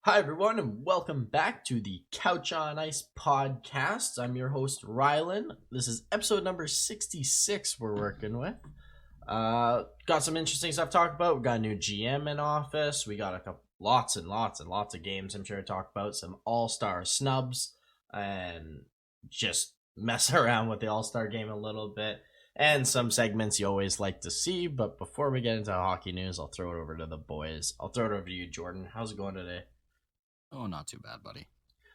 Hi, everyone, and welcome back to the Couch on Ice podcast. I'm your host, Rhylan. This is episode number 66 we're working with. Got some interesting stuff to talk about. We got a new GM in office. We got lots and lots of games I'm sure to talk about. Some all-star snubs and just mess around with the all-star game a little bit. And some segments you always like to see. But before we get into hockey news, I'll throw it over to the boys. I'll throw it over to you, Jordan. How's it going today? Oh, not too bad, buddy.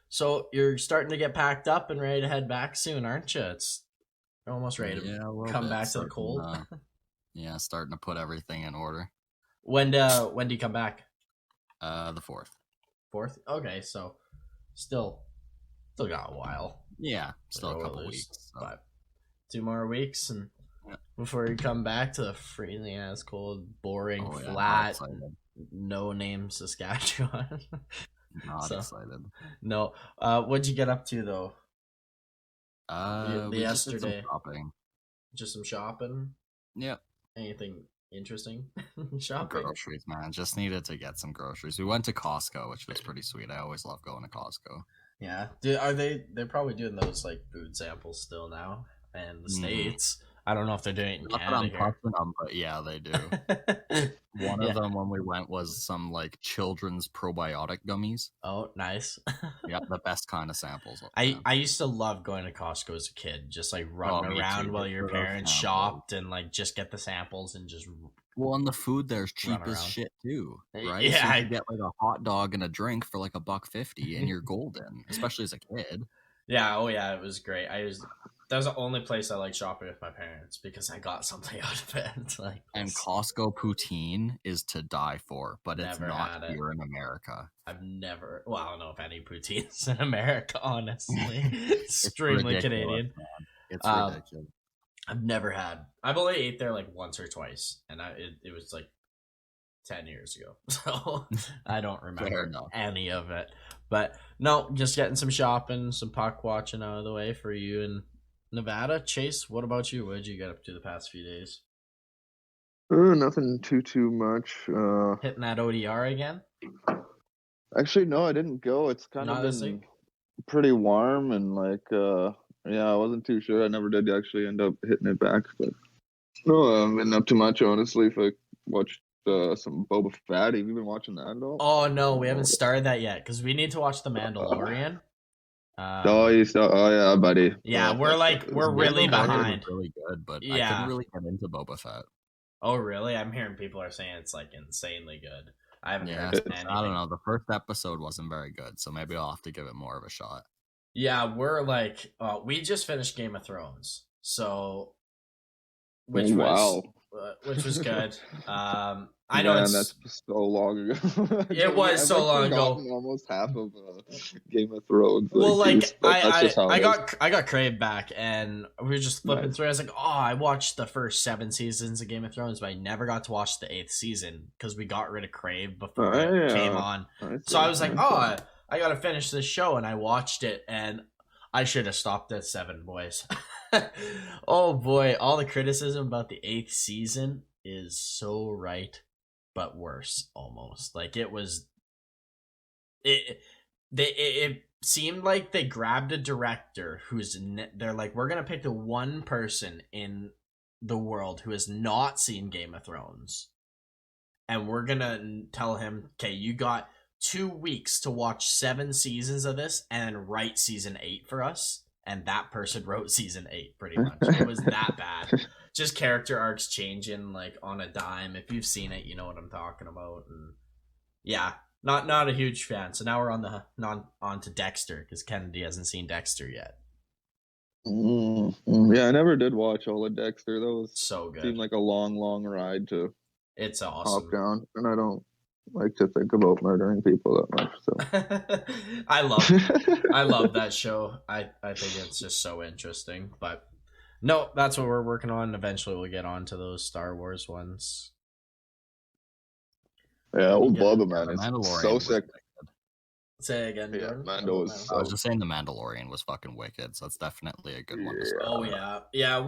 So you're starting to get packed up and ready to head back soon, aren't you? It's almost ready to come back to the cold. Starting to put everything in order. When do you come back? The 4th. 4th? Okay, so still got a while. Yeah, still a couple weeks. So. But 2 more weeks and before you come back to the freezing ass cold, boring, flat, no name Saskatchewan. Not excited. No. What'd you get up to though? Yesterday. Just did some shopping. Just some shopping? Yep. Anything interesting? Shopping? Groceries, man. Just needed to get some groceries. We went to Costco, which was pretty sweet. I always love going to Costco. Yeah. They're probably doing those like food samples still now in the States. I don't know if they're doing it in Canada here. But yeah, they do. One of them when we went was some like children's probiotic gummies. Oh, nice. Yeah, the best kind of samples. I used to love going to Costco as a kid, just like running around while your parents shopped and like just get the samples and just. Well, and the food there's cheap as shit too, right? Yeah, so you get like a hot dog and a drink for like $1.50, and you're golden, especially as a kid. Yeah, oh yeah, it was great. That was the only place I like shopping with my parents because I got something out of it. And Costco poutine is to die for, but it's not here in America. I don't know if any poutine's in America, honestly. Extremely Canadian. Man. It's ridiculous. I've only ate there like once or twice, and it was like 10 years ago, so I don't remember any of it. But no, just getting some shopping, some puck watching out of the way for you and Nevada. Chase, what about you? What did you get up to the past few days? Nothing too much. Hitting that ODR again? Actually, no, I didn't go. It's kind of been pretty warm and like, I wasn't too sure. I never did actually end up hitting it back, but no, I haven't been up too much, honestly. If I watched some Boba Fett, have you been watching that at all? Oh, no, we haven't started that yet because we need to watch The Mandalorian. Yeah, buddy. Yeah, we're really behind. Really good, but I couldn't really get into Boba Fett. Oh, really? I'm hearing people are saying it's like insanely good. I haven't heard anything. I don't know. The first episode wasn't very good, so maybe I'll have to give it more of a shot. Yeah, we're like, we just finished Game of Thrones, so which was good. I know that's so long ago. It was so long ago. Almost half of Game of Thrones. Well, I got Crave back, and we were just flipping through. I was like, I watched the first 7 seasons of Game of Thrones, but I never got to watch the 8th season because we got rid of Crave before it came on. So I was like, I gotta finish this show, and I watched it, and I should have stopped at 7, boys. Oh boy, all the criticism about the 8th season is so right, but worse almost. Like it seemed like they grabbed a director they're like, we're gonna pick the one person in the world who has not seen Game of Thrones, and we're gonna tell him, okay, you got 2 weeks to watch 7 seasons of this and write season 8 for us. And that person wrote season 8 pretty much. It was that bad. Just character arcs changing like on a dime. If you've seen it, you know what I'm talking about. And yeah, not a huge fan. So now we're on to Dexter because Kennedy hasn't seen Dexter yet. Yeah, I never did watch all of Dexter. That was so good. Seemed like a long ride to. It's awesome. Hop down, and I don't like to think about murdering people that much. So I love that show. I think it's just so interesting. But no, that's what we're working on. Eventually we'll get on to those Star Wars ones. Yeah, old Bubba, man, it's so sick. Say again, Jordan. Mando was I was just saying the Mandalorian was fucking wicked, so that's definitely a good one to start. Oh yeah.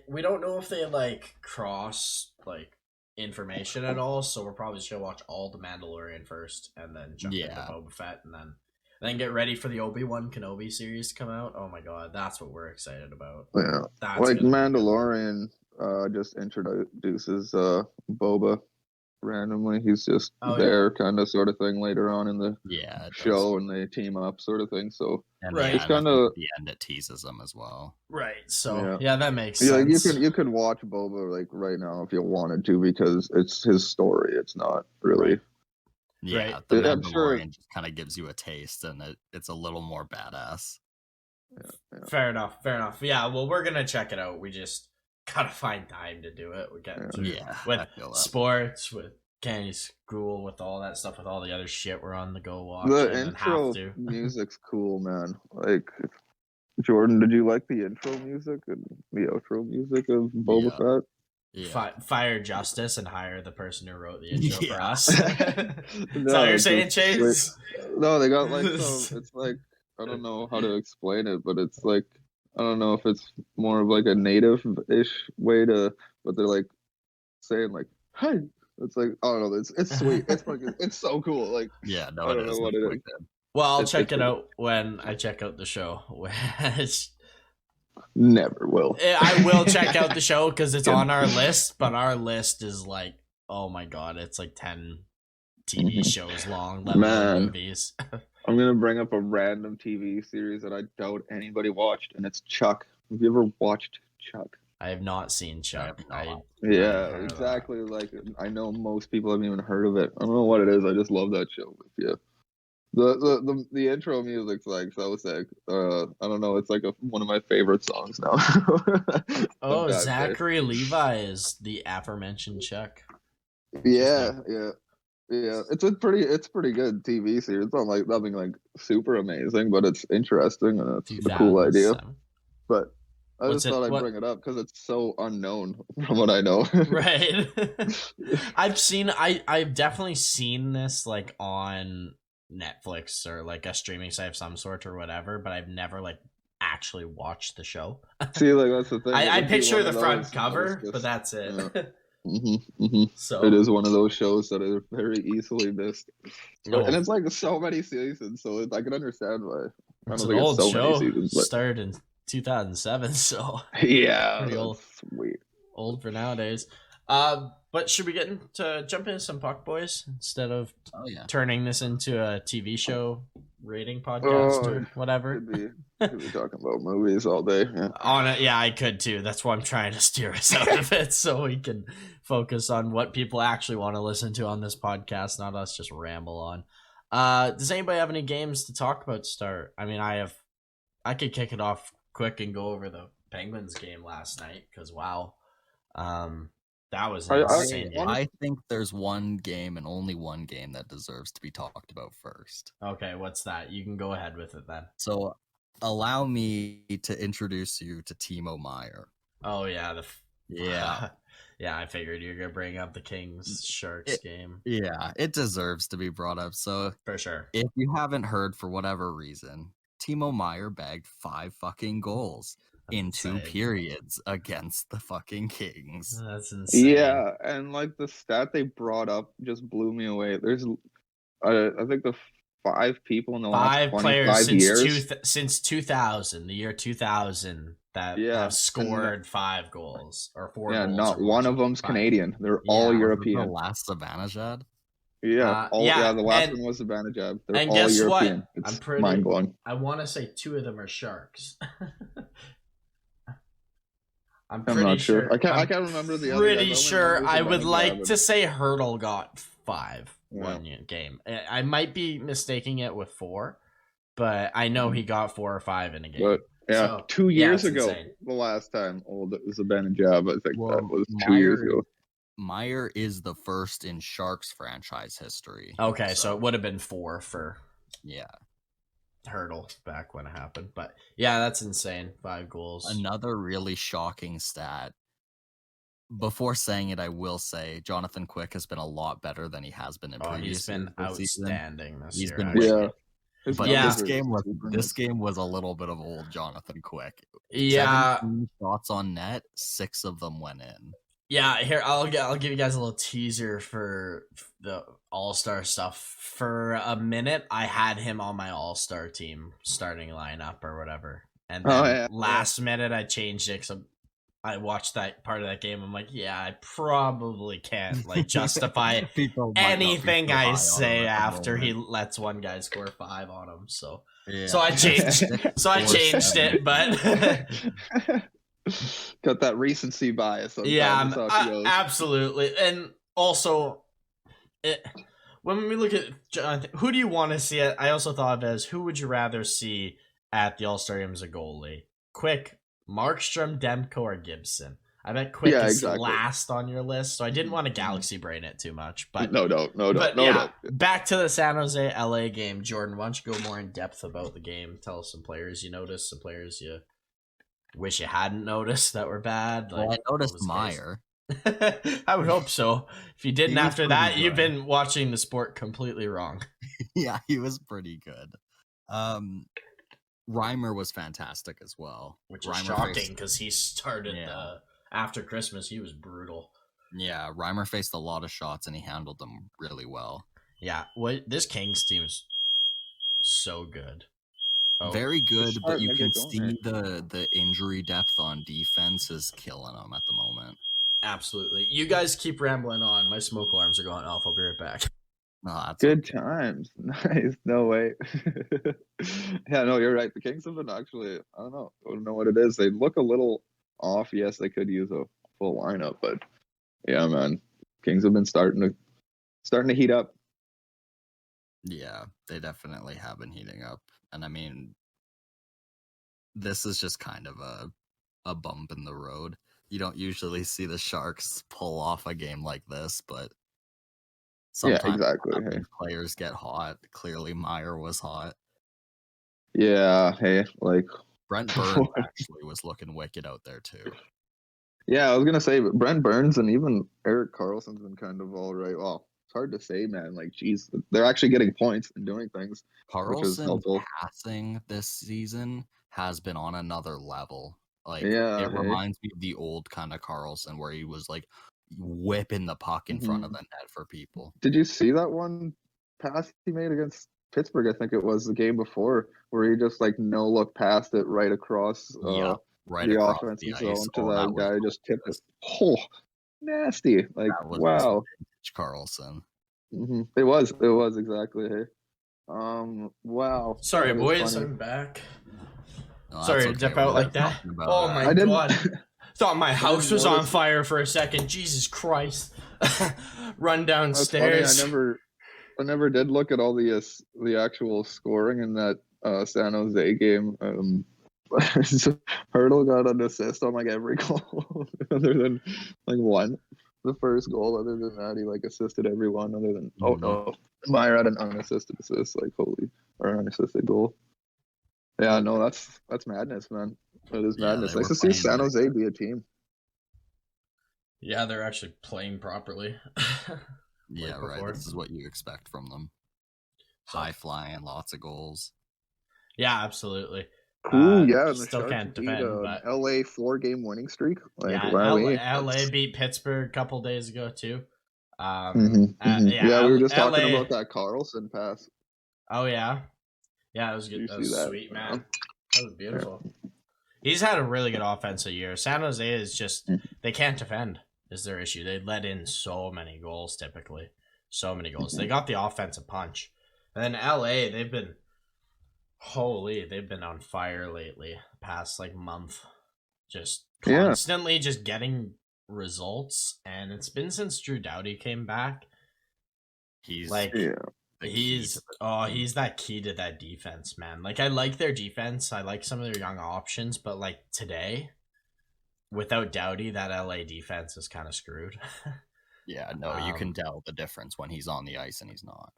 We don't know if they like cross like information at all, so we're probably just gonna watch all the Mandalorian first, and then jump into Boba Fett, and then get ready for the Obi-Wan Kenobi series to come out. Oh my god, that's what we're excited about. Yeah, like Mandalorian just introduces Boba randomly. He's just there, kind of sort of thing later on in the show, and they team up, sort of thing. So it's kind of at the end it teases them as well. Right. So that makes sense. You could watch Boba like right now if you wanted to, because it's his story. It's not really. Yeah, the Mandalorian just kind of gives you a taste, and it's a little more badass. Yeah. Fair enough. Yeah, well, we're gonna check it out. We just gotta find time to do it. We got with sports, with Candy School, with all that stuff, with all the other shit we're on the go watch. The intro music's cool, man. Like, Jordan, did you like the intro music and the outro music of Boba Fett? Yeah. Fire Justice and hire the person who wrote the intro for us. That's how you're saying, Chase? No, they got like it's like, I don't know how to explain it, but it's like, I don't know if it's more of like a native-ish way to, but they're like saying like, hey, it's like, I don't know, it's sweet. It's fucking, it's so cool. Like, I don't know what it is. Well, I'll check it out when I check out the show. Never will. I will check out the show because it's on our list, but our list is like, oh my god, it's like 10 TV shows long, let alone movies. I'm going to bring up a random TV series that I doubt anybody watched, and it's Chuck. Have you ever watched Chuck? I have not seen Chuck. Yeah, exactly. Like, I know most people haven't even heard of it. I don't know what it is. I just love that show. The intro music's like so sick. I don't know. It's like one of my favorite songs now. Zachary Levi is the aforementioned Chuck. Yeah. It's pretty good TV series. It's not like nothing like super amazing, but it's interesting and it's a cool idea. But I just thought I'd bring it up because it's so unknown from what I know. Right. I've definitely seen this like on Netflix or like a streaming site of some sort or whatever, but I've never like actually watched the show. See, like that's the thing. I picture the front cover, but that's it. Yeah. So it is one of those shows that are very easily missed, and it's like so many seasons, so I can understand why. It's an old show. Started in 2007, so pretty old. Sweet. Old for nowadays. But should we jump into some puck, boys, instead of turning this into a TV show rating podcast or whatever? Could be talking about movies all day. Yeah. I could too. That's why I'm trying to steer us out of it so we can focus on what people actually want to listen to on this podcast, not us just ramble on. Does anybody have any games to talk about to start? I mean, I could kick it off quick and go over the Penguins game last night because wow. That was insane. I think there's one game and only one game that deserves to be talked about first. Okay, what's that? You can go ahead with it then. So, allow me to introduce you to Timo Meier. Oh yeah, yeah, I figured you were gonna bring up the Kings Sharks game. Yeah, it deserves to be brought up. So for sure, if you haven't heard for whatever reason, Timo Meier bagged 5 fucking goals in 2 periods against the fucking Kings. That's insane. Yeah, and like the stat they brought up just blew me away. There's, I think the 5 people in the last 25 years since 2000, the year 2000, that have scored 5 goals or 4 goals. Yeah, not one of them's Canadian. They're all European. The last Zibanejad? Yeah, the last one was Zibanejad. They're all guess European. What? It's mind-blowing. I want to say 2 of them are Sharks. I'm not sure. I can't remember the other. Pretty sure. I would like to say Hurdle got 5 one game. I might be mistaking it with 4, but I know he got 4 or 5 in a game. But, so, 2 years ago, insane. The last time it was a Zibanejad. I think that was 2 years ago. Meier is the first in Sharks franchise history. Okay, so it would have been 4 for Hurdle back when it happened, but that's insane. 5 goals. Another really shocking stat. Before saying it, I will say Jonathan Quick has been a lot better than he has been in previous. He's been outstanding this year. But this game was a little bit of old Jonathan Quick. 17 shots on net, 6 of them went in. Yeah, here I'll give you guys a little teaser for the All-Star stuff. For a minute, I had him on my All-Star team starting lineup or whatever, and then last minute I changed it because I watched that part of that game. I'm like, yeah, I probably can't like justify anything I say after he lets one guy score 5 on him. So I changed it, but. Got that recency bias. Yeah, absolutely. And also, when we look at Jonathan, who do you want to see? I also thought of it as who would you rather see at the All-Star Game as a goalie? Quick, Markstrom, Demko, or Gibson? I bet Quick is last on your list, so I didn't want to galaxy brain it too much. But no. Back to the San Jose LA game. Jordan, why don't you go more in depth about the game? Tell us some players you noticed, some players you wish you hadn't noticed that were bad. Well, I noticed Meyer. I would hope so. If you didn't after that, you've been watching the sport completely wrong. Yeah, he was pretty good. Reimer was fantastic as well. Which is shocking because he started after Christmas. He was brutal. Yeah, Reimer faced a lot of shots and he handled them really well. Yeah, this Kings team is so good. Very good, but you can see the injury depth on defense is killing them at the moment. Absolutely. You guys keep rambling on. My smoke alarms are going off. I'll be right back. No, that's good times. Nice. No way. Yeah, no, you're right. The Kings have been actually, I don't know what it is. They look a little off. Yes, they could use a full lineup, but yeah, man, Kings have been starting to heat up. Yeah, they definitely have been heating up. And I mean, this is just kind of a bump in the road. You don't usually see the Sharks pull off a game like this, but sometimes players get hot. Clearly, Meyer was hot. Yeah, hey, like Brent Burns actually was looking wicked out there too. Yeah, I was gonna say, but Brent Burns and even Erik Karlsson's been kind of all right. Well, it's hard to say, man. Like, geez, they're actually getting points and doing things. Karlsson's passing this season has been on another level. Like, it reminds me of the old kind of Karlsson where he was like whipping the puck in front of the net for people. Did you see that one pass he made against Pittsburgh? I think it was the game before, where he just like no look past it right across the offensive zone to that guy. Just tipped it. Oh, nasty! Like, wow, Karlsson. It was exactly. Hey, wow. Sorry, boys, I'm back. No, sorry to dip out like that. Oh my god! Thought my house was on fire for a second. Jesus Christ! Run downstairs. I never did look at all the actual scoring in that San Jose game. Hurdle got an assist on like every goal, other than like one. The first goal, other than that, he like assisted every one. Other than Meyer had an unassisted assist, unassisted goal. Yeah, no, that's madness, man. It is madness. Nice to see San Jose be a team. Yeah, they're actually playing properly. Yeah, right. This is what you expect from them. High flying, lots of goals. Yeah, absolutely. Cool, yeah. Still can't defend. But LA 4-game winning streak. Like, yeah, LA beat Pittsburgh a couple days ago too. Yeah, we were just talking about that Karlsson pass. Oh yeah, it was good. That was sweet, man. That was beautiful. Yeah. He's had a really good offensive year. San Jose is just they can't defend. Is their issue? They let in so many goals typically. So many goals. They got the offensive punch. And then LA, they've been on fire lately. Past like month. Just constantly just getting results. And it's been since Drew Doughty came back. He's like he's that key to that defense, man. Like, I like their defense. I like some of their young options, but like today, without Doughty, that LA defense is kind of screwed. Yeah, no, you can tell the difference when he's on the ice and he's not.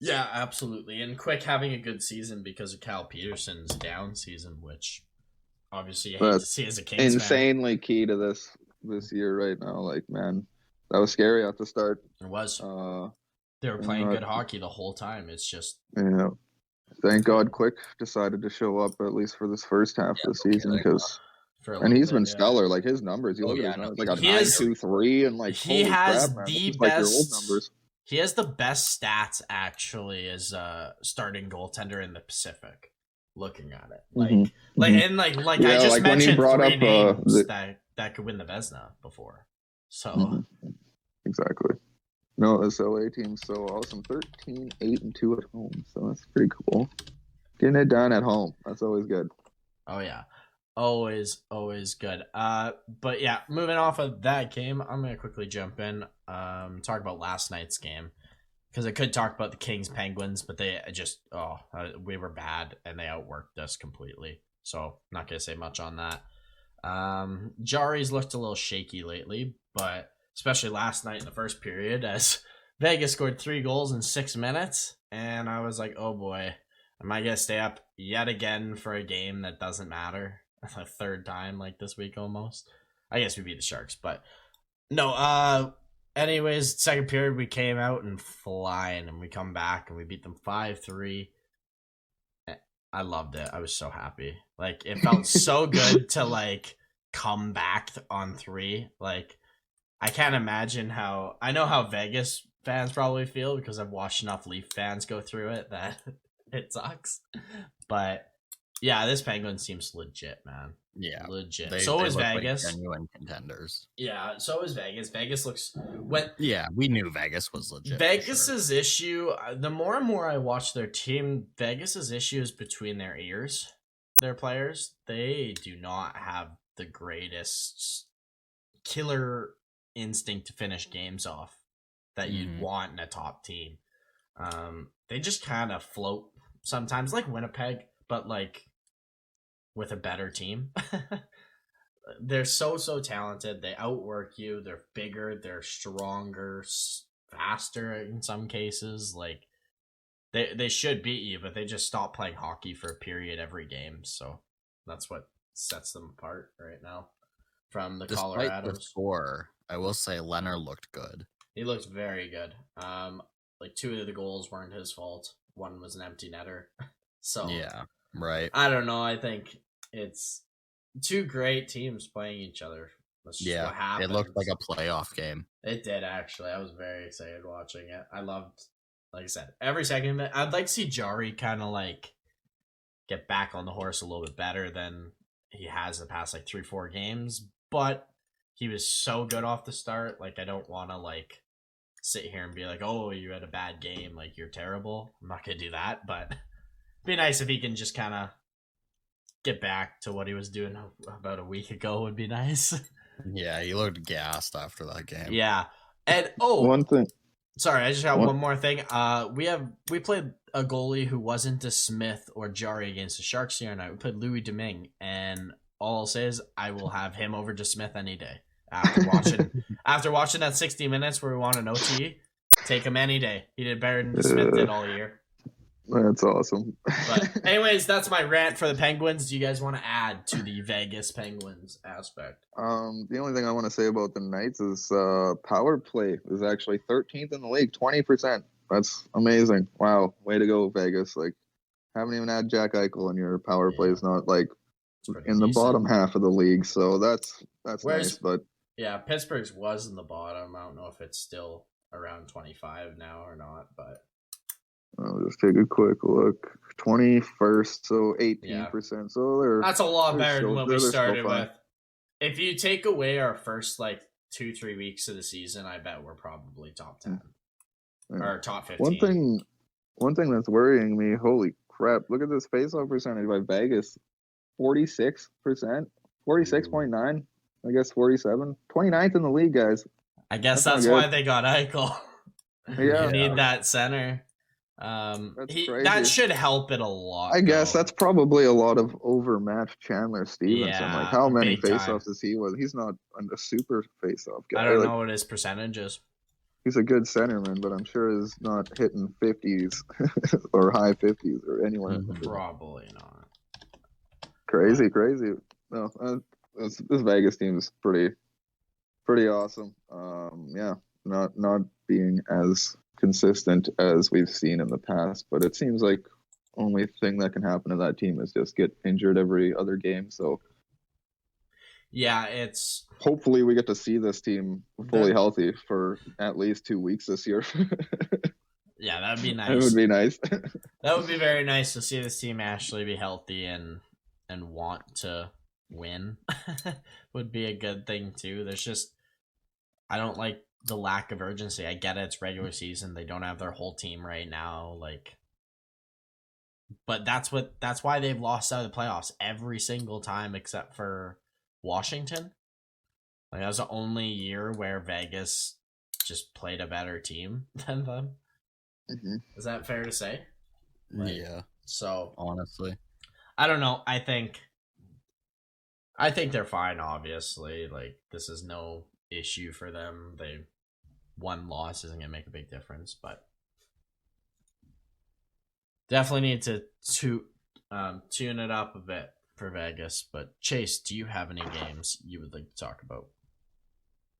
Yeah, absolutely. And Quick having a good season because of Cal Peterson's down season, which obviously you hate to see as a Kings insanely fan. Key to this year right now. Like, man, that was scary at the start. It was. They were playing good hockey the whole time. It's just... Yeah. Thank God Quick decided to show up, at least for this first half of the season, because And he's been stellar. Like his numbers, you look at his numbers, like a 9.23, and like he has crap, the best. Like your old numbers. He has the best stats actually as a starting goaltender in the Pacific. Looking at it, like I just mentioned, when he brought up names that could win the Vezina before. So exactly. No, this LA team's so awesome. 13-8-2 at home, so that's pretty cool. Getting it done at home, that's always good. Oh yeah, always good. But yeah, moving off of that game, I'm gonna quickly jump in. Talk about last night's game, because I could talk about the Kings Penguins, but they just we were bad and they outworked us completely. So not gonna say much on that. Jari's looked a little shaky lately, but especially last night in the first period, as Vegas scored 3 goals in 6 minutes, and I was like, oh boy, am I gonna stay up yet again for a game that doesn't matter? A third time like this week almost. I guess we beat the Sharks, but no. Anyways, second period we came out and flying, and we come back and we beat them 5-3. I loved it. I was so happy. Like, it felt so good to like come back on 3. Like, I can't imagine how. I know how Vegas fans probably feel because I've watched enough Leaf fans go through it that it sucks. But yeah, this Penguins seems legit, man. Yeah, legit. So is Vegas. Like genuine contenders. Yeah, so is Vegas. Vegas looks we knew Vegas was legit. Vegas's issue. The more and more I watch their team, Vegas's issue is between their ears. Their players, they do not have the greatest killer instinct to finish games off that you'd want in a top team. They just kind of float sometimes, like Winnipeg, but like with a better team. They're so talented. They outwork you. They're bigger. They're stronger, faster in some cases. Like they should beat you, but they just stop playing hockey for a period every game. So that's what sets them apart right now from the Despite Colorados. The score, I will say Leonard looked good. He looked very good. Like 2 of the goals weren't his fault. One was an empty netter. So yeah, right. I don't know. I think it's 2 great teams playing each other. That's just what happens. It looked like a playoff game. It did, actually. I was very excited watching it. I loved, like I said, every second of it. I'd like to see Jari kind of like get back on the horse a little bit better than he has the past like 3-4 games, but he was so good off the start. Like, I don't want to like sit here and be like, oh, you had a bad game, like you're terrible. I'm not gonna do that, but it'd be nice if he can just kind of get back to what he was doing about a week ago. Would be nice. Yeah, he looked gassed after that game. Yeah. And one thing, sorry, I just got one more thing. We played a goalie who wasn't a Smith or Jari against the Sharks the other night. We played Louis Domingue, and all I'll say is I will have him over to Smith any day. After watching that 60 minutes where we won an OT, take him any day. He did better than Smith did all year. That's awesome. But anyways, that's my rant for the Penguins. Do you guys want to add to the Vegas Penguins aspect? The only thing I want to say about the Knights is power play is actually 13th in the league, 20%. That's amazing. Wow, way to go, Vegas. Like, haven't even had Jack Eichel, and your power play is not like in the bottom half of the league. So that's nice. But yeah, Pittsburgh's was in the bottom. I don't know if it's still around 25 now or not, but I'll just take a quick look. 21st, so 18%. So that's a lot better than what we started with. If you take away our first like 2-3 weeks of the season, I bet we're probably top 10 or top 15. One thing that's worrying me. Holy crap! Look at this faceoff percentage by Vegas. 46%, 46.9. I guess 47. 29th in the league, guys. I guess that's why they got Eichel. Yeah, you need that center. That should help it a lot. I guess that's probably a lot of overmatched Chandler Stevenson. Yeah, like, how many faceoffs does he was? He's not a super faceoff guy. I don't know what his percentage is. He's a good centerman, but I'm sure he's not hitting 50s or high 50s or anywhere. Probably not. Crazy. No, this Vegas team is pretty awesome. Not being as consistent as we've seen in the past, but it seems like only thing that can happen to that team is just get injured every other game. So Yeah, it's Hopefully we get to see this team fully healthy for at least 2 weeks this year. Yeah, that would be nice. It would be nice. That would be very nice to see this team actually be healthy and want to win. Would be a good thing too. There's just I don't like the lack of urgency. I get it, it's regular season. They don't have their whole team right now, like, but that's why they've lost out of the playoffs every single time except for Washington. Like, that was the only year where Vegas just played a better team than them. Mm-hmm. Is that fair to say? Like, yeah. So honestly, I don't know. I think they're fine. Obviously, like, this is no issue for them. One loss isn't gonna make a big difference, but definitely need to tune it up a bit for Vegas. But Chase, do you have any games you would like to talk about?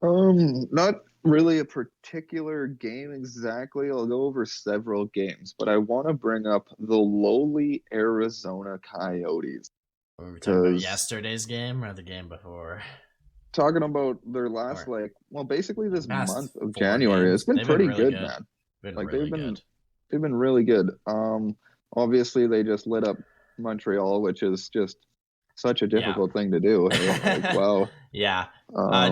Not really a particular game exactly. I'll go over several games, but I want to bring up the lowly Arizona Coyotes. Were we talking about yesterday's game or the game before? Talking about their last, basically this month of January. Games. It's been pretty really good, man. They've been really good. Obviously they just lit up Montreal, which is just such a difficult thing to do. Like, wow. Yeah.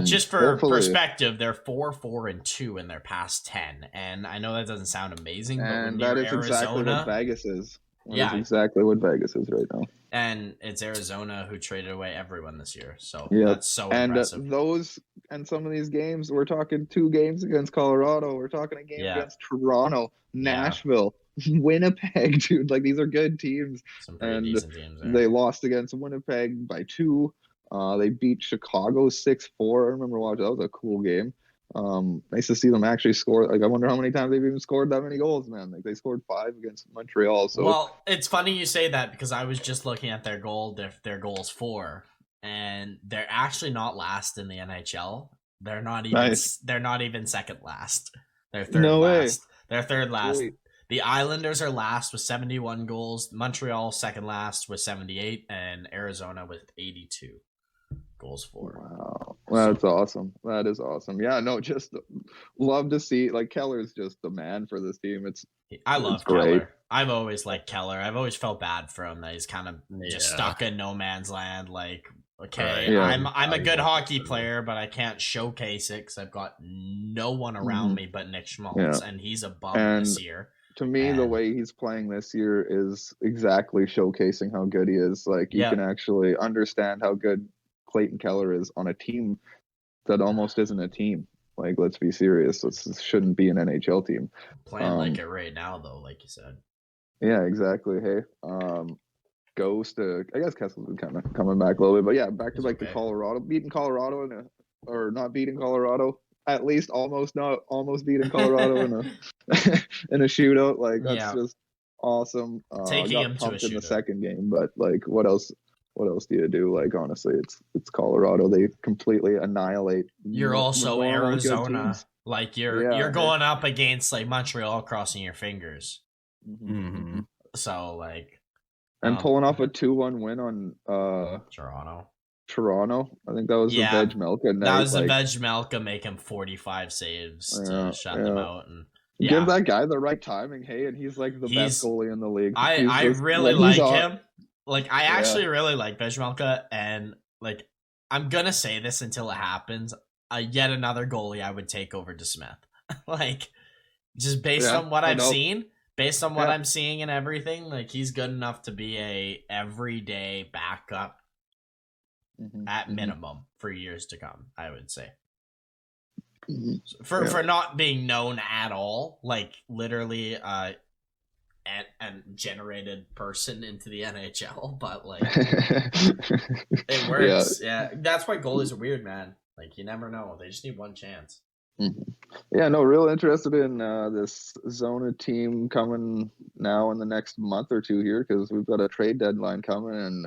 Just for perspective, they're 4-4-2 in their past 10, and I know that doesn't sound amazing, but and that is Arizona, exactly what Vegas is. That's exactly what Vegas is right now. And it's Arizona who traded away everyone this year, so that's so impressive. And some of these games, we're talking 2 games against Colorado, we're talking a game against Toronto, Nashville, Winnipeg, dude. Like, these are good teams. Some pretty decent teams there. They lost against Winnipeg by 2. They beat Chicago 6-4. I remember watching. That was a cool game. Nice to see them actually score. Like, I wonder how many times they've even scored that many goals, man. Like, they scored 5 against Montreal. So, well, it's funny you say that because I was just looking at their goals for, and they're actually not last in the NHL. They're not even. Nice. They're not even second last. They're third last. They're third last. Sweet. The Islanders are last with 71 goals. Montreal second last with 78, and Arizona with 82 goals for. Wow, that's awesome. That is awesome. Yeah, no, just love to see. Like, Keller's just the man for this team. I love Keller. I've always liked Keller. I've always felt bad for him that he's kind of just stuck in no man's land. Like, okay, I'm a good hockey player, but I can't showcase it because I've got no one around me but Nick Schmaltz, and he's a bum this year. To me, the way he's playing this year is exactly showcasing how good he is. Like, you can actually understand how good Clayton Keller is on a team that almost isn't a team. Like, let's be serious. This shouldn't be an NHL team. Playing like it right now, though, like you said. Yeah, exactly. Hey, Ghost. I guess Kessel's been kind of coming back a little bit, but yeah, back to the Colorado, beating Colorado or not beating Colorado. At least almost beating Colorado in a shootout. Like, that's just awesome. Taking him to a shootout in the second game, but like, what else do you do? Like, honestly, it's Colorado. They completely annihilate. You're also Arizona. Like, you're going up against like Montreal, crossing your fingers. Mm-hmm. So, like, and pulling off a 2-1 win on Toronto. I think that was the Vejmelka night. That was the Vejmelka making 45 saves to shut them out. And give that guy the right timing, hey, and he's like the best goalie in the league. I really like him. Like, I actually really like Vejmelka, and like, I'm gonna say this until it happens. Yet another goalie I would take over DeSmith. Like, just based on what I've seen, based on what I'm seeing and everything, like, he's good enough to be a everyday backup. At minimum for years to come, I would say. For not being known at all, like, literally and generated person into the NHL, but like it works. Yeah, that's why goalies are weird, man. Like, you never know. They just need one chance. Yeah, no, real interested in this Zona team coming now in the next month or 2 here, because we've got a trade deadline coming, and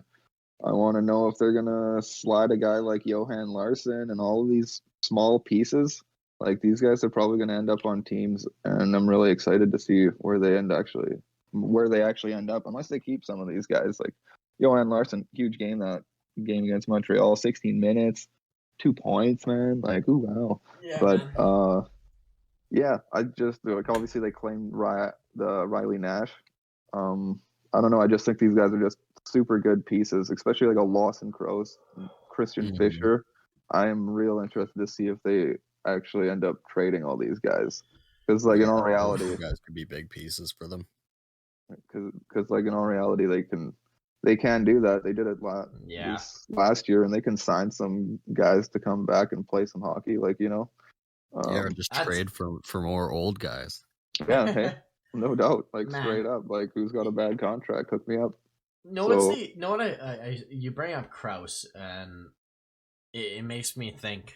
I want to know if they're going to slide a guy like Johan Larsson and all of these small pieces. Like, these guys are probably going to end up on teams, and I'm really excited to see where they actually end up, unless they keep some of these guys. Like Johan Larsson, huge game that game against Montreal, 16 minutes, 2 points, man. Like, ooh, wow. Yeah, But man. yeah, I just like obviously they claimed Riley Nash. I don't know. I just think these guys are just super good pieces, especially like a Lawson Crouse, Christian Fisher. I am real interested to see if they actually end up trading all these guys, because like in all reality, those guys could be big pieces for them. Because like in all reality, they can do that. They did it last year, and they can sign some guys to come back and play some hockey. Like or just trade for more old guys. Yeah, hey, no doubt. Like straight up, like who's got a bad contract? Hook me up. You bring up Kraus, and it makes me think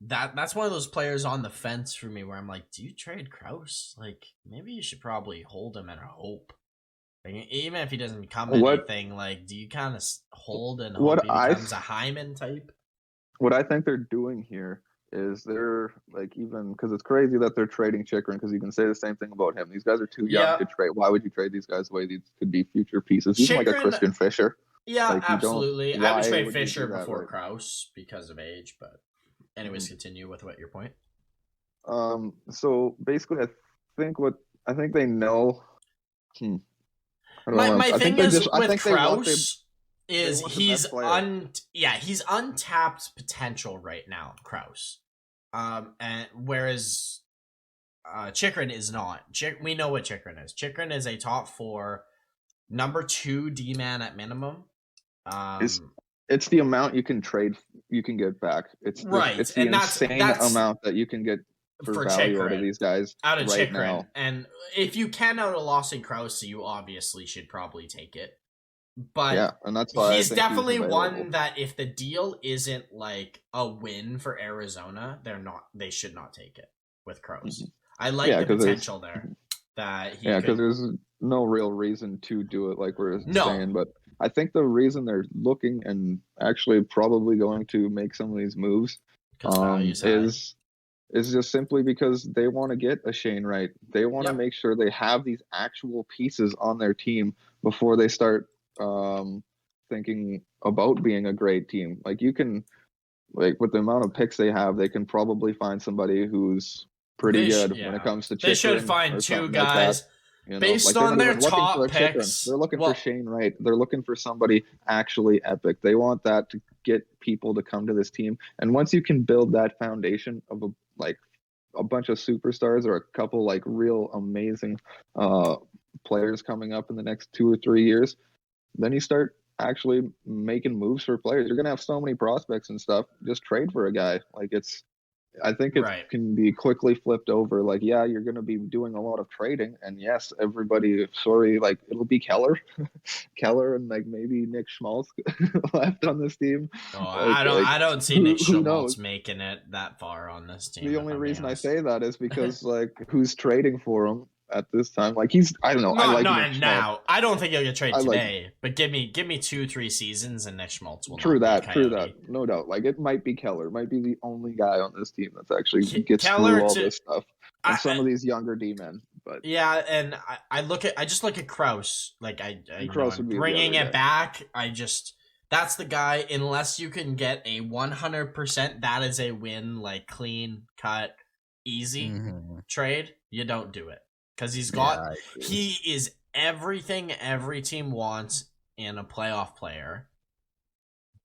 that's one of those players on the fence for me where I'm like, do you trade Kraus? Like maybe you should probably hold him and hope. Like, even if he doesn't become anything, like do you kind of hold and hope he becomes a Hyman type? What I think they're doing here is they're like, even because it's crazy that they're trading Chychrun, because you can say the same thing about him. These guys are too young to trade. Why would you trade these guys away? These could be future pieces. Even like a Christian Fisher. Yeah, like, absolutely. I would trade Fisher before Kraus because of age, but anyways, continue with your point. So basically, I think they know. My thing is with Kraus is he's untapped potential right now, Kraus. And whereas Chychrun is not. We know what Chychrun is. Chychrun is a top 4, number 2 D-man at minimum. It's the amount you can trade, you can get back. It's the insane amount that you can get for value out of these guys right now. And if you can out of Lawson Crouse, you obviously should probably take it. But yeah, and that's why he's definitely one that if the deal isn't like a win for Arizona, they should not take it with Crouse. I like the potential there. Because there's no real reason to do it, like we're saying. But I think the reason they're looking and actually probably going to make some of these moves is just simply because they want to get a Shane Wright. They want to make sure they have these actual pieces on their team before they start thinking about being a great team. Like you can, like with the amount of picks they have, they can probably find somebody who's pretty good when it comes to Chychrun. They should find 2 guys. Like based on their top picks. They're looking for Shane Wright. They're looking for somebody actually epic. They want that to get people to come to this team. And once you can build that foundation of a bunch of superstars or a couple like real amazing players coming up in the next 2 or 3 years, then you start actually making moves for players. You're going to have so many prospects and stuff. Just trade for a guy. Like I think it can be quickly flipped over. Like, yeah, you're going to be doing a lot of trading, and yes, like it'll be Keller, and like maybe Nick Schmaltz left on this team. I don't see Nick Schmaltz making it that far on this team. The only reason I say that is because like who's trading for him at this time? Like I don't know. Not now. I don't think he'll get traded today. But give me 2-3 seasons and Nick Schmaltz will. True that. No doubt. Like it might be Keller. Might be the only guy on this team that's actually gets through all this stuff. And some of these younger D-men. But yeah, and I just look at Kraus. Like Kraus would be bringing it back. That's the guy. Unless you can get a 100%, that is a win. Like clean cut, easy trade. You don't do it. Because he is everything every team wants in a playoff player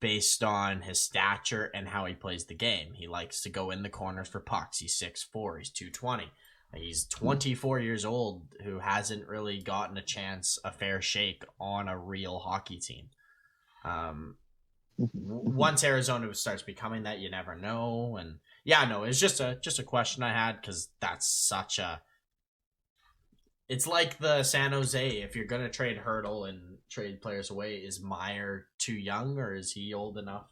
based on his stature and how he plays the game. He likes to go in the corners for pucks. He's 6'4", he's 220. He's 24 years old who hasn't really gotten a fair shake on a real hockey team. Once Arizona starts becoming that, you never know. And yeah, no, it's just a question I had because that's such a... It's like the San Jose. If you're going to trade Hurdle and trade players away, is Meyer too young or is he old enough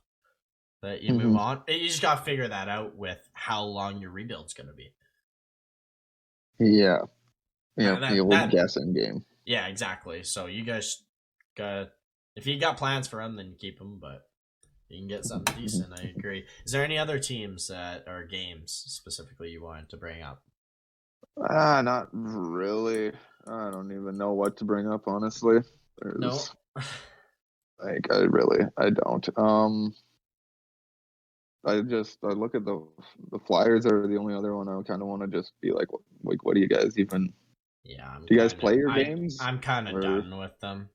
that you move on? You just got to figure that out with how long your rebuild's going to be. Yeah. The old guessing game. Yeah, exactly. So you guys got... If you got plans for him, then keep him, but you can get something decent. I agree. Is there any other teams or games specifically you wanted to bring up? Not really. I don't even know what to bring up, honestly. No. Like I don't. I look at the Flyers are the only other one I kind of want to just be like, what do you guys even? Yeah, Do you guys play your games? I'm kind of Or done with them.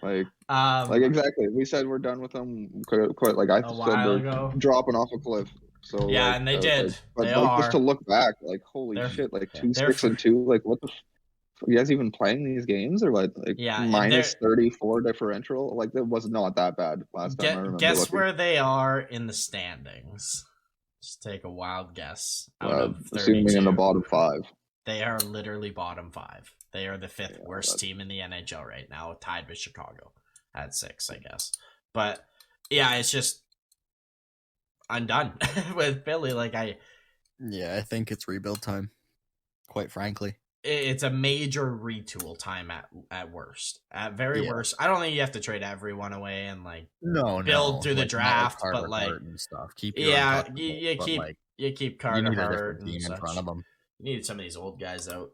like um, exactly? We said we're done with them. Quite like I a said, while they're ago. dropping off a cliff. So Yeah, and they did. but They like just to are. look back, like holy They're shit, like they're 2-6-2. Like what the? You guys even playing these games or what? Like yeah, and they're minus 34 differential? Like that was not that bad last time I remember guess looking. where they are in the standings. Just take a wild guess. Out of Assuming in the 32, bottom 5. they are literally bottom 5. They are the 5th Yeah, worst team in the NHL right now, tied with Chicago at 6, I guess. But yeah, it's just I'm done with Philly. Like Yeah, I think it's rebuild time. Quite frankly, it's a major retool time at worst. At very Yeah. worst, I don't think you have to trade everyone away and like no, build through the like not like draft, but Carter like Hart and stuff. Keep your yeah, untouchables, you but like you keep you Carter need a Hart different and team in front such. of them. You need some of these old guys out.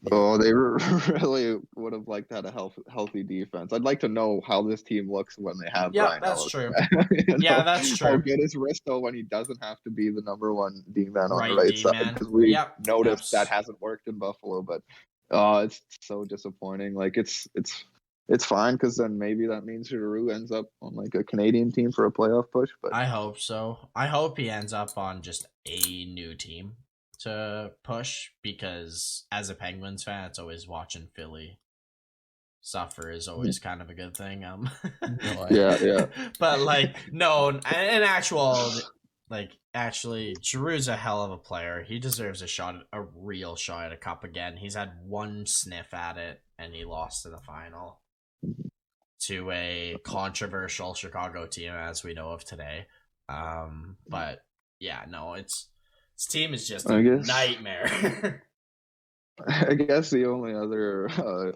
Yeah. Oh, they really would have liked to have a healthy defense. I'd like to know how this team looks when they have Yeah, Brian that's Ellis. true. You Yeah, know, that's how true. good is Risto when he doesn't have to be the number one D man on the Right right D side? man. Because we Yep. noticed that hasn't worked in Buffalo, but it's so disappointing. Like it's fine because then maybe that means Giroux ends up on like a Canadian team for a playoff push. But I hope so. I hope he ends up on just a new team to push because as a Penguins fan, it's always watching Philly suffer is always kind of a good thing. yeah. But like no, in actual like actually, Giroux's a hell of a player. He deserves a real shot at a cup again. He's had one sniff at it, and he lost in the final to a controversial Chicago team, as we know of today. But yeah, no, this team is just a I guess nightmare. I guess the only other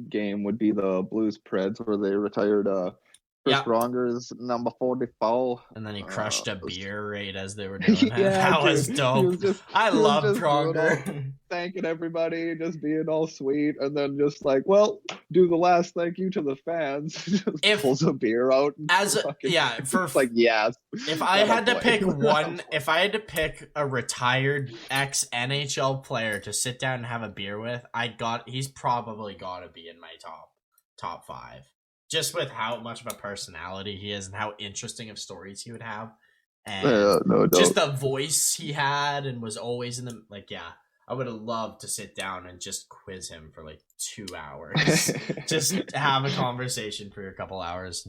game would be the Blues Preds where they retired Chris Yeah, Pronger's number 44. and then he crushed a beer right as they were doing that. Yeah, That dude. was dope. I He was love just doing all Pronger. thanking everybody, just being all sweet, and then just like, well, do the last thank you to the fans. Just If pulls a beer out and as fucking yeah, for it's like yes. if I had to pick one, if I had to pick a retired ex NHL player to sit down and have a beer with, he's probably got to be in my top 5. Just with how much of a personality he is and how interesting of stories he would have. And no just doubt. the voice he had and was always in the like yeah, I would have loved to sit down and just quiz him for like 2 hours. Just have a conversation for a couple hours.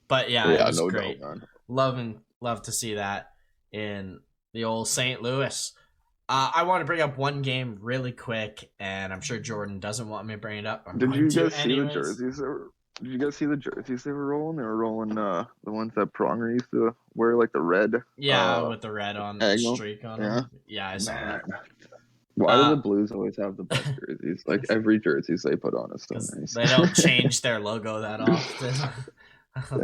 But yeah, it was no great. doubt, man. Love to see that in the old St. Louis. I want to bring up one game really quick, and I'm sure Jordan doesn't want me to bring it up. Did you guys see the jerseys? Did you guys see the jerseys they were rolling? They were rolling the ones that Pronger used to wear, like the red. Yeah, with the red on the Angle. streak on Yeah. them. Yeah, I saw that. Why do the Blues always have the best jerseys? Like every jerseys they put on is so nice. They don't change their logo that often.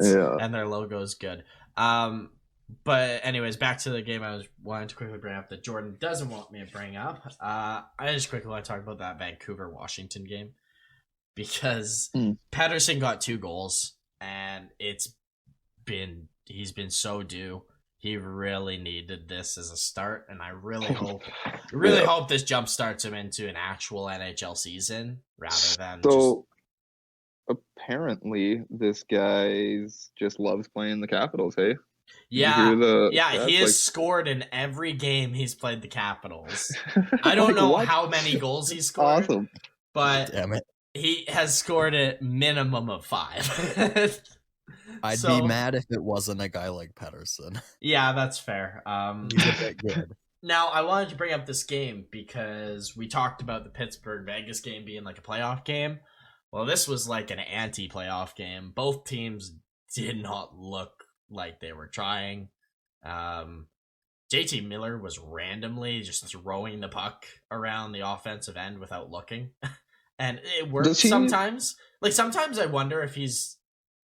Yeah. And their logo is good. But anyways, back to the game I was wanting to quickly bring up that Jordan doesn't want me to bring up. I just quickly want to talk about that Vancouver Washington game because Pettersson got 2 goals and he's been so due. He really needed this as a start, and I really hope this jump starts him into an actual NHL season rather than apparently this guy just loves playing the Capitals, hey? Yeah, he has scored in every game he's played the Capitals. I don't know how many goals he scored, awesome. But damn it, he has scored a minimum of 5. I'd be mad if it wasn't a guy like Pettersson. Yeah, that's fair. He's a bit good. Now, I wanted to bring up this game because we talked about the Pittsburgh-Vegas game being like a playoff game. Well, this was like an anti-playoff game. Both teams did not look like they were trying. JT Miller was randomly just throwing the puck around the offensive end without looking. And it works sometimes. Like, sometimes I wonder if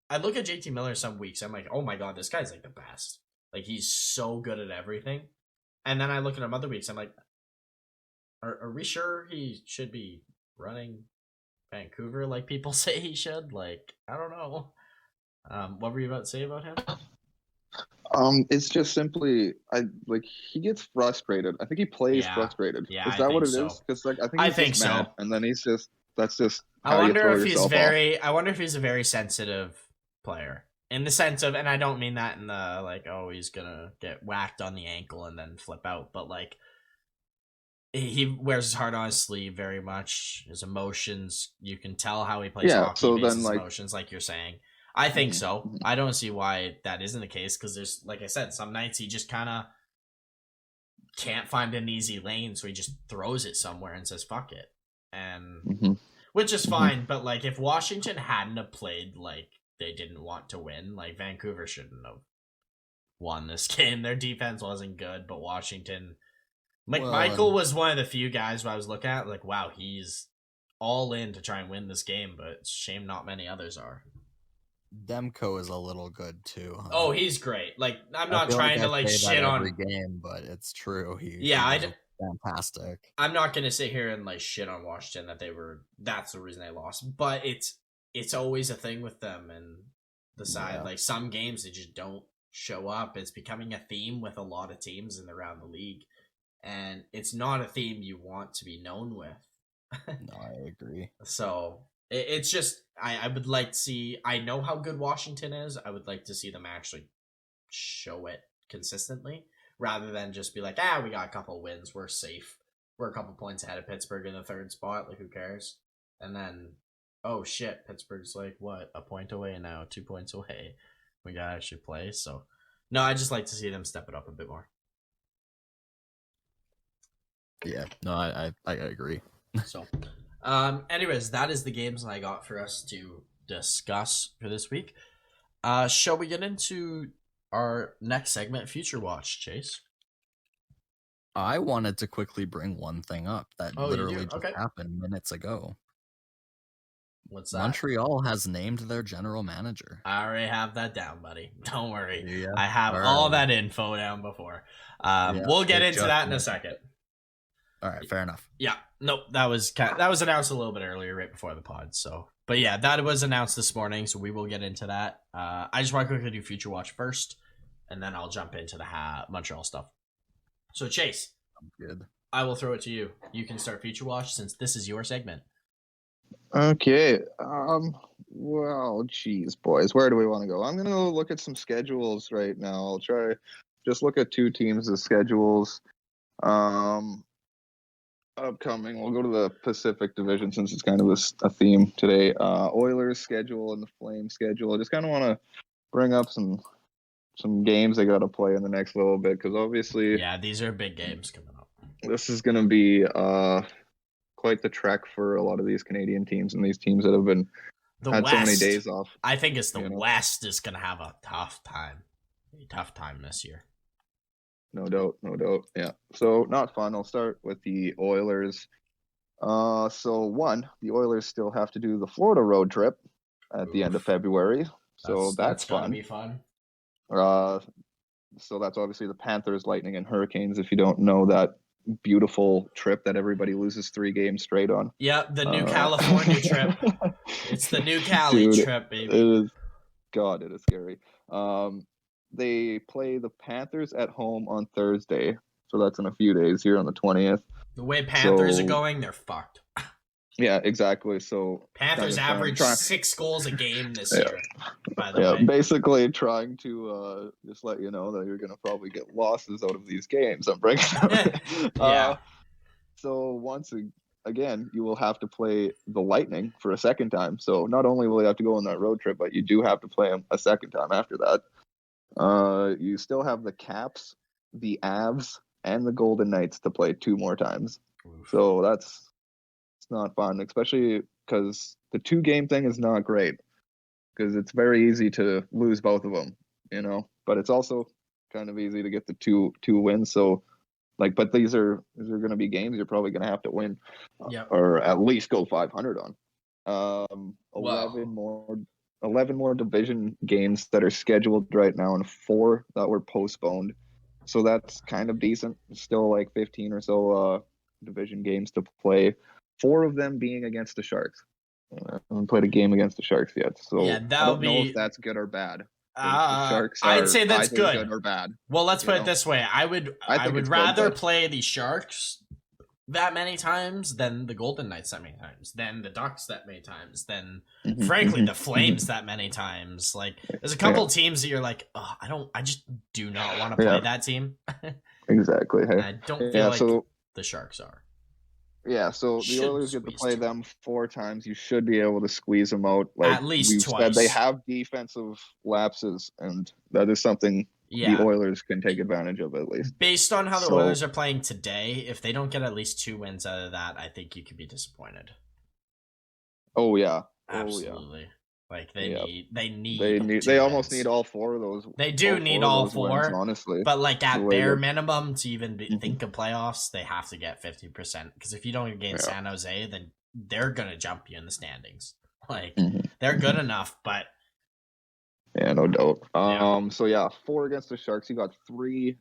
I look at JT Miller some weeks, I'm like, oh my god, this guy's like the best. Like, he's so good at everything. And then I look at him other weeks, I'm like, are we sure he should be running Vancouver like people say he should. Like, I don't know. What were you about to say about him? It's just simply he gets frustrated. I think he plays Yeah. frustrated. Yeah, Is I that think what it so. is? Because I think I he's think just mad, so. and then that's just I how you wonder throw if he's yourself off. I wonder if he's a very sensitive player. In the sense of, and I don't mean that in the like, oh, he's gonna get whacked on the ankle and then flip out, but like he wears his heart on his sleeve very much. His emotions, you can tell how he plays Yeah. hockey So based then his emotions, like you're saying. I think so. I don't see why that isn't the case because there's, like I said, some nights he just kind of can't find an easy lane, so he just throws it somewhere and says "fuck it," and which is fine. But like, if Washington hadn't have played like they didn't want to win, like Vancouver shouldn't have won this game. Their defense wasn't good, but Washington. Michael was one of the few guys who I was looking at, like, wow, he's all in to try and win this game, but it's a shame not many others are. Demko is a little good too. Huh? Oh, he's great. Like, I'm not trying to like shit on every game, but it's true. He fantastic. I'm not gonna sit here and like shit on Washington that that's the reason they lost, but it's always a thing with them and the side. Like some games they just don't show up. It's becoming a theme with a lot of teams in around the league, and it's not a theme you want to be known with. No, I agree. So it's just I would like to see. I know how good Washington is. I would like to see them actually show it consistently, rather than just be like, we got a couple wins, we're safe, we're a couple points ahead of Pittsburgh in the third spot. Like, who cares? And then, oh shit, Pittsburgh's like what, a point away now, 2 points away. We gotta actually play. So no, I just like to see them step it up a bit more. Yeah, no, I agree. So, anyways, that is the games I got for us to discuss for this week. Shall we get into our next segment, Future Watch, Chase? I wanted to quickly bring one thing up that literally just happened minutes ago. What's that? Montreal has named their general manager. I already have that down, buddy. Don't worry. Yeah, I have all that info down before. We'll get into that in a second. All right, fair enough. Yeah, nope. That was announced a little bit earlier, right before the pod. So, but yeah, that was announced this morning. So we will get into that. I just want to quickly do Future Watch first, and then I'll jump into the Montreal stuff. So Chase, good. I will throw it to you. You can start Future Watch since this is your segment. Okay. Well, geez, boys, where do we want to go? I'm gonna look at some schedules right now. I'll try just look at two teams' schedules. Upcoming, we'll go to the Pacific Division since it's kind of a theme today. Oilers schedule and the Flames schedule. I just kind of want to bring up some games they got to play in the next little bit because obviously, these are big games coming up. This is going to be quite the trek for a lot of these Canadian teams and these teams that have been had so many days off. I think it's the West is going to have a tough time this year. No doubt. Yeah. So not fun. I'll start with the Oilers. The Oilers still have to do the Florida road trip at the end of February. So that's fun. Gonna be fun. So that's obviously the Panthers, Lightning, and Hurricanes. If you don't know that beautiful trip that everybody loses 3 games straight on. Yeah, the new California trip. It's the new Cali trip, baby. It is. God, it is scary. They play the Panthers at home on Thursday, so that's in a few days here on the 20th. The way Panthers are going, they're fucked. Yeah, exactly. So Panthers average 6 goals a game this year. By the way, basically trying to just let you know that you're going to probably get losses out of these games. I'm breaking. So once again, you will have to play the Lightning for a second time. So not only will you have to go on that road trip, but you do have to play them a second time after that. You still have the Caps, the Avs, and the Golden Knights to play 2 more times. Oof. So it's not fun, especially because the 2-game thing is not great because it's very easy to lose both of them, but it's also kind of easy to get the two wins. So but these are going to be games you're probably going to have to win, or at least go 500 on. 11 more division games that are scheduled right now and 4 that were postponed. So that's kind of decent. Still like 15 or so division games to play. 4 of them being against the Sharks. I haven't played a game against the Sharks yet, so Yeah, I don't know if that's good or bad. The Sharks I'd are say that's either good. or bad. Well, let's put it this way: I would it's rather good, play the Sharks that many times than the Golden Knights that many times, than the Ducks that many times, than frankly the Flames that many times. Like, there's a couple teams that you're like, oh, I just do not want to play that team. Exactly. Hey. I don't feel like the Sharks are. Yeah, so the Oilers get to play them 4 times. You should be able to squeeze them out. Like, at least twice. Said they have defensive lapses, and that is something the Oilers can take advantage of at least. Based on how the Oilers are playing today, if they don't get at least 2 wins out of that, I think you could be disappointed. Oh yeah, absolutely. Like they almost need all 4 of those. They do need all 4, wins, honestly. But like at bare minimum to even think of playoffs, they have to get 50%. Because if you don't gain San Jose, then they're gonna jump you in the standings. Like they're good enough, but no doubt. So 4 against the Sharks. You got 3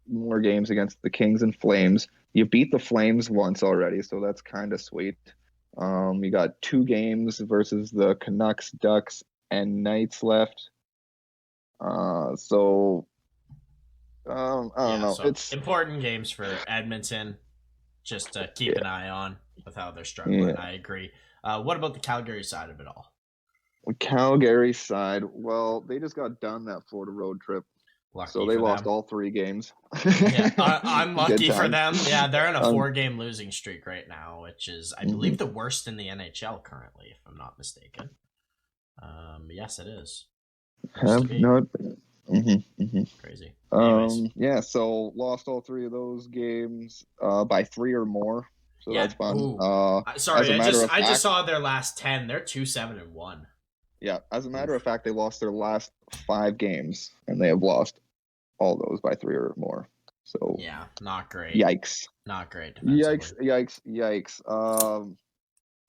more games against the Kings and Flames. You beat the Flames once already, so that's kind of sweet. You got 2 games versus the Canucks, Ducks, and Knights left. I don't know. So it's important games for Edmonton, just to keep an eye on with how they're struggling. I agree. What about the Calgary side of it all? Calgary side, well, they just got done that Florida road trip. Lucky so they lost all 3 games. I'm lucky for them. Yeah, they're in a 4-game losing streak right now, which is, I believe, the worst in the NHL currently, if I'm not mistaken. Yes, it is. Crazy. So lost all 3 of those games by 3 or more. So that's fun. Sorry, I just saw their last 10. They're 2-7-1. Yeah, as a matter of fact, they lost their last 5 games, and they have lost all those by 3 or more. So not great. Yikes! Not great. Yikes!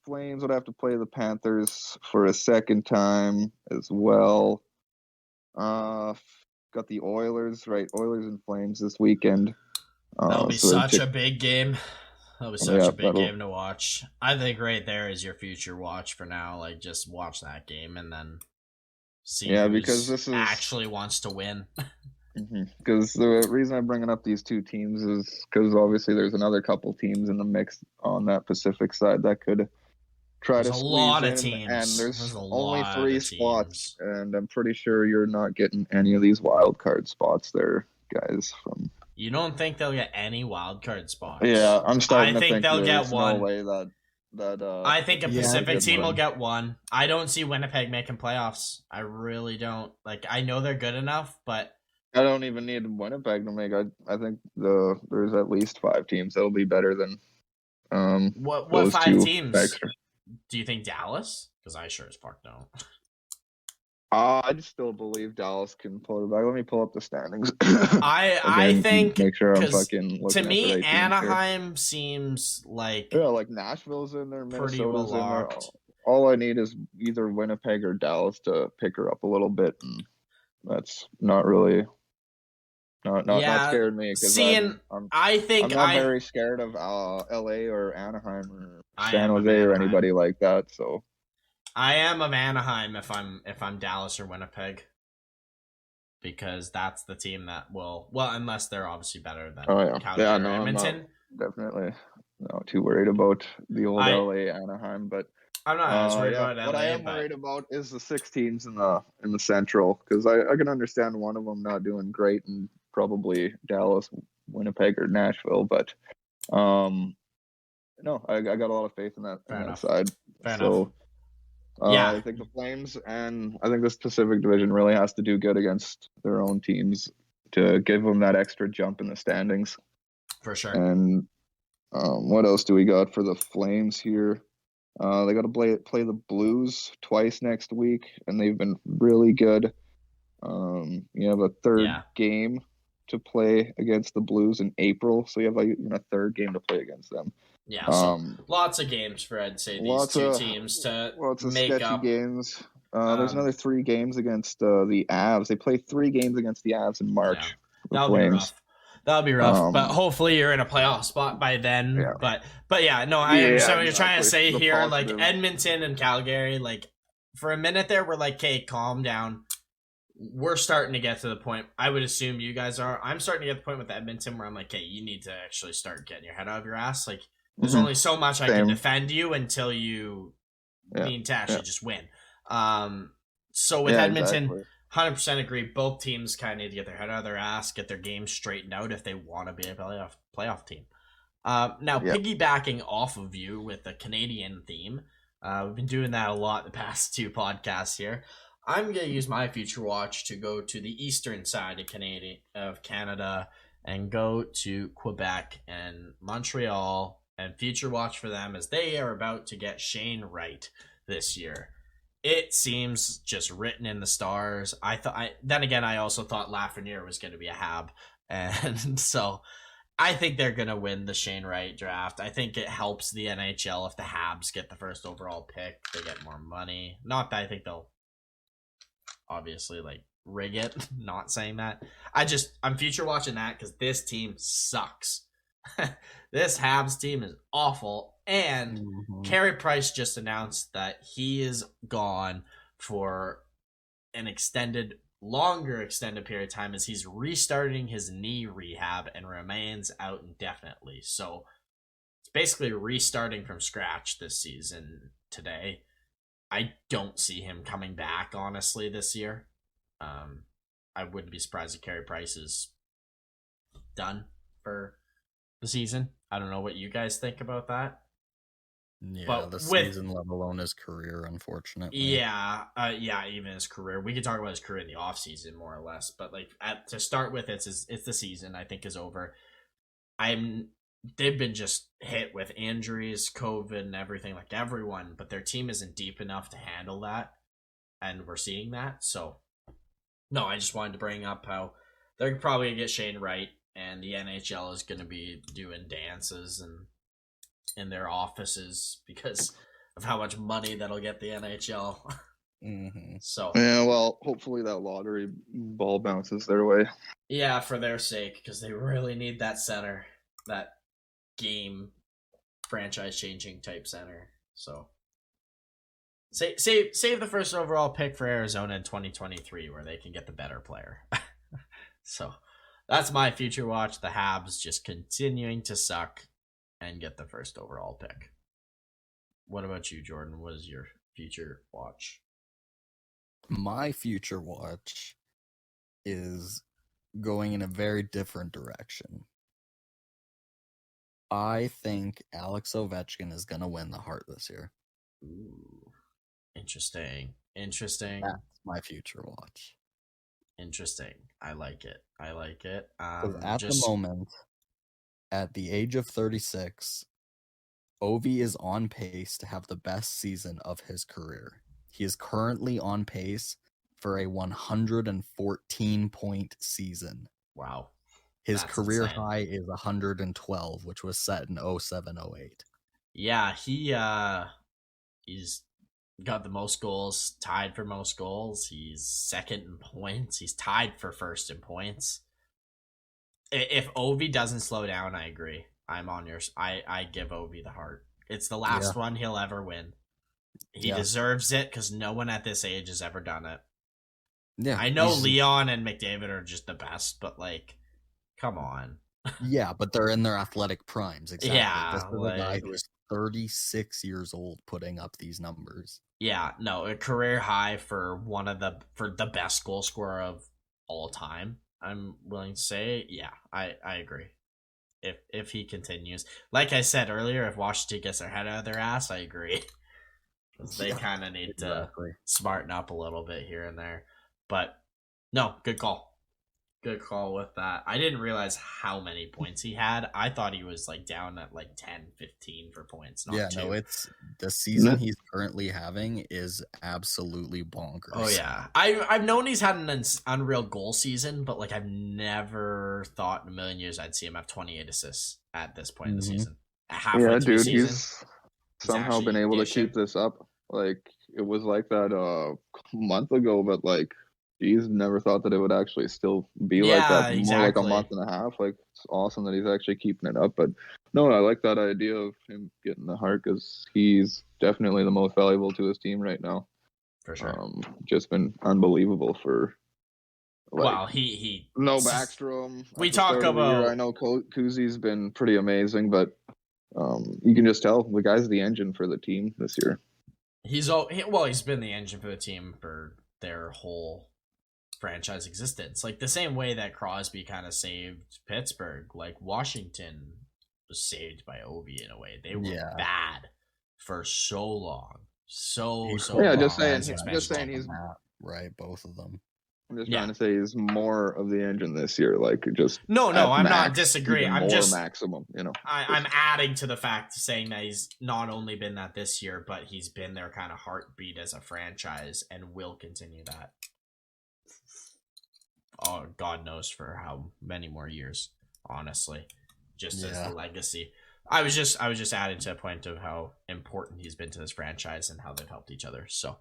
Flames would have to play the Panthers for a second time as well. Got the Oilers, right? Oilers and Flames this weekend. That'll be such a big game. That was such a big game to watch. I think right there is your future watch for now. Like, just watch that game and then see because this actually wants to win. Because the reason I'm bringing up these 2 teams is because obviously there's another couple teams in the mix on that Pacific side that could try to squeeze in. There's a lot of teams. And there's only 3 spots, and I'm pretty sure you're not getting any of these wild card spots there, guys. You don't think they'll get any wild card spots? Yeah, I'm starting to think they'll get one. No way that I think a Pacific team will get one. I don't see Winnipeg making playoffs. I really don't. Like, I know they're good enough, but I don't even need Winnipeg to make. I think there's at least 5 teams that'll be better than what those 5 2 teams? Extra. Do you think Dallas? Because I sure as fuck don't. I just still believe Dallas can pull it back. Let me pull up the standings. I think, make sure I'm fucking looking to me, at the right Anaheim seems like like Nashville's in there, Minnesota's in there. All I need is either Winnipeg or Dallas to pick her up a little bit, and that's not really not scared me. I'm not very scared of LA or Anaheim or San Jose or anybody like that. So. I am of Anaheim if I'm Dallas or Winnipeg, because that's the team that will, unless they're obviously better than Calgary or Edmonton. I'm definitely not too worried about the old LA Anaheim, but I'm not as worried about LA. What I am worried about is the 6 teams in the Central, because I can understand one of them not doing great, and probably Dallas, Winnipeg, or Nashville, but no, I got a lot of faith in that side. Fair enough. I think the Flames and I think this Pacific Division really has to do good against their own teams to give them that extra jump in the standings. For sure. And what else do we got for the Flames here? They got to play the Blues twice next week, and they've been really good. You have a third game to play against the Blues in April, so you have a third game to play against them. Yeah, so lots of games for, I'd say, these 2 teams to make sketchy up. Games. There's another 3 games against the Avs. They play 3 games against the Avs in March. That'll be rough. That'll be rough. But hopefully you're in a playoff spot by then. Yeah. But yeah, no, I understand what you're trying to say The here. positive. Like Edmonton and Calgary, like for a minute there, we're like, okay, calm down. We're starting to get to the point. I would assume you guys are. I'm starting to get to the point with Edmonton where I'm like, hey, you need to actually start getting your head out of your ass. Like, there's only so much I can defend you until you need to actually just win. So with Edmonton, 100% agree. Both teams kind of need to get their head out of their ass, get their game straightened out if they want to be a playoff team. Now, piggybacking off of you with the Canadian theme, we've been doing that a lot the past 2 podcasts here. I'm going to use my future watch to go to the eastern side of Canada and go to Quebec and Montreal and future watch for them as they are about to get Shane Wright this year. It seems just written in the stars. Then again, I also thought Lafreniere was going to be a Hab. And so I think they're going to win the Shane Wright draft. I think it helps the NHL if the Habs get the first overall pick. They get more money. Not that I think they'll obviously like rig it. Not saying that. I'm future watching that because this team sucks. This Habs team is awful. And Carey Price just announced that he is gone for an longer extended period of time as he's restarting his knee rehab and remains out indefinitely. So it's basically restarting from scratch this season today. I don't see him coming back, honestly, this year. I wouldn't be surprised if Carey Price is done for the season. I don't know what you guys think about that. Yeah, but the season, let alone his career, unfortunately. Yeah, even his career. We could talk about his career in the offseason, more or less. But like to start with, it's the season, I think, is over. They've been just hit with injuries, COVID, and everything, like everyone, but their team isn't deep enough to handle that, and we're seeing that. So, no, I just wanted to bring up how they're probably going to get Shane Wright, and the NHL is going to be doing dances and in their offices because of how much money that'll get the NHL. So yeah, well, hopefully that lottery ball bounces their way. Yeah, for their sake, because they really need that center, that game franchise-changing type center. So save the first overall pick for Arizona in 2023, where they can get the better player. So that's my future watch. The Habs just continuing to suck and get the first overall pick. What about you, Jordan? What is your future watch? My future watch is going in a very different direction. I think Alex Ovechkin is going to win the Hart this year. Ooh, interesting. That's my future watch. Interesting. I like it. At the moment, at the age of 36, Ovi is on pace to have the best season of his career. He is currently on pace for a 114-point season. Wow. His career high is 112, which was set in 07-08. Yeah, he's got the most goals, tied for most goals. He's second in points. He's tied for first in points. If Ovi doesn't slow down, I agree. I'm on yours. I give Ovi the Hart. It's the last one he'll ever win. He deserves it because no one at this age has ever done it. Yeah, I know Leon and McDavid are just the best, but like, come on. Yeah, but they're in their athletic primes. Exactly. Yeah, this is a guy who is 36 years old putting up these numbers. Yeah, no, a career high for the best goal scorer of all time. I'm willing to say, yeah, I agree. If he continues, like I said earlier, if Washington gets their head out of their ass, I agree. Because they kind of need to smarten up a little bit here and there. But no, good call. Good call with that. I didn't realize how many points he had. I thought he was like down at like 10, 15 for points. Not 2. No, it's the season he's currently having is absolutely bonkers. Oh yeah, I've known he's had an unreal goal season, but like I've never thought in a million years I'd see him have 28 assists at this point in the season. Yeah, dude, he's somehow been able to keep this up. Like it was like that a month ago, but like geez, never thought that it would actually still be like Yeah, that. More like a exactly. month and a half. Like, it's awesome that he's actually keeping it up. But no, I like that idea of him getting the Hart because he's definitely the most valuable to his team right now. For sure. Just been unbelievable for. Like, well, he no Backstrom. We at the start talk of the year. about. I know Kuzi's been pretty amazing, but you can just tell the guy's the engine for the team this year. He's been the engine for the team for their whole franchise existence. Like the same way that Crosby kind of saved Pittsburgh, like Washington was saved by Ovi in a way. They were bad for so long. So yeah, long. just saying he's right, both of them. I'm just trying to say he's more of the engine this year, like just no, I'm not disagreeing. I'm just maximum, you know. I'm adding to the fact saying that he's not only been that this year, but he's been their kind of heartbeat as a franchise and will continue that. Oh, God knows for how many more years, honestly, just as the legacy. I was just adding to a point of how important he's been to this franchise and how they've helped each other. So,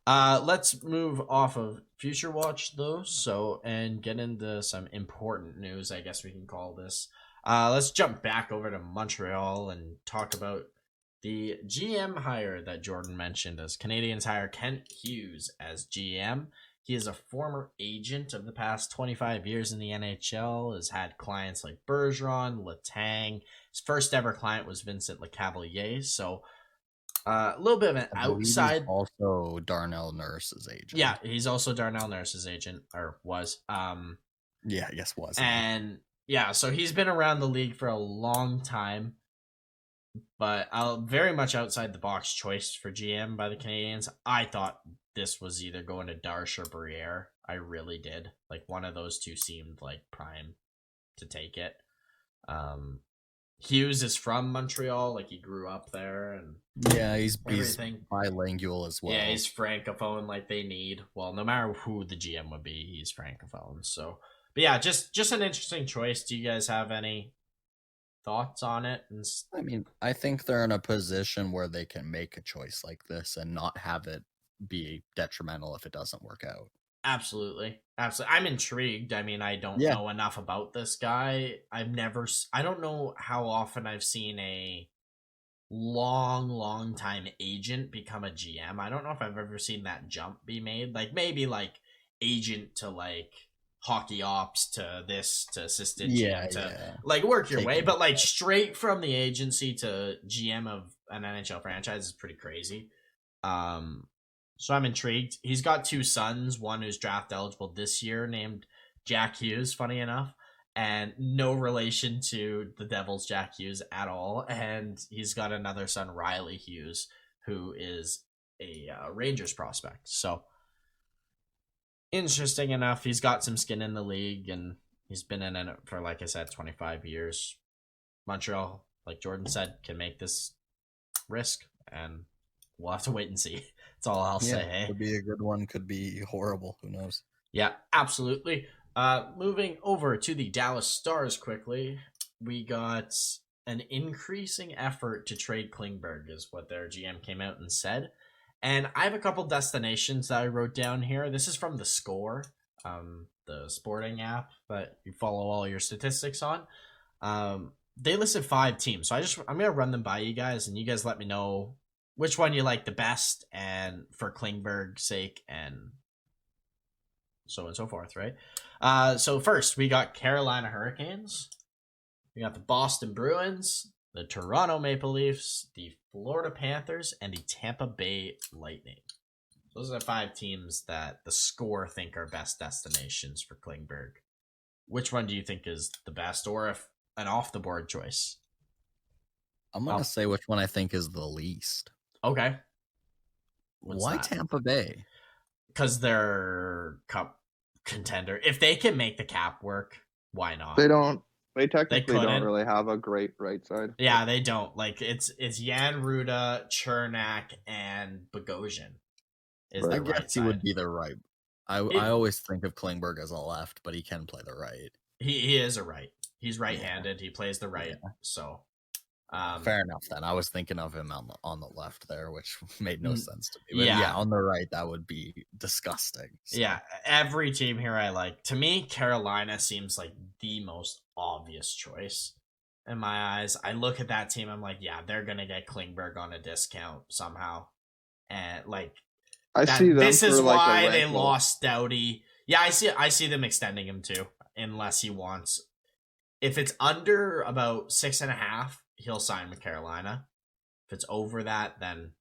let's move off of Future Watch though. So, and get into some important news, I guess we can call this. Let's jump back over to Montreal and talk about the GM hire that Jordan mentioned as Canadians hire Kent Hughes as GM. He is a former agent of the past 25 years in the NHL, has had clients like Bergeron, Letang. His first ever client was Vincent Lecavalier. So a little bit of an outside. Also Darnell Nurse's agent. Yeah, he's also Darnell Nurse's agent, or was. Yeah, I guess was. And yeah, so he's been around the league for a long time, but very much outside the box choice for GM by the Canadians. I thought this was either going to Darche or Briere. I really did. Like one of those two seemed like prime to take it. Hughes is from Montreal, like he grew up there, and he's bilingual as well. Yeah, he's francophone like they need. Well, no matter who the GM would be, he's francophone. So, but yeah, just an interesting choice. Do you guys have any thoughts on it? I mean, I think they're in a position where they can make a choice like this and not have it be detrimental if it doesn't work out. Absolutely. I'm intrigued. I mean, I don't know enough about this guy. I don't know how often I've seen a long time agent become a GM. I don't know if I've ever seen that jump be made. Like maybe like agent to like hockey ops to this to assistant GM to like work your way, but like straight from the agency to GM of an NHL franchise is pretty crazy. So I'm intrigued. He's got two sons, one who's draft eligible this year named Jack Hughes, funny enough, and no relation to the Devils' Jack Hughes at all. And he's got another son, Riley Hughes, who is a Rangers prospect. So interesting enough, he's got some skin in the league, and he's been in it for, like I said, 25 years. Montreal, like Jordan said, can make this risk, and we'll have to wait and see. That's all I'll say. Hey? Could be a good one, could be horrible. Who knows? Yeah, absolutely. Moving over to the Dallas Stars quickly, we got an increasing effort to trade Klingberg, is what their GM came out and said. And I have a couple destinations that I wrote down here. This is from The Score, the sporting app that you follow all your statistics on. They listed 5 teams, so I'm gonna run them by you guys, and you guys let me know which one you like the best, and for Klingberg's sake, and so on and so forth, right? So first, we got Carolina Hurricanes. We got the Boston Bruins, the Toronto Maple Leafs, the Florida Panthers, and the Tampa Bay Lightning. Those are the 5 teams that The Score think are best destinations for Klingberg. Which one do you think is the best, or if an off-the-board choice? I'm going to say which one I think is the least. Okay. Why Tampa Bay? Because they're cup contender. If they can make the cap work, why not? They technically don't really have a great right side. Yeah, they don't. Like it's Jan Ruda, Chernak, and Bogosian. I guess he would be the right. I always think of Klingberg as a left, but he can play the right. He is a right. He's right-handed. He plays the right. Yeah. So Fair enough then. I was thinking of him on the left there, which made no sense to me. But yeah, on the right, that would be disgusting. So. Yeah, every team here I like. To me, Carolina seems like the most obvious choice in my eyes. I look at that team, I'm like, yeah, they're gonna get Klingberg on a discount somehow, and like I that. see them This is for like why a they rental. lost Doughty. Yeah, I see them extending him too, unless he wants. If it's under about 6.5, he'll sign with Carolina. If it's over that, then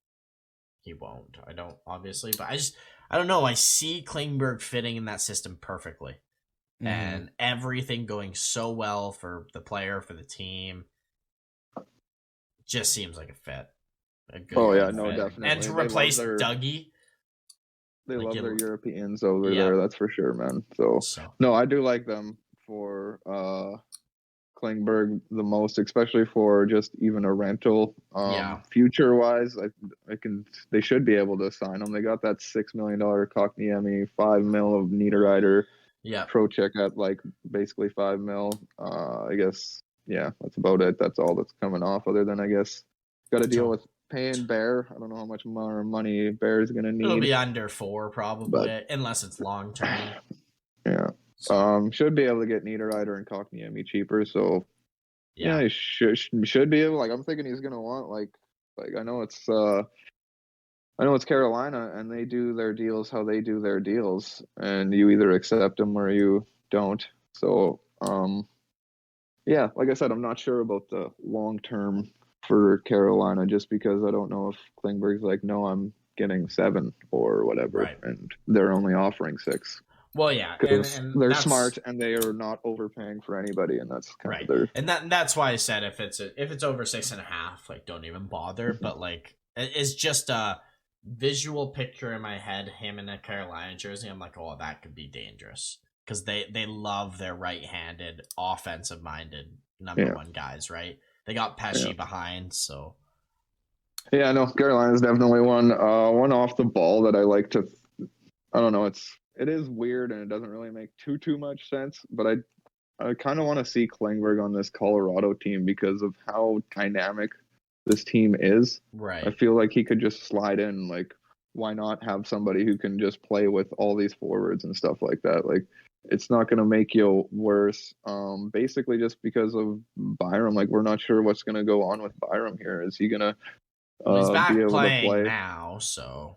he won't. I don't, obviously, but I don't know. I see Klingberg fitting in that system perfectly, and everything going so well for the player, for the team. Just seems like a fit. A good No, fit. definitely. And to They replace love their, Dougie, they like love it, their Europeans over yeah. there. That's for sure, man. So no, I do like them for Klingberg the most, especially for just even a rental. Future wise, they should be able to sign him. They got that $6 million Kotkaniemi, $5 million of Niederreiter, Trocheck at like basically $5 million. I guess that's about it. That's all that's coming off. Other than I guess got to deal with paying Bear. I don't know how much more money Bear is going to need. It'll be under 4 probably, unless it's long term. Yeah. So. Should be able to get Niederreiter and Kotkaniemi cheaper. So he should be able. Like I'm thinking he's gonna want like I know it's Carolina and they do their deals how they do their deals, and you either accept them or you don't. So like I said, I'm not sure about the long term for Carolina just because I don't know if Klingberg's like, no, I'm getting 7 or whatever, and they're only offering 6. Well, yeah, and they're smart and they are not overpaying for anybody, and that's kind of their. And that's why I said if it's over 6.5, like don't even bother. But like it's just a visual picture in my head, him in a Carolina jersey. I'm like, oh, that could be dangerous because they love their right-handed, offensive-minded number 1 guys, right? They got Pesci behind, so. Yeah, no, Carolina's definitely one off the ball that I like to. I don't know. It is weird and it doesn't really make too much sense, but I kind of want to see Klingberg on this Colorado team because of how dynamic this team is. Right. I feel like he could just slide in. Like, why not have somebody who can just play with all these forwards and stuff like that? Like, it's not going to make you worse. Basically, just because of Byram. Like, we're not sure what's going to go on with Byram here. Is he going to he's back be able playing to play now? So.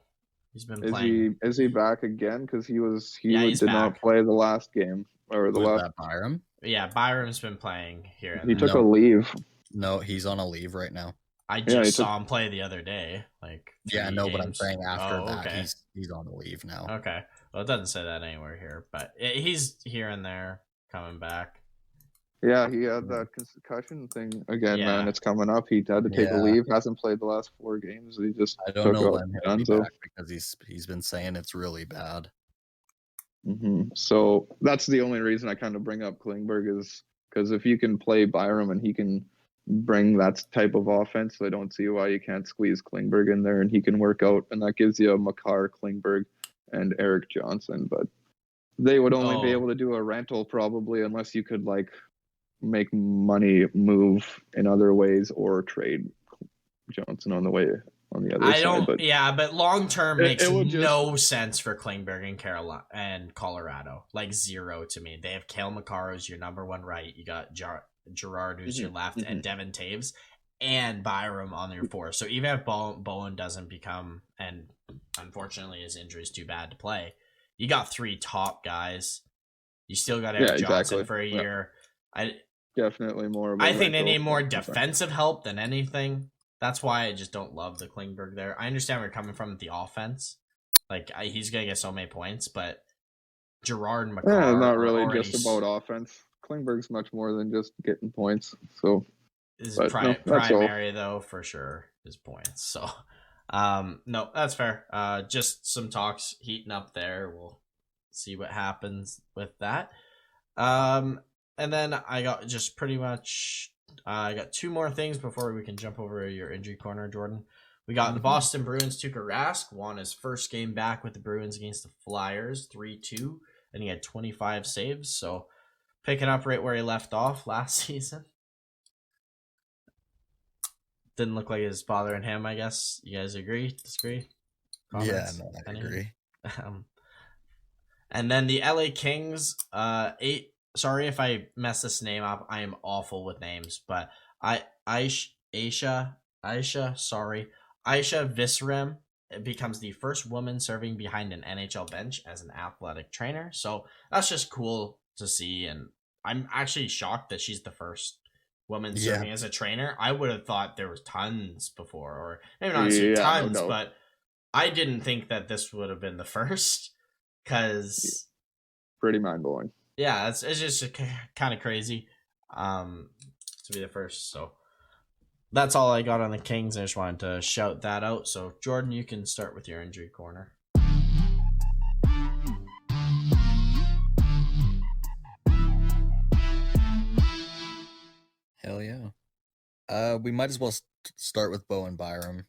He's been playing. Is he back again? Because he did not play the last game or the last. That Byram? Yeah, Byram's been playing here. He took a leave. No, he's on a leave right now. I just saw him play the other day. Like but I'm saying after that he's on a leave now. Okay, well it doesn't say that anywhere here, but he's here and there coming back. Yeah, he had that concussion thing again, man. It's coming up. He had to take a leave. Hasn't played the last 4 games. He just I don't know when he'll be back because he's been saying it's really bad. So that's the only reason I kind of bring up Klingberg is because if you can play Byram and he can bring that type of offense, I don't see why you can't squeeze Klingberg in there and he can work out, and that gives you a Makar, Klingberg, and Eric Johnson. But they would only be able to do a rental probably unless you could like make money move in other ways or trade Johnson on the other side. But long term makes no sense for Klingberg and Carolina and Colorado. Like 0 to me. They have Cale Makar as your number 1 right. You got Gerard who's your left, and Devin Taves and Byram on your 4. So even if Bowen doesn't become, and unfortunately his injury is too bad to play, you got 3 top guys. You still got Eric Johnson for a year. Definitely more. I think they need more defensive help than anything. That's why I just don't love the Klingberg there. I understand where you're coming from with the offense. Like, he's going to get so many points, but Gerard and Makar not really just about offense. Klingberg's much more than just getting points. So his primary, though, for sure, is points. So, no, that's fair. Just some talks heating up there. We'll see what happens with that. And then I got just pretty much I got 2 more things before we can jump over your injury corner, Jordan. We got the Boston Bruins. Tuukka Rask won his first game back with the Bruins against the Flyers, 3-2, and he had 25 saves. So picking up right where he left off last season. didn't look like it was bothering him. I guess you guys agree? Disagree? Comments? Yeah, no, I agree. Um, and then the LA Kings. Sorry if I mess this name up. I am awful with names, but Aisha Visram becomes the first woman serving behind an NHL bench as an athletic trainer. So that's just cool to see, and I'm actually shocked that she's the first woman serving as a trainer. I would have thought there was tons before, or maybe not tons, but I didn't think that this would have been the first, because pretty mind-blowing. Yeah, it's just kind of crazy to be the first. So that's all I got on the Kings. I just wanted to shout that out. So Jordan, you can start with your injury corner. Hell yeah. We might as well start with Bowen Byram.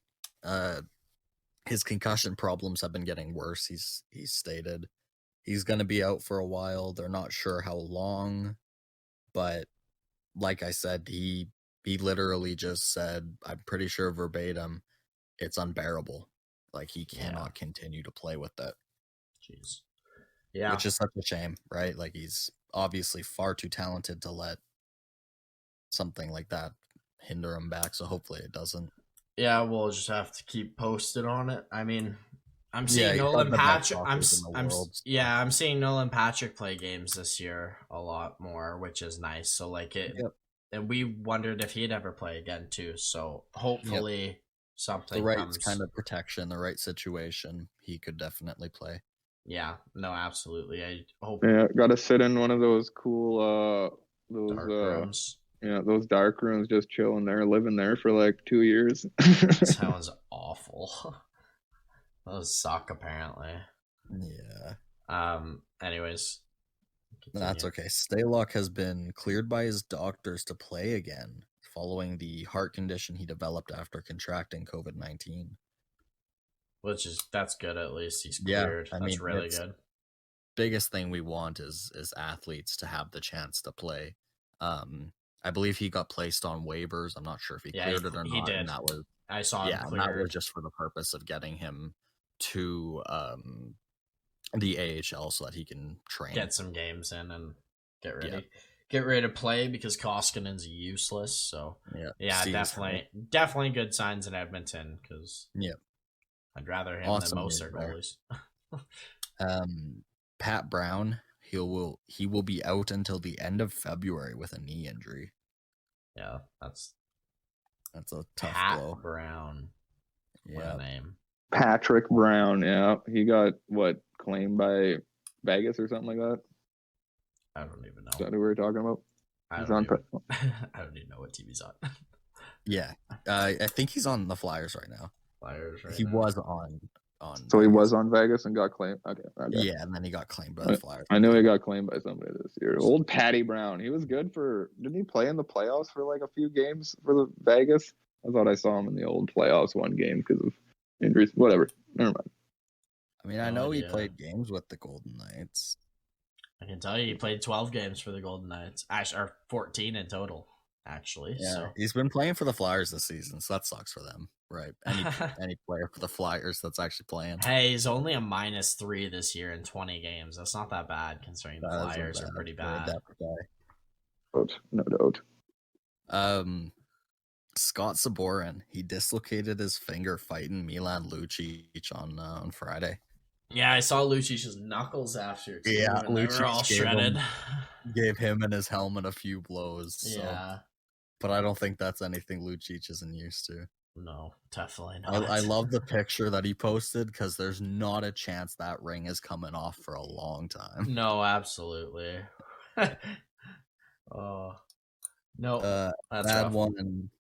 His concussion problems have been getting worse. He's stated he's going to be out for a while. They're not sure how long, but like I said, he literally just said, I'm pretty sure verbatim, it's unbearable. Like, he cannot continue to play with that. Jeez. Yeah. Which is such a shame, right? Like, he's obviously far too talented to let something like that hinder him back, so hopefully it doesn't. Yeah, we'll just have to keep posted on it. I mean, I'm seeing Nolan Patrick. I'm seeing Nolan Patrick play games this year a lot more, which is nice. So like it, and we wondered if he'd ever play again too. So hopefully something. The right kind of protection, the right situation, he could definitely play. Yeah, no, absolutely. I hope. Yeah, got to sit in one of those cool dark rooms. Yeah, those dark rooms, just chilling there, living there for like 2 years. Sounds awful. Those suck, apparently. Yeah. Anyways. Continue. That's okay. Stalock has been cleared by his doctors to play again, following the heart condition he developed after contracting COVID-19. That's good, at least he's cleared. Yeah, that's really good. Biggest thing we want is athletes to have the chance to play. I believe he got placed on waivers. I'm not sure if he cleared it or not. He did. And that was, I saw him cleared. And that was just for the purpose of getting him to the AHL so that he can train, get some games in, and get ready to play, because Koskinen's useless. So definitely good signs in Edmonton, because I'd rather him than most of their goalies. Pat Brown, he will be out until the end of February with a knee injury. Yeah, that's a tough blow. Pat Brown. What a name. Patrick Brown, yeah. He got, claimed by Vegas or something like that? I don't even know. Is that who we were talking about? I don't even know what team he's on. Yeah. I think he's on the Flyers right now. He was on. So he was on Vegas and got claimed? Okay. Yeah, and then he got claimed by the Flyers. I knew he got claimed by somebody this year. Old Patty Brown. He was good didn't he play in the playoffs for like a few games for the Vegas? I thought I saw him in the old playoffs one game because of injuries. Whatever. Never mind. I mean, I know he played games with the Golden Knights. I can tell you he played 12 games for the Golden Knights. Or 14 in total, actually. Yeah, so. He's been playing for the Flyers this season, so that sucks for them, right? Any player for the Flyers that's actually playing. Hey, he's only a -3 this year in 20 games. That's not that bad, considering the Flyers are pretty bad. No doubt. Scott Saborin, he dislocated his finger fighting Milan Lucic on Friday. Yeah, I saw Lucic's knuckles after. Yeah, they were all shredded. Gave him and his helmet a few blows. Yeah. So. But I don't think that's anything Lucic isn't used to. No, definitely not. I love the picture that he posted, because there's not a chance that ring is coming off for a long time. No, absolutely. Oh. No, that's that one.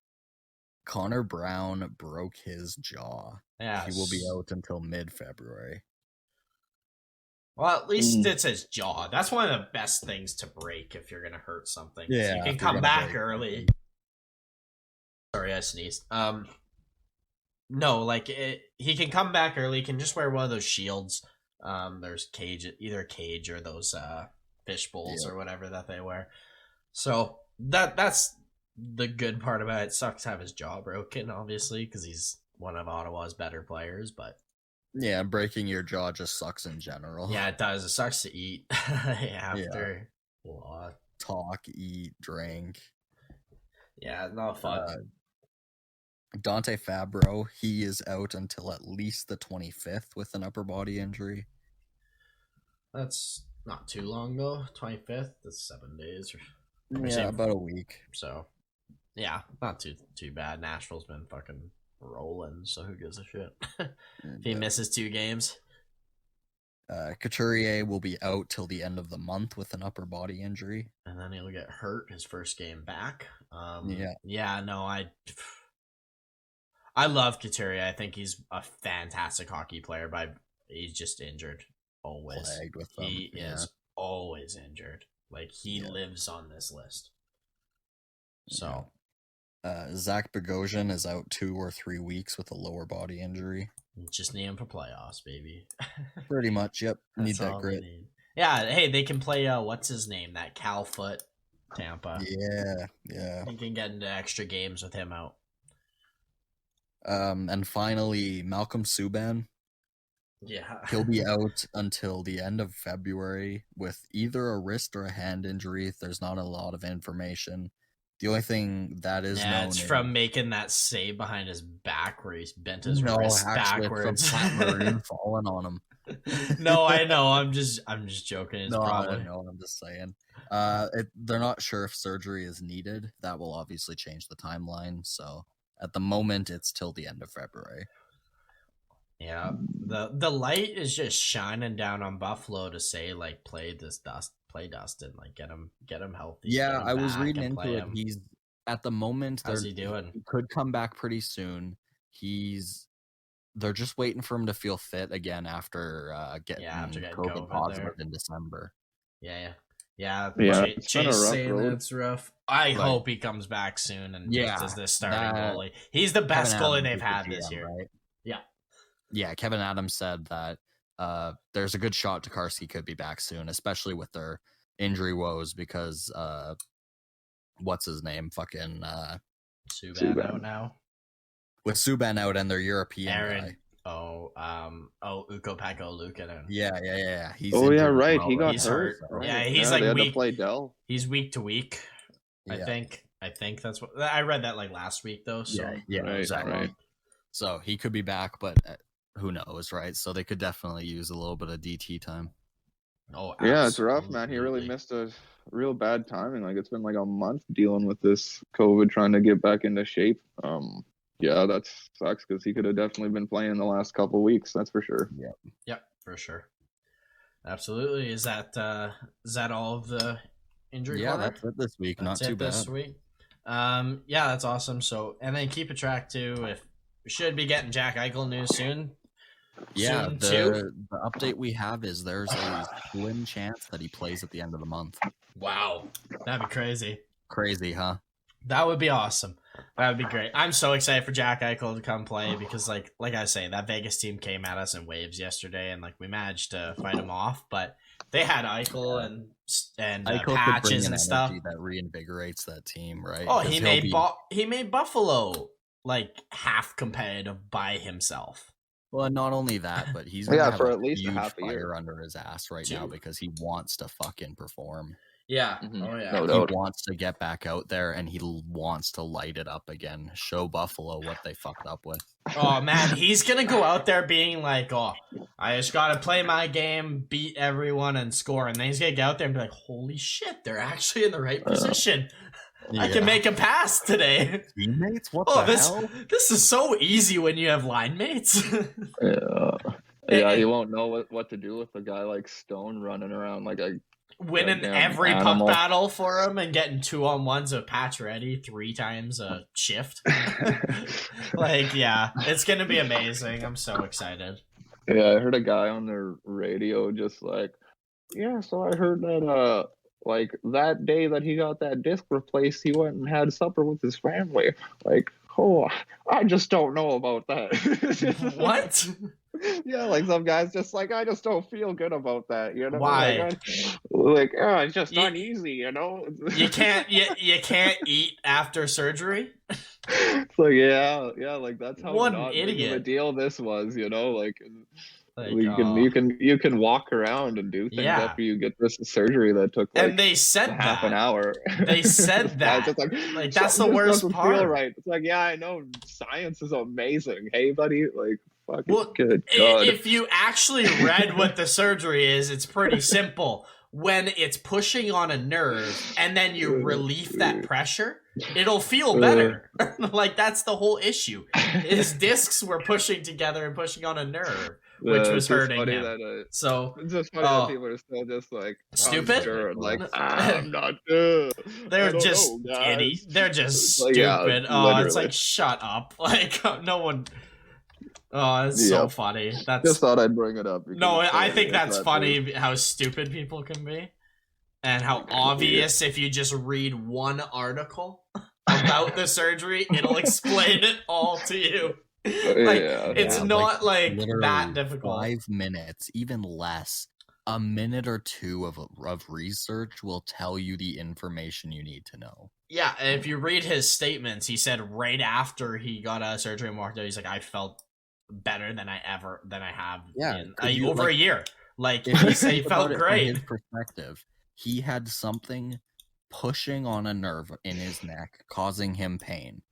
Connor Brown broke his jaw. Yeah, he will be out until mid-February. Well, at least it's his jaw. That's one of the best things to break if you're gonna hurt something. Yeah, you can come back early. Sorry, I sneezed. No, like he can come back early. He can just wear one of those shields. There's either cage or those fish bowls or whatever that they wear. So that's the good part about it sucks to have his jaw broken, obviously, because he's one of Ottawa's better players. But yeah, breaking your jaw just sucks in general. yeah, it does. It sucks to eat after a lot. Talk, eat, drink. Yeah, not fun. Dante Fabro, he is out until at least the 25th with an upper body injury. That's not too long though. 25th. That's 7 days. Yeah, about a week. So, yeah, not too bad. Nashville's been fucking rolling, so who gives a shit? If he misses 2 games. Couturier will be out till the end of the month with an upper body injury. And then he'll get hurt his first game back. I love Couturier. I think he's a fantastic hockey player, but he's just injured always. Plagued with them. He is always injured. Like, he lives on this list. So, Zach Bogosian is out 2 or 3 weeks with a lower body injury. Just need him for playoffs, baby. Pretty much, yep. Need that grit. Yeah, hey, they can play, what's his name? That Cal Foot, Tampa. Yeah. You can get into extra games with him out. And finally, Malcolm Subban. Yeah. He'll be out until the end of February with either a wrist or a hand injury. There's not a lot of information. The only thing that is known it's is from making that save behind his back where he bent his wrist backwards. From Pat Maroon falling on him. No, I know. I'm just joking. It's probably... I know. I'm just saying. They're not sure if surgery is needed. That will obviously change the timeline. So at the moment, it's till the end of February. Yeah, the light is just shining down on Buffalo to say, like, play Dustin, like, get him healthy. Yeah, I was reading into it. He's at the moment. How's he doing? He could come back pretty soon. They're just waiting for him to feel fit again after getting COVID positive in December. Yeah. Chase saying it's rough. I hope he comes back soon and just as this starting goalie. He's the best goalie they've had this year. Right? Yeah, Kevin Adams said that there's a good shot Tokarski could be back soon, especially with their injury woes because what's his name? Fucking Subban out now. With Subban out and their European guy. Ukko-Pekka Luukkonen. Yeah. He's right. He got hurt. Right. Yeah, he's like week. Play Dell. He's week to week. I think that's what I read that like last week though. So exactly. Right. So he could be back, but who knows, right? So they could definitely use a little bit of DT time. Oh, yeah, it's rough, man. He really missed a real bad timing. Like, it's been like a month dealing with this COVID, trying to get back into shape. Yeah, that sucks because he could have definitely been playing the last couple weeks. That's for sure. Yep, for sure. Absolutely. Is that all of the injury? Yeah, that's it this week. Not too bad. This week. Yeah, that's awesome. So, and then keep a track too. If we should be getting Jack Eichel news soon. Yeah, the update we have is there's a slim chance that he plays at the end of the month. Wow, that'd be crazy. Crazy, huh? That would be awesome. That would be great. I'm so excited for Jack Eichel to come play because, like I say, that Vegas team came at us in waves yesterday, and like we managed to fight them off. But they had Eichel and Eichel Patches and stuff that reinvigorates that team, right? Oh, he made Buffalo like half competitive by himself. Well, not only that, but he's for at least a half a fire year under his ass right now because he wants to fucking perform. Yeah. Mm-hmm. Oh yeah. He wants to get back out there and he wants to light it up again. Show Buffalo what they fucked up with. Oh man, he's gonna go out there being like, "Oh, I just gotta play my game, beat everyone, and score." And then he's gonna get out there and be like, "Holy shit, they're actually in the right position. I can make a pass today." Teammates, what the hell? This is so easy when you have line mates. Yeah, you won't know what to do with a guy like Stone running around like a winning every puck battle for him and getting 2-on-1s of Patch Ready 3 times a shift. Like, yeah, it's gonna be amazing. I'm so excited. Yeah, I heard a guy on their radio just like, yeah, so I heard that like that day that he got that disc replaced, he went and had supper with his family. Like, oh, I just don't know about that. What? Yeah, like some guys just like, I just don't feel good about that, you know? Why? Oh, it's just You, uneasy, you know? you can't eat after surgery? It's like, yeah, like that's how What an not big of a idiot. deal this was, you know? Like Like, you can walk around and do things yeah. after you get this surgery that took And like they said half an that. hour. They said Yeah, it's that. just like Like, that's the something just worst doesn't feel part. right. It's like, yeah, I know science is amazing. Hey, buddy, like fucking Well, good God. if you actually read what the surgery is, it's pretty simple. When it's pushing on a nerve and then you relieve that pressure, it'll feel better. Like, that's the whole issue. His discs were pushing together and pushing on a nerve, which was It's just hurting funny him. that So, it's just funny that oh, people are still just like stupid? unsure and like, I'm not I They're don't just know, giddy. guys. They're just It's like, yeah, stupid. Oh, it's literally. like, shut up. Like, no one. Oh, it's so Yep. funny. Just That's thought I'd bring it up because no. it's I think hilarious that's that news. funny how stupid people can be, and how obvious if you just read one article about the surgery, it'll explain it all to you. Like, Yeah, it's Yeah, not like that literally difficult. 5 minutes, even less. A minute or two of research will tell you the information you need to know. Yeah, and if you read his statements, he said right after he got out of surgery and walked out, he's like, I felt better than I have in over a year. Like, he said he felt great. From his perspective, he had something pushing on a nerve in his neck, causing him pain.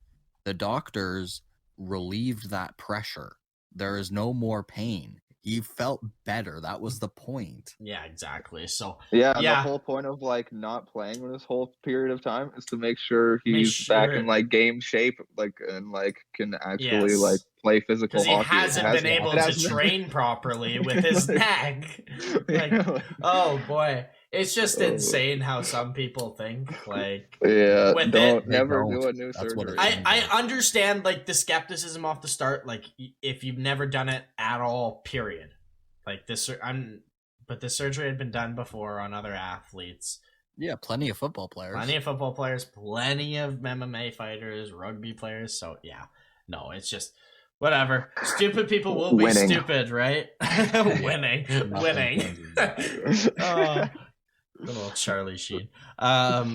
The doctors relieved that pressure. There is no more pain. He felt better. That was the point. Yeah, exactly. So yeah, the whole point of like not playing this whole period of time is to make sure he's back in like game shape, like and like can actually like play physical hockey. Because he hasn't been able to train properly with his neck. Like, oh boy. It's just insane how some people think. Like, yeah, with never do a new surgery. I understand like the skepticism off the start. Like, if you've never done it at all, period. Like this, but this surgery had been done before on other athletes. Yeah, plenty of football players. Plenty of MMA fighters, rugby players. So yeah, no, it's just whatever. Stupid people will be stupid, right? Winning. Little Charlie Sheen. Yeah,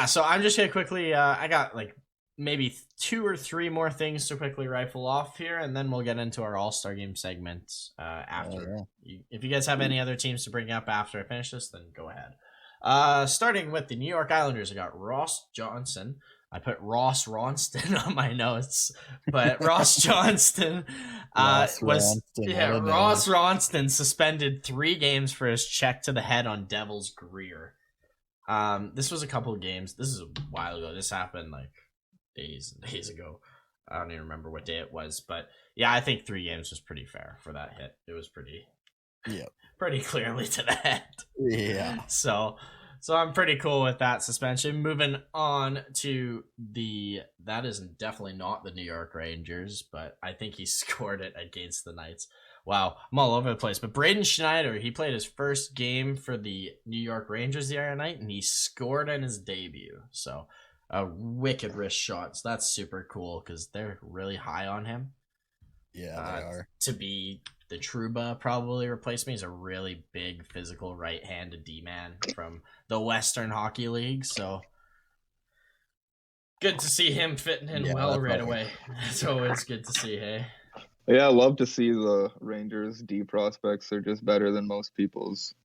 so I'm just gonna quickly. I got like maybe 2 or 3 more things to quickly rifle off here, and then we'll get into our All-Star Game segment after. If you guys have any other teams to bring up after I finish this, then go ahead. Starting with the New York Islanders, I got Ross Johnson. I put Ross Ronston on my notes, but Ross Johnston Ross Ronston suspended 3 games for his check to the head on Devils Greer. This was a couple of games. This is a while ago. This happened like days and days ago. I don't even remember what day it was, but yeah, I think 3 games was pretty fair for that hit. It was pretty clearly to the head. Yeah. So I'm pretty cool with that suspension. Moving on to that is definitely not the New York Rangers, but I think he scored it against the Knights. Wow, I'm all over the place. But Braden Schneider, he played his first game for the New York Rangers the other night, and he scored in his debut. So a wicked wrist shot. So that's super cool because they're really high on him. Yeah, they are. To be the Trouba probably replaced me. He's a really big physical right-handed D-man from the Western Hockey League. So good to see him fitting in well right away. It's always good to see, hey? Yeah, I love to see the Rangers D prospects are just better than most people's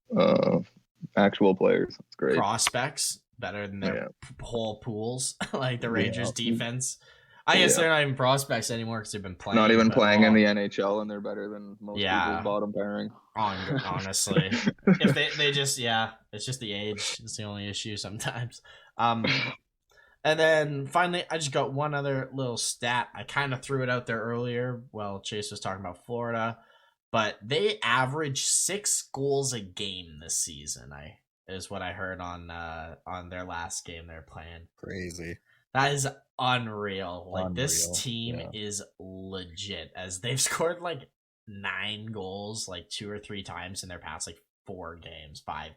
actual players. It's great. Prospects better than their whole pools, like the Rangers defense. I guess they're not even prospects anymore because they've been playing. Not even playing in the NHL, and they're better than most people's bottom pairing. Honestly, if they just it's just the age. It's the only issue sometimes. And then finally, I just got one other little stat. I kind of threw it out there earlier while Chase was talking about Florida, but they average 6 goals a game this season. Is what I heard on their last game they're playing. Crazy. That is unreal. Like, this team is legit, as they've scored like 9 goals like 2 or 3 times in their past like 5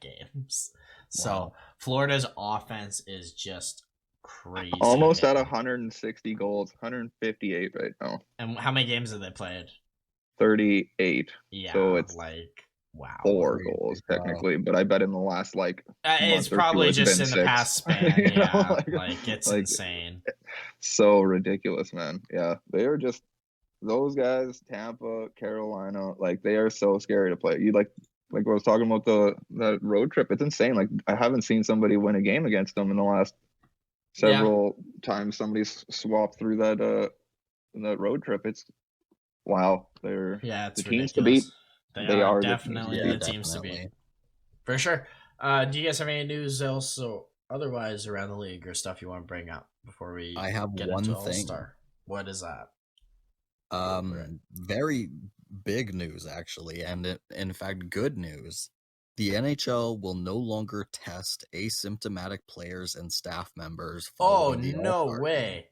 games. So Florida's offense is just crazy. Almost at 160 goals, 158 right now. And how many games have they played? 38. Yeah, so it's wow. 4 goals technically, but I bet in the last It's month or two probably it's just been in the 6. past span. Yeah, it's like insane. so ridiculous, man. Yeah, they are just those guys. Tampa, Carolina, they are so scary to play. You like I was talking about the road trip. It's insane. I haven't seen somebody win a game against them in the last several times. Somebody's swapped through that road trip. It's wow. They're it's the teams to beat. ridiculous. They are definitely the the teams to beat. For sure. Do you guys have any news also otherwise around the league or stuff you want to bring up before we I have get one into thing. All-Star? What is that? Very big news actually, and in fact good news. The NHL will no longer test asymptomatic players and staff members following the no All-Star way. game.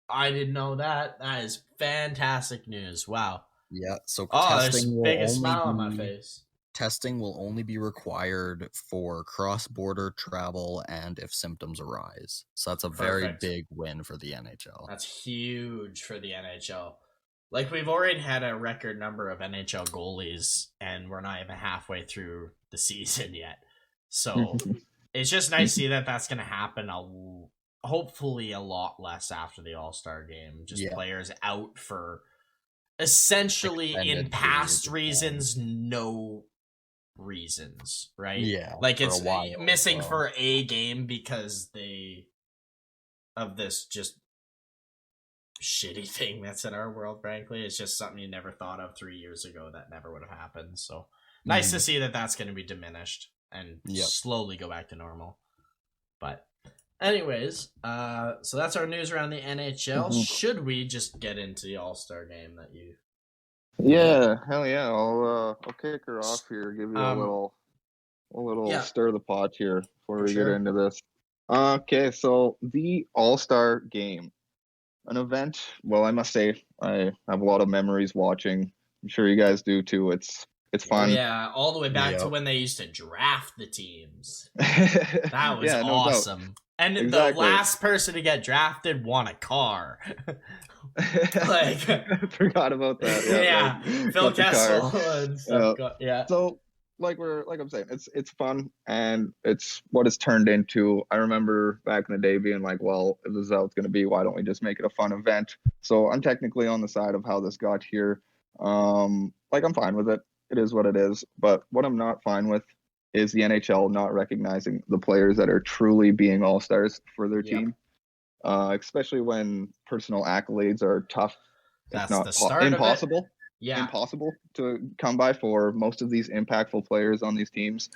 I didn't know that. That is fantastic news. Wow. Yeah, so testing will biggest smile on my face. Testing will only be required for cross-border travel and if symptoms arise. So that's a very big win for the NHL. That's huge for the NHL. We've already had a record number of NHL goalies, and we're not even halfway through the season yet. So it's just nice to see that that's going to happen. Hopefully, a lot less after the All-Star game. Just players out for essentially in past reasons, no reasons, right? Yeah, it's missing for a game because of this just shitty thing that's in our world. Frankly, it's just something you never thought of 3 years ago that never would have happened. So nice to see that that's going to be diminished and slowly go back to normal. But anyways, so that's our news around the NHL. Should we just get into the All-Star game that you? Yeah, hell yeah. I'll kick her off here. Give you a little stir the pot here before we get into this. Okay, so the All-Star game. An event, well, I must say I have a lot of memories watching. I'm sure you guys do too. It's fun. Oh, yeah, all the way back to when they used to draft the tems. That was awesome. And the last person to get drafted won a car. I forgot about that. Phil Kessel and stuff. So I'm saying, it's fun, and it's what it's turned into. I remember back in the day being like, well, if this is how it's going to be, why don't we just make it a fun event? So I'm technically on the side of how this got here. I'm fine with it. It is what it is. But what I'm not fine with is the NHL not recognizing the players that are truly being all-stars for their team. Especially when personal accolades are tough, if not impossible. Impossible to come by for most of these impactful players on these teams.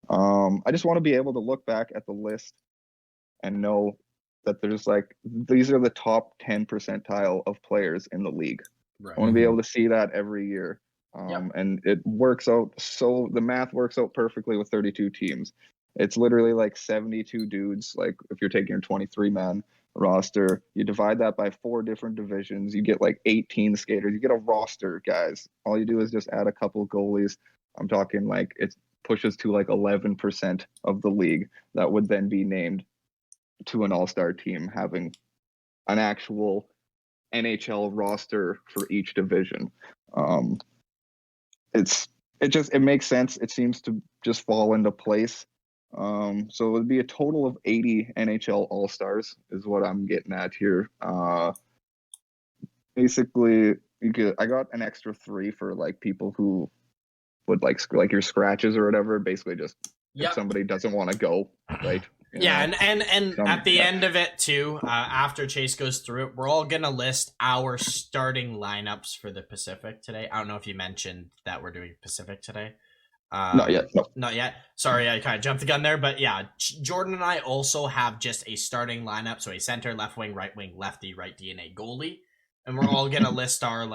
I just want to be able to look back at the list and know that there's these are the top 10 percentile of players in the league. I want to be able to see that every year. And it works out. So the math works out perfectly with 32 teams. It's literally 72 dudes. If you're taking your 23-man roster, you divide that by 4 different divisions, you get 18 skaters. You get a roster, guys. All you do is just add a couple goalies. I'm talking it pushes to 11% of the league that would then be named to an all-star team, having an actual NHL roster for each division. It makes sense. It seems to just fall into place. So it would be a total of 80 NHL All-Stars is what I'm getting at here. Basically, I got an extra 3 for people who would like your scratches or whatever. Basically, just if somebody doesn't want to go, right? And at the end of it too, after Chase goes through it, we're all gonna list our starting lineups for the Pacific today. I don't know if you mentioned that we're doing Pacific today. Not yet. No. Not yet. Sorry, I kind of jumped the gun there, but yeah, Jordan and I also have just a starting lineup, so a center, left wing, lefty, right D, and a goalie, and we're all gonna list our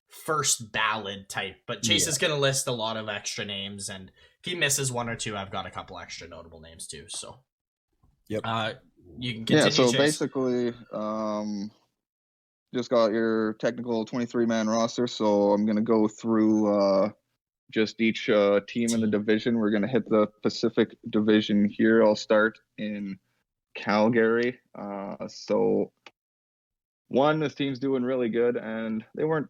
first ballad type. But Chase is gonna list a lot of extra names, and if he misses one or two, I've got a couple extra notable names too. So, you can continue. Yeah. So Chase. Basically, just got your technical 23-man roster. So I'm gonna go through just each team in the division. We're going to hit the Pacific Division here. I'll start in Calgary. So this team's doing really good, and they weren't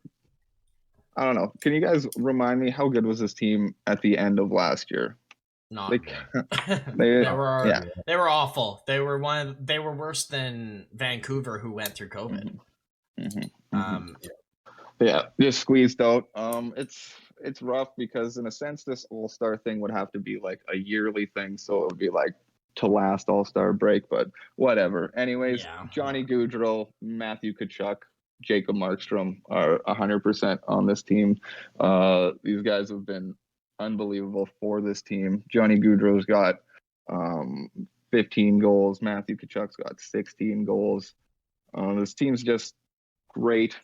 I don't know. Can you guys remind me how good was this team at the end of last year? Not They, good. they were they were awful. They were worse than Vancouver, who went through COVID. Yeah, just squeezed out. It's rough because in a sense this all-star thing would have to be like a yearly thing, so it would be like to last all-star break, but whatever. Anyways, Johnny Gaudreau, Matthew Tkachuk, Jacob Markstrom are 100% on this team. These guys have been unbelievable for this team. Johnny Gaudreau's got 15 goals. Matthew Tkachuk's got 16 goals. This team's just great.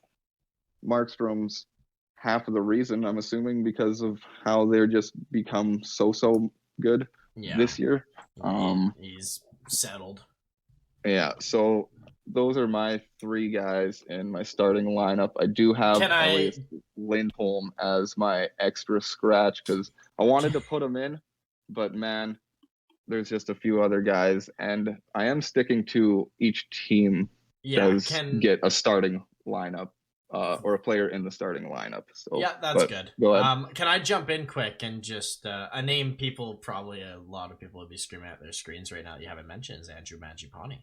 Markstrom's half of the reason, I'm assuming, because of how they're just become so good this year. He's settled. Yeah, so those are my three guys in my starting lineup. I do have Elias Lindholm as my extra scratch because I wanted to put him in, but man, there's just a few other guys, and I am sticking to each team does get a starting lineup. Or a player in the starting lineup. So that's good. Go ahead. Can I jump in quick and just a name people probably a lot of people would be screaming at their screens right now that you haven't mentioned is Andrew Mangiapane.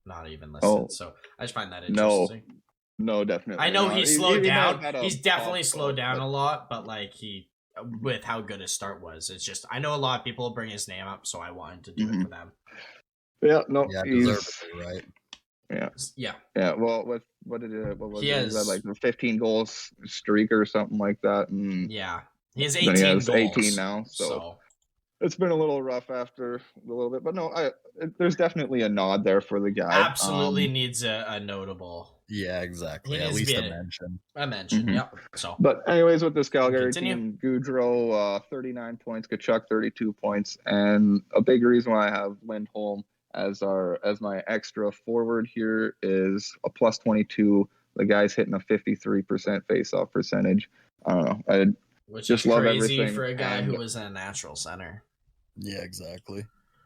Not even listed. So I just find that interesting. No, definitely. I know he's slowed down. He's definitely slowed down a lot, but like with how good his start was, it's just I know a lot of people bring his name up, so I wanted to do it for them. Yeah, no, deservedly, right? Yeah. Well, what was he had like a 15 goals streak or something like that, and he has 18 goals. 18 now, so it's been a little rough after a little bit, but no, there's definitely a nod there for the guy. Absolutely needs a notable. Yeah, exactly. At least a mention. A mention, yeah. So, but anyways, with this Calgary team, Gaudreau 39 points, Tkachuk 32 points, and a big reason why I have Lindholm as my extra forward here is a plus 22. The guy's hitting a 53% face-off percentage. I don't know. Which just is love crazy everything for a guy who was a natural center. Yeah, exactly.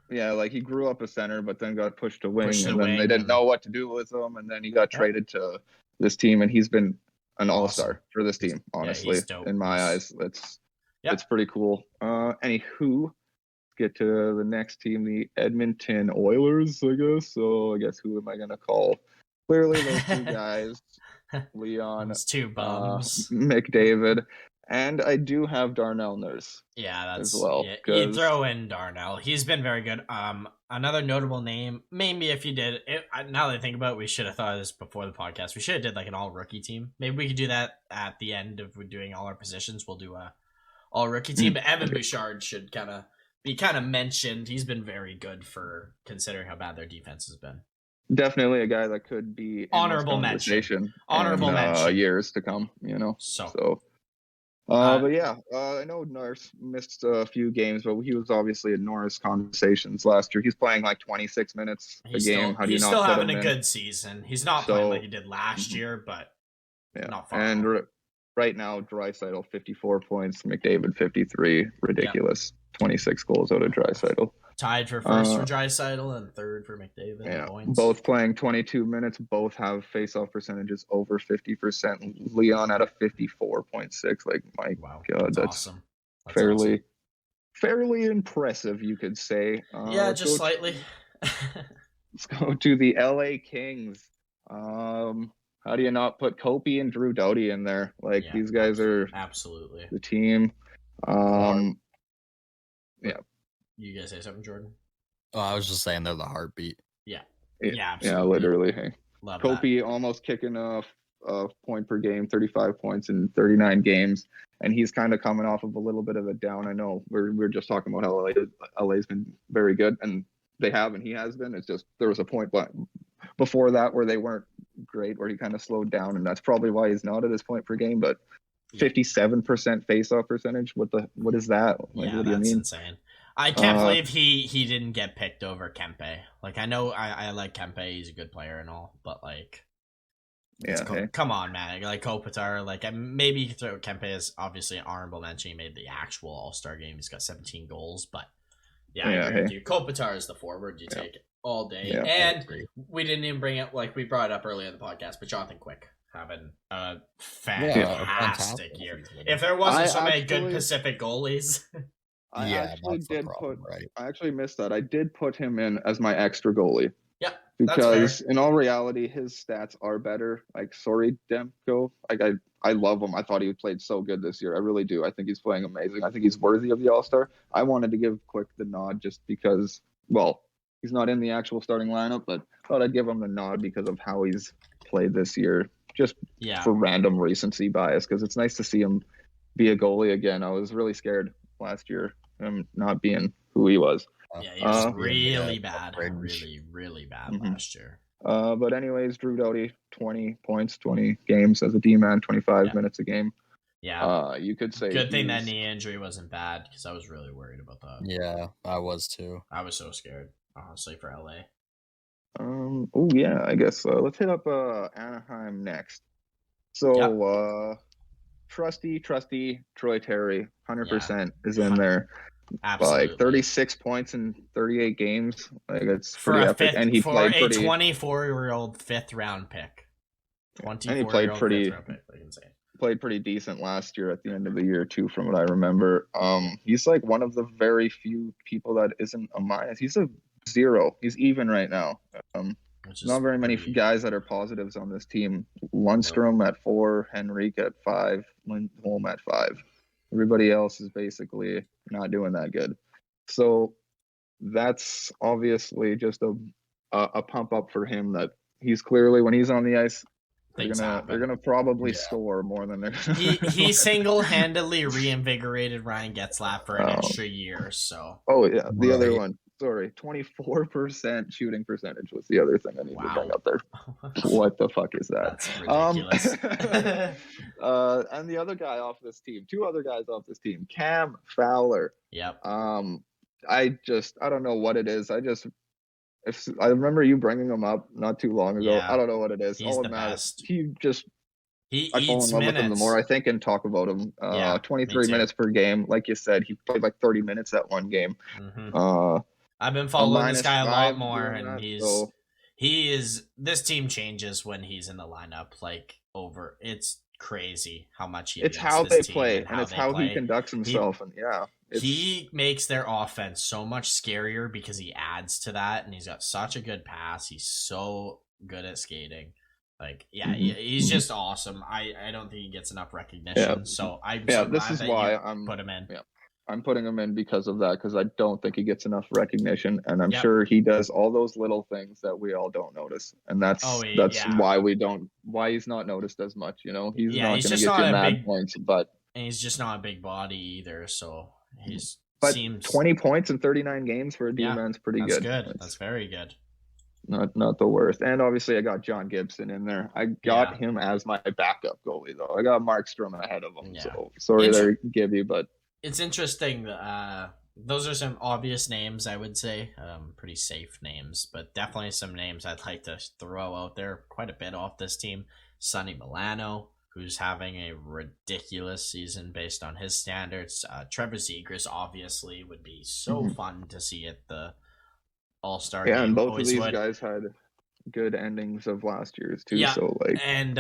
Yeah, like he grew up a center, but then got pushed to wing, and then they didn't know what to do with him, and then he got traded to this team, and he's been an all-star for this team. Honestly, in my eyes, it's pretty cool. Anywho, get to the next team, the Edmonton Oilers, I guess. So I guess who am I gonna call? Clearly, those two guys, Leon, those two bums, McDavid. And I do have Darnell Nurse. Yeah, that's as well. Yeah, you throw in Darnell. He's been very good. Another notable name. Maybe if you did it, now that I think about it, we should have thought of this before the podcast. We should have did like an all rookie team. Maybe we could do that at the end of doing all our positions. We'll do a all rookie team. But Evan Bouchard should be mentioned. He's been very good for considering how bad their defense has been. Definitely a guy that could be honorable mention. Honorable mention. Years to come. So. But yeah, I know Nurse missed a few games, but he was obviously in Norris conversations last year. He's playing like 26 minutes a game. How do you not put him in? He's still having a good season. He's not playing like he did last year, but not far. And right now, Draisaitl 54 points, McDavid 53. Ridiculous. 26 goals out of Draisaitl. Tied for first for Draisaitl and third for McDavid. Yeah, points. Both playing 22 minutes. Both have face-off percentages over 50%. Leon at a 54.6. Like, my God, that's awesome. That's fairly impressive, you could say. Just slightly. Let's go to the LA Kings. How do you not put Kopi and Drew Doughty in there? Like, these guys are absolutely the team. Yeah. You guys say something, Jordan? Oh, I was just saying they're the heartbeat. Yeah, absolutely. Yeah, literally. Hey, love Kopi that. almost kicking a point per game, 35 points in 39 games, and he's kind of coming off of a little bit of a down. I know we're just talking about how LA's been very good, and they have, and he has been. It's just there was a point before that where they weren't great, where he kind of slowed down, and that's probably why he's not at his point per game. But 57% face-off percentage. What is that? Like, what do you mean? Insane. I can't believe he didn't get picked over Kempe. Like, I know I like Kempe, he's a good player and all, but like, come on, man. Like Kopitar, like maybe you could throw Kempe as obviously an honorable mention. He made the actual All-Star game. He's got 17 goals, but I agree with you. Kopitar is the forward you take it all day. And we didn't even bring it, like we brought it up earlier in the podcast, but Jonathan Quick. having a Yeah, fantastic year. If there wasn't so many good Pacific goalies. I actually that's the did problem, put. right? I actually missed that. I did put him in as my extra goalie. Yep, because in all reality, his stats are better. Like, sorry, Demko. Like, I love him. I thought he played so good this year. I really do. I think he's playing amazing. I think he's worthy of the All-Star. I wanted to give Quick the nod just because, well, he's not in the actual starting lineup, but I thought I'd give him the nod because of how he's played this year, just for random recency bias, because it's nice to see him be a goalie again. I was really scared last year, him not being who he was. Yeah, he was really bad. Really bad last year. But anyways, Drew Doughty, 20 points, 20 games as a D-man, 25 minutes a game. Yeah. You could say good thing that knee injury wasn't bad, because I was really worried about that. Yeah, I was too. I was so scared, honestly, for LA. Oh yeah, I guess let's hit up Anaheim next. So trusty Troy Terry, 100% is in there. Absolutely. Like 36 points in 38 games. Like, it's pretty epic. And he played a 24-year-old fifth-round pick. 24-year-old fifth-round pick. I can say. Played pretty decent last year at the end of the year too, from what I remember. He's like one of the very few people that isn't a minus. He's a 0. He's even right now. Not very many guys that are positives on this team. Lundstrom at 4, Henrique at 5, Lindholm at 5. Everybody else is basically not doing that good. So that's obviously just a pump up for him, that he's clearly, when he's on the ice, they're gonna probably score more than they're gonna. He single-handedly reinvigorated Ryan Getzlaf for an extra year. So. Oh yeah, the other one. Sorry, 24% shooting percentage was the other thing I need to bring up there. What the fuck is that? That's ridiculous. And the other guy off this team, 2 other guys off this team, Cam Fowler. Yep. I don't know what it is. I remember you bringing him up not too long ago. Yeah. I don't know what it is. He's the best. I fall in love with him the more I think and talk about him. 23 minutes per game. Like you said, he played like 30 minutes that one game. Mm-hmm. I've been following this guy a lot more, and this team changes when he's in the lineup. Like, it's crazy how much it's how they play, and it's how he conducts himself. He makes their offense so much scarier because he adds to that, and he's got such a good pass. He's so good at skating. Like, he's just awesome. I don't think he gets enough recognition. So I'm so this is why I'm put him in. Yeah. I'm putting him in because of that, because I don't think he gets enough recognition, and I'm sure he does all those little things that we all don't notice, and that's why he's not noticed as much. He's not going to get you mad points, but and he's just not a big body either, so he's. But 20 points in 39 games for a D-man's pretty good. That's good. That's very good. Not the worst. And obviously I got John Gibson in there. I got him as my backup goalie though. I got Markstrom ahead of him. So sorry there, Gibby, but it's interesting. Those are some obvious names, I would say. Pretty safe names, but definitely some names I'd like to throw out there quite a bit off this team. Sonny Milano, who's having a ridiculous season based on his standards. Trevor Zegras obviously would be so fun to see at the All-Star game. And both of these guys had good endings of last year's too. Yeah, so like, and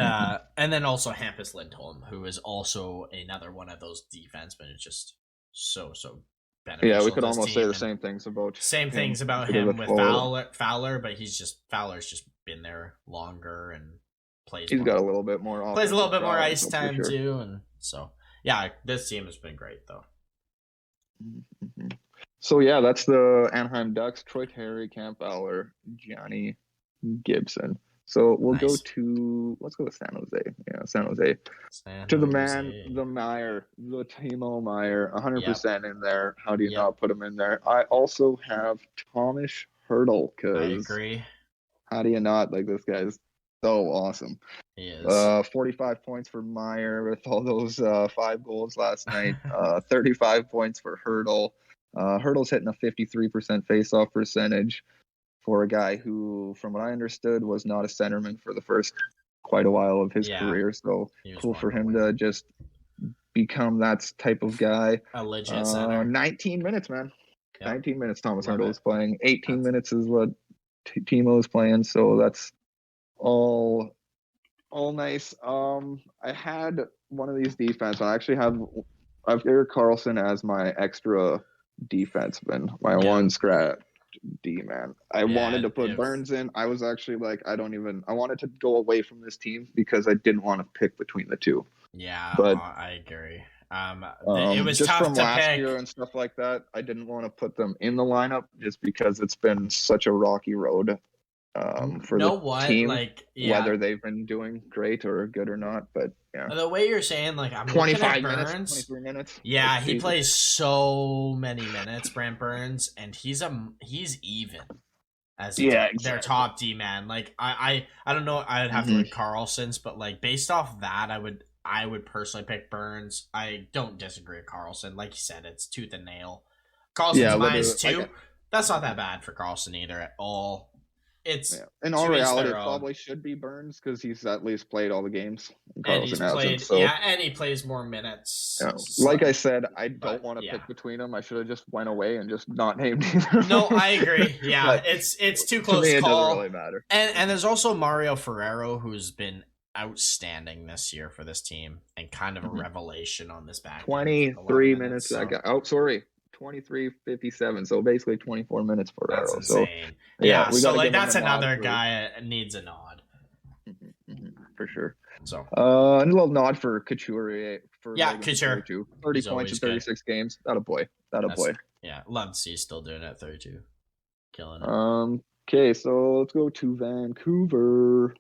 then also Hampus Lindholm, who is also another one of those defensemen. It's just so beneficial. Yeah, we could almost say the same things about him with Fowler, but Fowler's just been there longer and he's got a little bit more ice time too, and so this team has been great though. So that's the Anaheim Ducks. Troy Terry, Cam Fowler, Johnny Gibson. So let's go to San Jose. Yeah, San Jose. The man, the Meyer, the Timo Meyer, 100% in there. How do you not put him in there? I also have Thomas Hertl, because I agree. How do you not? Like, this guy's so awesome. He is. 45 points for Meyer with all those 5 goals last night. 35 points for Hertl. Hertl's hitting a 53% face-off percentage for a guy who, from what I understood, was not a centerman for the first quite a while of his career. So cool for him to just become that type of guy. A legit center. 19 minutes, man. 19 minutes Thomas Hertl is playing. 18 minutes is what Timo is playing. So that's all all nice. I had one of these defense. I've Eric Carlson as my extra defenseman, my one scrap D man. I wanted to put Burns in. I was actually like, I wanted to go away from this team because I didn't want to pick between the two. Yeah, but I agree. It was just tough from to last pick. year and stuff like that. I didn't want to put them in the lineup just because it's been such a rocky road for the team. Like, yeah. Whether they've been doing great or good or not, but yeah. The way you're saying, like, I'm 25 looking at minutes, Burns. 23 minutes. Yeah, he plays so many minutes, Brent Burns, and he's even as their top D man. Like, I don't know. I'd have to look at Carlson's, but like based off that, I would personally pick Burns. I don't disagree with Carlson. Like you said, it's tooth and nail. Carlson's -2. That's not that bad for Carlson either at all. It's in all reality, it probably should be Burns because he's at least played all the games. And he's played, and he plays more minutes. Yeah. Like I said, I don't want to pick between them. I should have just went away and just not named either. No, I agree. Yeah, it's too close to me, call. It doesn't really matter. And there's also Mario Ferrero, who's been outstanding this year for this team and kind of a revelation on this back. 23 minutes. So. 23:57. So basically 24 minutes for Ferrero. That's insane. So yeah, so like that's another guy that needs a nod. For sure. So a little nod for Couturier. Couture. 30 points in 36 games. That a boy. Yeah, love to see he's still doing it at 32. Killing it. Okay, so let's go to Vancouver.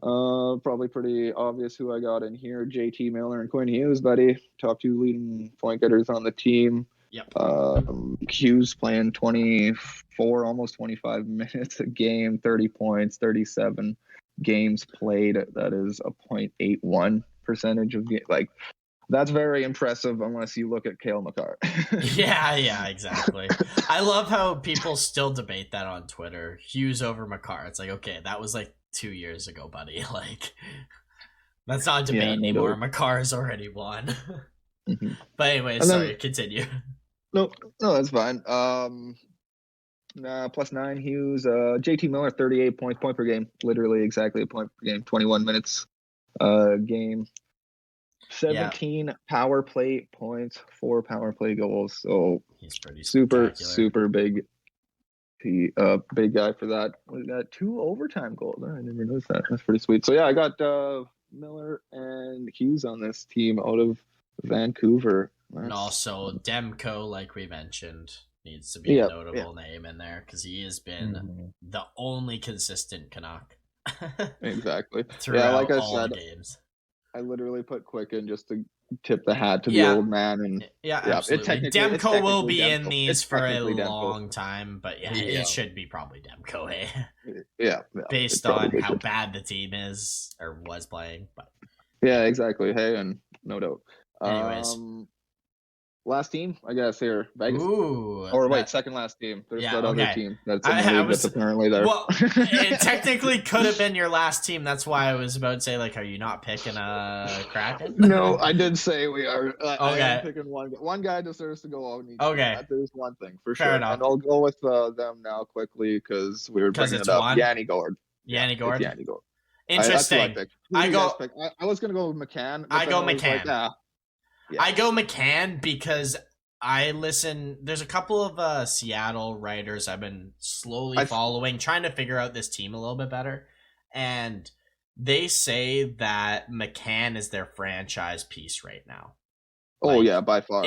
Probably pretty obvious who I got in here. JT Miller and Quinn Hughes, buddy. Top two leading point getters on the team. Yep. Hughes playing 24, almost 25 minutes a game, 30 points, 37 games played. That is a .81 percentage of game. Like, that's very impressive unless you look at Cale Makar. yeah, exactly. I love how people still debate that on Twitter. Hughes over Makar. It's like, okay, that was like 2 years ago, buddy. Like, that's not a debate anymore. Makar's already won. But anyway, sorry, continue. No, that's fine. +9 Hughes. JT Miller, 38 points, point per game. Literally exactly a point per game. 21 minutes game. 17 power play points, 4 power play goals. So he's pretty super big. Big guy for that. We got 2 overtime goals. I never noticed that. That's pretty sweet. So yeah, I got Miller and Hughes on this team out of Vancouver. And also Demko, like we mentioned, needs to be a notable name in there because he has been the only consistent Canuck. Exactly. Throughout like I said, games. I literally put Quicken just to tip the hat to the old man, and absolutely. Demko will be in these for a long time, but it should be probably Demko, based on how bad the team is or was playing. But yeah, exactly. Hey, and no doubt. Anyways. Last team, I guess, here. Vegas. Ooh. Or wait, second last team. There's that other team that's in the league that's apparently there. Well, it technically could have been your last team. That's why I was about to say, like, are you not picking a Kraken? No, I did say we are. I am picking one. One guy deserves to go out. There's one thing, for sure. Enough. And I'll go with them now quickly because we were bringing it up. Yanni Gourde. Yanni Gourde? Yanni Gourde. Interesting. I was going to go with McCann. I go McCann. I go McCann because there's a couple of Seattle writers I've been slowly following, trying to figure out this team a little bit better. And they say that McCann is their franchise piece right now. Oh, yeah, by far.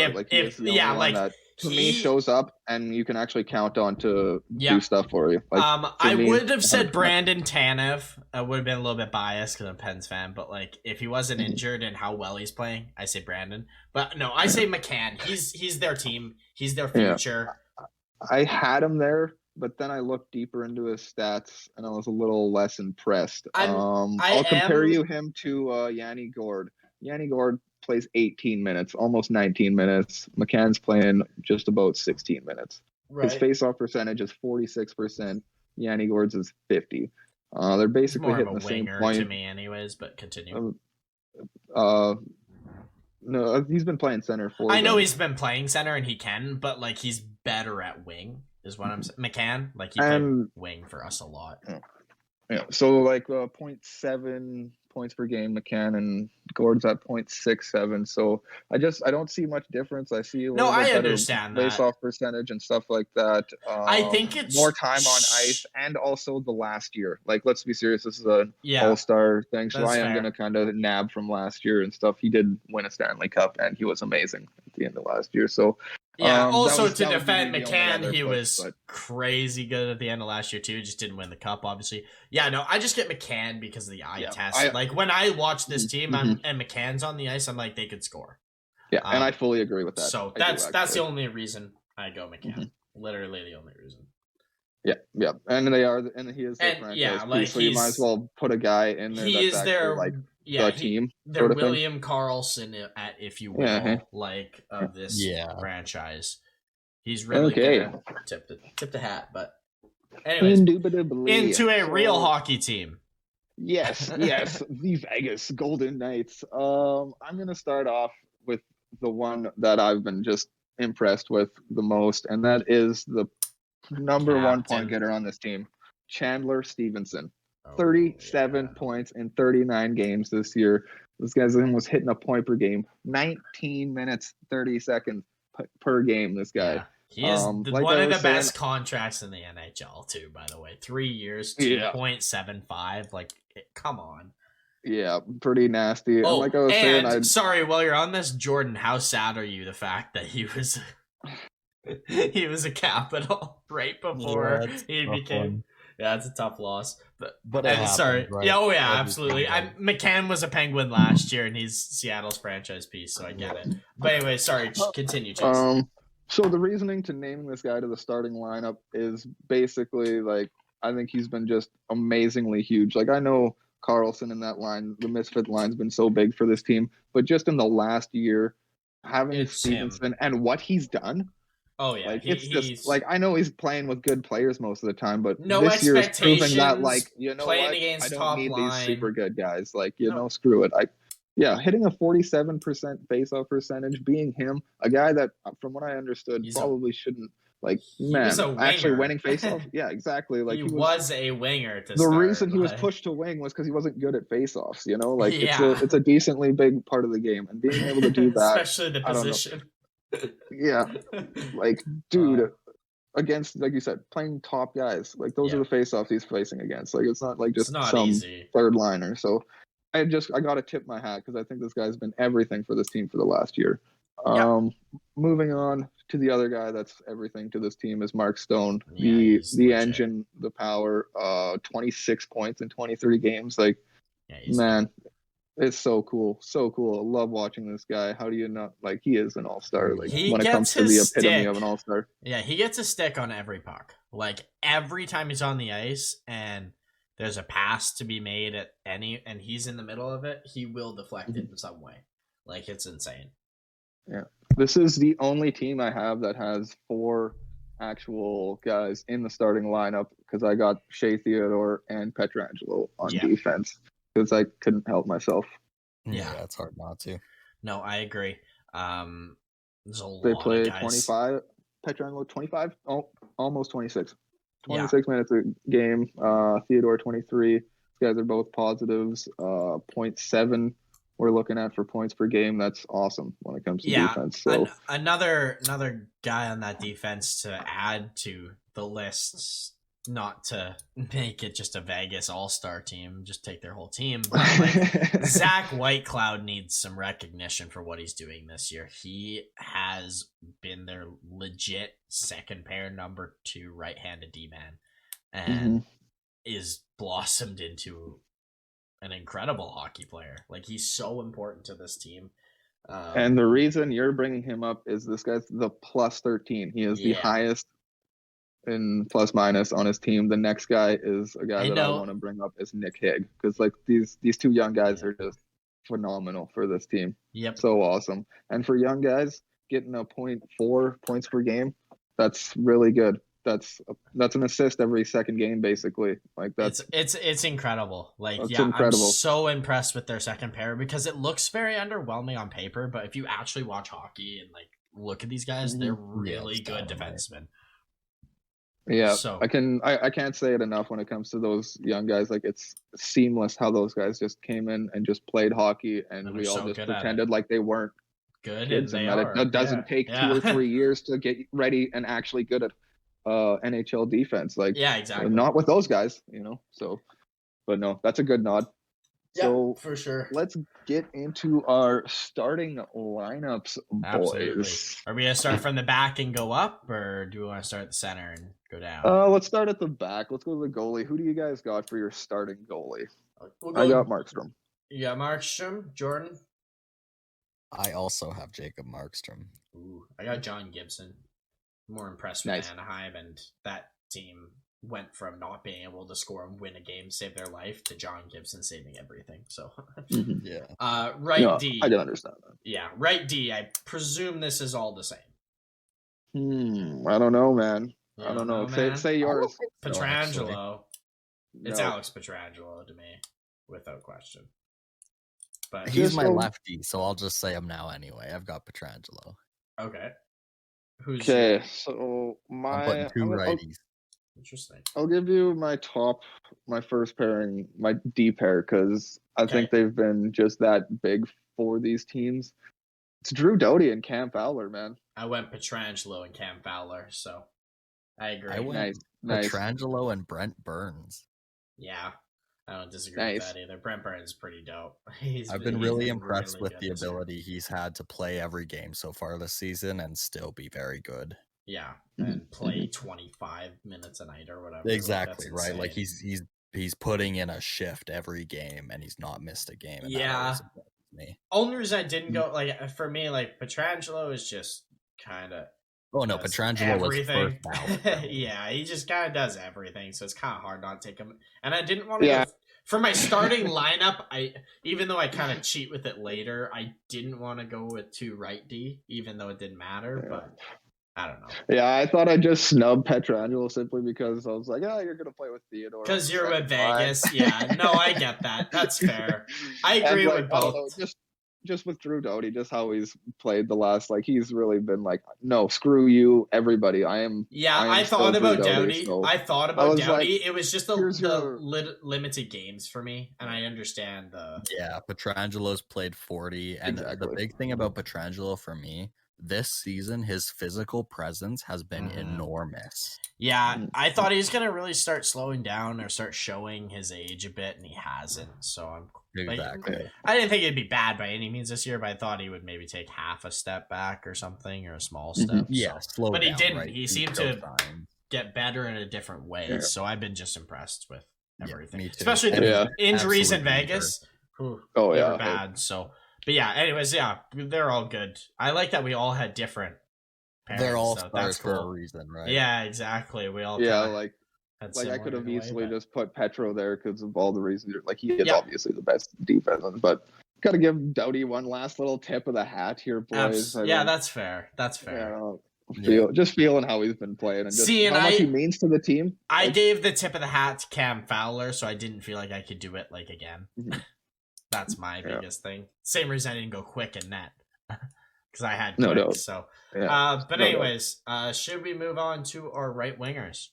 To me shows up and you can actually count on to do stuff for you. I would have said Brandon Tanev. I would have been a little bit biased because I'm a Pens fan, but like if he wasn't injured and how well he's playing, I say Brandon. But no, I say McCann. He's their team. He's their future. I had him there, but then I looked deeper into his stats and I was a little less impressed. I'll compare him to Yanni Gourde. Yanni Gourde plays 18 minutes, almost 19 minutes. McCann's playing just about 16 minutes. Right. His face-off percentage is 46%. Yanni Gourde's is 50%. They're basically hitting the same point. To me, anyways. But continue. No, he's been playing center for. I know he's been playing center and he can, but like he's better at wing, is what I'm saying. McCann, like he played wing for us a lot. Yeah, so like 0.7 points per game, McCann, and Gord's at 0.67. So I don't see much difference. I see a little bit better understand that. face-off percentage and stuff like that. I think it's more time on ice, and also the last year. Like, let's be serious, this is an all-star thing, so I am going to kind of nab from last year and stuff. He did win a Stanley Cup, and he was amazing at the end of last year. So also to defend McCann, he was crazy good at the end of last year too. Just didn't win the cup, obviously. Yeah, no, I just get McCann because of the eye test. Like, when I watch this team and McCann's on the ice, I'm like, they could score. Yeah, and I fully agree with that. So that's the only reason I go McCann. Literally the only reason. Yeah, and he is their franchise piece, so you might as well put a guy in there that's actually the team. They're William Karlsson, if you will, of this franchise. He's really gonna tip the hat, but anyways, into a real hockey team. Yes, the Vegas Golden Knights. I'm gonna start off with the one that I've been just impressed with the most, and that is the number one point getter on this team, Chandler Stevenson. 37 points in 39 games this year. This guy's almost hitting a point per game. 19 minutes, 30 seconds per game, this guy. Yeah. He is one of the best contracts in the NHL, too, by the way. 3 years, 2.75. Like, come on. Yeah, pretty nasty. Oh, and like I was saying, sorry, while you're on this, Jordan, how sad are you the fact that he was he was a Capital right before he became... Yeah, it's a tough loss. But sorry. Right? Yeah, absolutely. McCann was a Penguin last year, and he's Seattle's franchise piece, so I get it. But anyway, sorry, continue, Chase. So the reasoning to naming this guy to the starting lineup is basically, like, I think he's been just amazingly huge. Like, I know Karlsson in that line, the misfit line's been so big for this team, but just in the last year, having Stevenson and what he's done. Oh yeah, like it's just like, I know he's playing with good players most of the time, but this year is proving that, like, you know what, I don't need these super good guys. Like, screw it. Hitting a 47% face-off percentage, being him, a guy that, from what I understood, probably shouldn't. Like, man, actually winning face-off. Yeah, exactly. Like, he was a winger. The reason he was pushed to wing was because he wasn't good at face-offs. Like, it's a decently big part of the game, and being able to do that, especially the position. Yeah, like, dude, against, like you said, playing top guys, like, those are the face-offs he's facing against. Like, it's not like just some easy third liner. So I got to tip my hat, because I think this guy's been everything for this team for the last year. Moving on to the other guy that's everything to this team is Mark Stone, the engine, the power. 26 points in 23 games. Like, man. It's so cool. So cool. I love watching this guy. How do you not, like, he is an all-star. Like, when it comes to the epitome of an all-star. Yeah, he gets a stick on every puck. Like, every time he's on the ice and there's a pass to be made and he's in the middle of it, he will deflect it in some way. Like, it's insane. Yeah. This is the only team I have that has 4 actual guys in the starting lineup, because I got Shea Theodore and Pietrangelo on defense. Because I couldn't help myself. Yeah, it's hard not to. No, I agree. There's a lot they play of guys. 25. Pietrangelo 25. Oh, almost 26. 26 minutes a game. Theodore 23. These guys are both positives. 0.7. We're looking at for points per game. That's awesome when it comes to defense. So another guy on that defense to add to the list. Not to make it just a Vegas all-star team, just take their whole team. But like, Zach Whitecloud needs some recognition for what he's doing this year. He has been their legit second pair number 2 right-handed D-man and is blossomed into an incredible hockey player. Like, he's so important to this team. And the reason you're bringing him up is this guy's the plus 13. He is the highest in plus minus on his team. The next guy is a guy I want to bring up is Nick Higg, because like these 2 young guys are just phenomenal for this team. So awesome. And for young guys, getting a 0.4 points per game, that's really good. That's an assist every second game, basically. Like, that's it's incredible. Like, incredible. I'm so impressed with their second pair, because it looks very underwhelming on paper, but if you actually watch hockey and like look at these guys, they're really good defensemen. Yeah, So I can't say it enough when it comes to those young guys. Like it's seamless how those guys just came in and just played hockey, and and they're we all so just good at it. pretended like they weren't Good, and kids, they and that are. it doesn't take 2 or 3 years to get ready and actually good at NHL defense. Like Yeah, exactly. not with those guys, you know. So, but no, that's a good nod. Yeah, So for sure. let's get into our starting lineups, Absolutely. boys. Are we gonna start from the back and go up, or do we want to start at the center and go down? Let's start at the back. Let's go to the goalie. Who do you guys got for your starting goalie? I got Markstrom. You got Markstrom, Jordan. I also have Jacob Markstrom. Ooh, I got John Gibson. More impressed with Anaheim, and that team went from not being able to score and win a game, save their life, to John Gibson saving everything. So, yeah. Right D. I don't understand that. Yeah, right D. I presume this is all the same. I don't know, man. I don't know, man. Say yours. Petrangelo. It's No. Alex Petrangelo to me, without question. But he's my lefty, so I'll just say him now anyway. I've got Petrangelo. Okay. Okay, so I'm putting two righties. Interesting. I'll give you my first pairing, my D pair, because I think they've been just that big for these teams. It's Drew Doughty and Cam Fowler, man. I went Petrangelo and Cam Fowler, so I agree. I went Petrangelo and Brent Burns. Yeah, I don't disagree with that either. Brent Burns is pretty dope. I've been really impressed with the ability he's had to play every game so far this season and still be very good. Yeah, and play 25 minutes a night or whatever. Exactly, right? Like he's putting in a shift every game and he's not missed a game. And yeah. Me. Only reason I didn't go, like, for me, like, Petrangelo is just kind of. Oh no, Petrangelo was first ballot. Yeah, he just kind of does everything, so it's kind of hard not to take him. And I didn't want to go for my starting lineup. Even though I kind of cheat with it later, I didn't want to go with 2 right D, even though it didn't matter. But I don't know. Yeah, I thought I'd just snub Petrangelo simply because I was like, you're gonna play with Theodore. Because you're with Vegas. Yeah, no, I get that. That's fair. I agree with both. Just with Drew Doughty, just how he's played the last, like, he's really been like, no, screw you, everybody. I thought about Doughty. So I thought about Doughty. Like, it was just the limited games for me, and I understand the. Yeah, Petrangelo's played 40, and the big thing about Petrangelo for me this season, his physical presence has been enormous. Yeah, I thought he was gonna really start slowing down or start showing his age a bit, and he hasn't. So I'm exactly. I didn't think it'd be bad by any means this year, but I thought he would maybe take half a step back or something, or a small step. Yeah, slow but down, he didn't. Right? He seemed to get better in a different way. So I've been just impressed with everything, especially the injuries in Vegas. Were bad. So. But yeah, anyways, they're all good. I like that we all had different pairings. They're all so stars for a reason, right? Yeah, exactly. We all like I could have easily just put Petro there because of all the reasons. Like, he is obviously the best defense, but got to give Doughty one last little tip of the hat here, boys. That's fair. That's fair. Just feeling how he's been playing and just how much he means to the team. I gave the tip of the hat to Cam Fowler, so I didn't feel like I could do it again. That's my biggest thing. Same reason I didn't go quick in net because I had quick. So, but anyways, should we move on to our right wingers?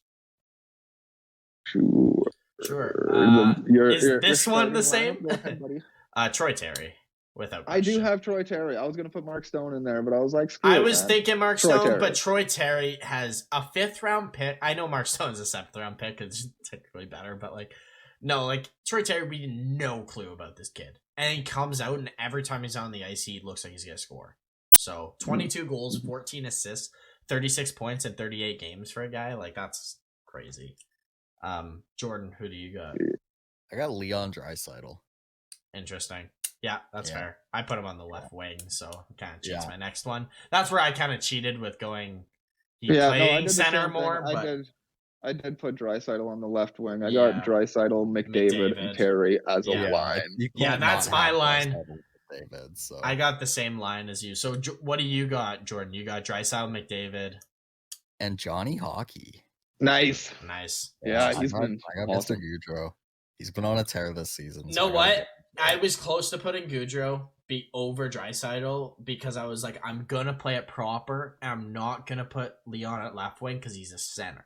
Sure. Is this one the same? Troy Terry. Without question. I do have Troy Terry. I was gonna put Mark Stone in there, but I was like, thinking Mark Stone, but Troy Terry has a 5th round pick. I know Mark Stone's a 7th round pick. It's technically better, but Troy Terry, we had no clue about this kid. And he comes out, and every time he's on the ice, he looks like he's going to score. So, 22 goals, 14 assists, 36 points in 38 games for a guy. That's crazy. Jordan, who do you got? I got Leon Draisaitl. Interesting. Yeah, that's fair. I put him on the left wing, so kind of cheats my next one. That's where I kind of cheated with going playing center more. But I did put Draisaitl on the left wing. I got Draisaitl, McDavid, and Terry as a line. That's my line. David, so. I got the same line as you. So what do you got, Jordan? You got Draisaitl, McDavid, and Johnny Hockey. Nice. Yeah, I got Mr. Goudreau. He's been on a tear this season. You know what? I was close to putting Goudreau over Draisaitl because I was like, I'm gonna play it proper, and I'm not gonna put Leon at left wing because he's a center.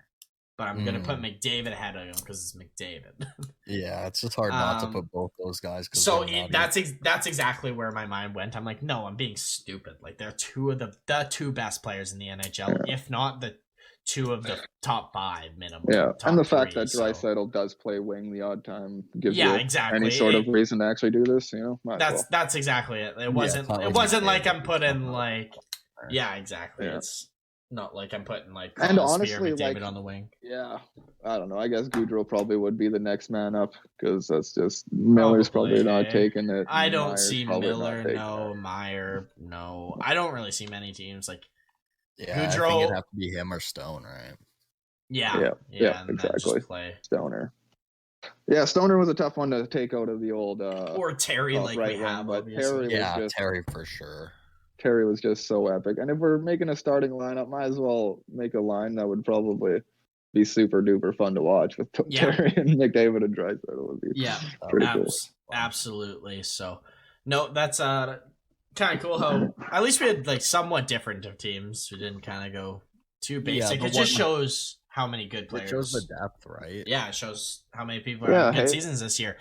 but I'm gonna put McDavid ahead of him because it's McDavid. Yeah, it's just hard not to put both those guys. So that's exactly where my mind went. I'm like, no, I'm being stupid. Like they're two of the two best players in the NHL, if not the two of the top 5 minimum. Yeah, and the fact that so. Draisaitl does play wing the odd time gives Yeah, you exactly. any sort of reason to actually do this. That's exactly it. It wasn't like I'm putting like exactly. Yeah. It's not like I'm putting like and honestly McDavid like on the wing. Yeah, I don't know. I guess Goudreau probably would be the next man up because that's just Miller's probably not taking it. I don't see Miller. No, Meyer. No, I don't really see many teams like. Yeah, Goudreau, I think it'd have to be him or Stone, right? Yeah, exactly. Stoner. Yeah, Stoner was a tough one to take out of the old. Or Terry, like right we have. But Terry Terry for sure. Terry was just so epic, and if we're making a starting lineup, might as well make a line that would probably be super duper fun to watch with Terry and McDavid and Draisaitl. Would be pretty cool. Absolutely. So, no, that's kind of cool how at least we had like somewhat different of teams. We didn't kind of go too basic. It just shows how many good players. It shows the depth, right? Yeah, it shows how many people are having good seasons this year.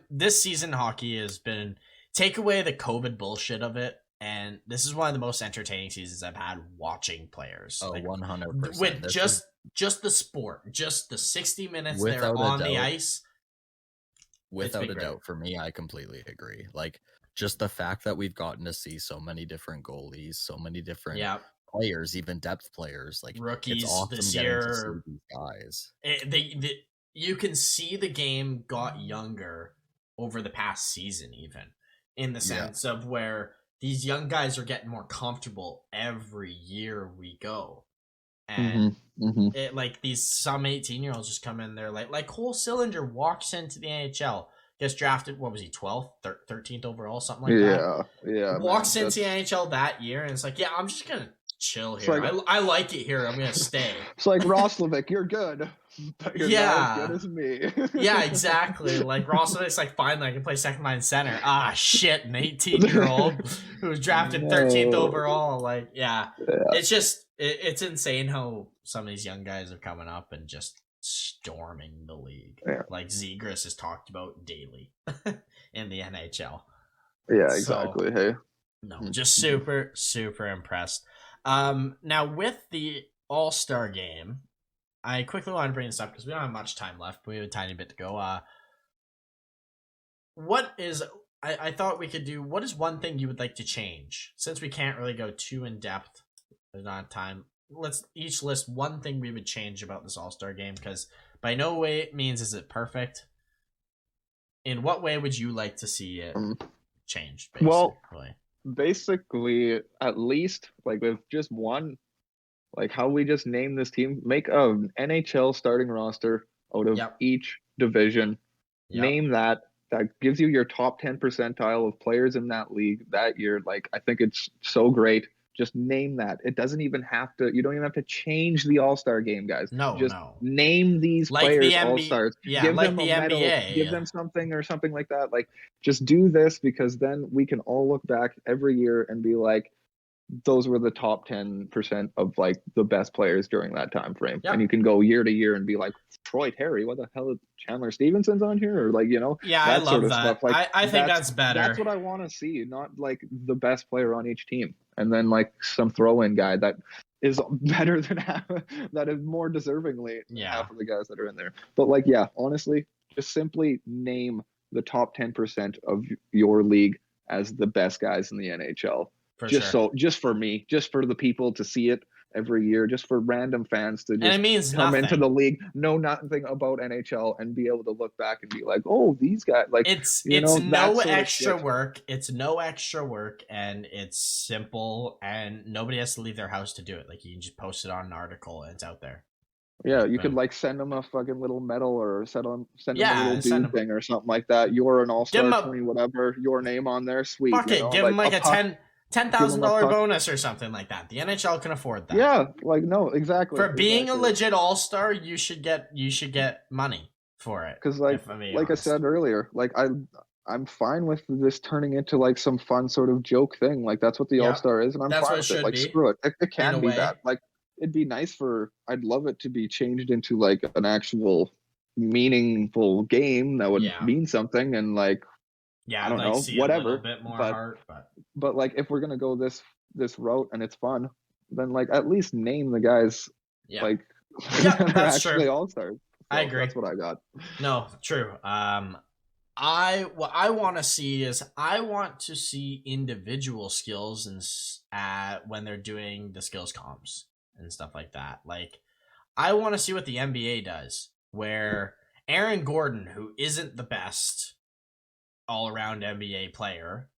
This season hockey has been take away the COVID bullshit of it, and this is one of the most entertaining seasons I've had watching players. Oh, 100%. With just the sport, just the 60 minutes they're on the ice. Without a doubt, for me, I completely agree. Like, just the fact that we've gotten to see so many different goalies, so many different players, even depth players, like rookies it's awesome this year. To see these guys. You can see the game got younger over the past season, even in the sense of where these young guys are getting more comfortable every year we go. And it like these some 18-year-olds just come in there like Cole Sillinger walks into the NHL, gets drafted, what was he, 12th, 13th overall, something like that. Yeah. Walks into the NHL that year and it's like, I'm just going to chill here. Like, I like it here. I'm going to stay. It's like Roslovic, you're good. But you're not as good as me. Yeah, exactly. Like Roslovic's like, finally I can play second line center. Ah, shit, an 18-year-old who was drafted 13th overall. Like, it's just, it's insane how some of these young guys are coming up and just storming the league. Like Zegras is talked about daily in the NHL. Yeah, exactly. So, hey, no, just super, super impressed. Now with the All-Star game, I quickly want to bring this up because we don't have much time left. We have a tiny bit to go. I thought we could do, what is one thing you would like to change? Since we can't really go too in depth, there's not time. Let's each list one thing we would change about this All-Star game, because by no way it means is it perfect. In what way would you like to see it changed, basically? Well, basically, at least, like, with just one, like, how we just name this team, make an NHL starting roster out of each division. Name that gives you your top 10 percentile of players in that league that year. Like, I think it's so great. Just name that. It doesn't even have to, you don't even have to change the All-Star game, guys. Just name these players All-Stars. Give them the a medal. NBA. Give them something or something like that. Like, just do this, because then we can all look back every year and be like, those were the top 10% of like the best players during that time frame. And you can go year to year and be like, Troy Terry, what the hell is Chandler Stevenson's on here? Or like, that I love sort of that. stuff. Like, I think that's better. That's what I want to see, not like the best player on each team. And then like some throw-in guy that is better than half, that is more deservingly half of the guys that are in there. But like, honestly, just simply name the top 10% of your league as the best guys in the NHL. Just for me, just for the people to see it every year, just for random fans to just come into the league, know nothing about NHL, and be able to look back and be like, oh, these guys, like, it's no extra work. It's no extra work, and it's simple, and nobody has to leave their house to do it. Like, you can just post it on an article and it's out there. Yeah, you could like send them a fucking little medal, or send them a little dude thing or something like that. You're an all-star 20, whatever, your name on there, sweet. Fuck it, give them like a $10,000 bonus or something like that. The NHL can afford that. Yeah, like, no, exactly. For being a legit all-star, you should get money for it. Because like I said earlier, like I'm fine with this turning into like some fun sort of joke thing. Like, that's what the all-star is, and I'm fine with it. Like, screw it. It can be that. Like, it'd be nice I'd love it to be changed into like an actual meaningful game that would mean something, and like, yeah, I don't I'd like know, see whatever. a little bit more heart, but like, if we're gonna go this route and it's fun, then like at least name the guys like that are actually all-stars. So I agree. That's what I got. No, true. What I want to see is I want to see individual skills and when they're doing the skills comps and stuff like that. Like, I want to see what the NBA does, where Aaron Gordon, who isn't the best all-around NBA player,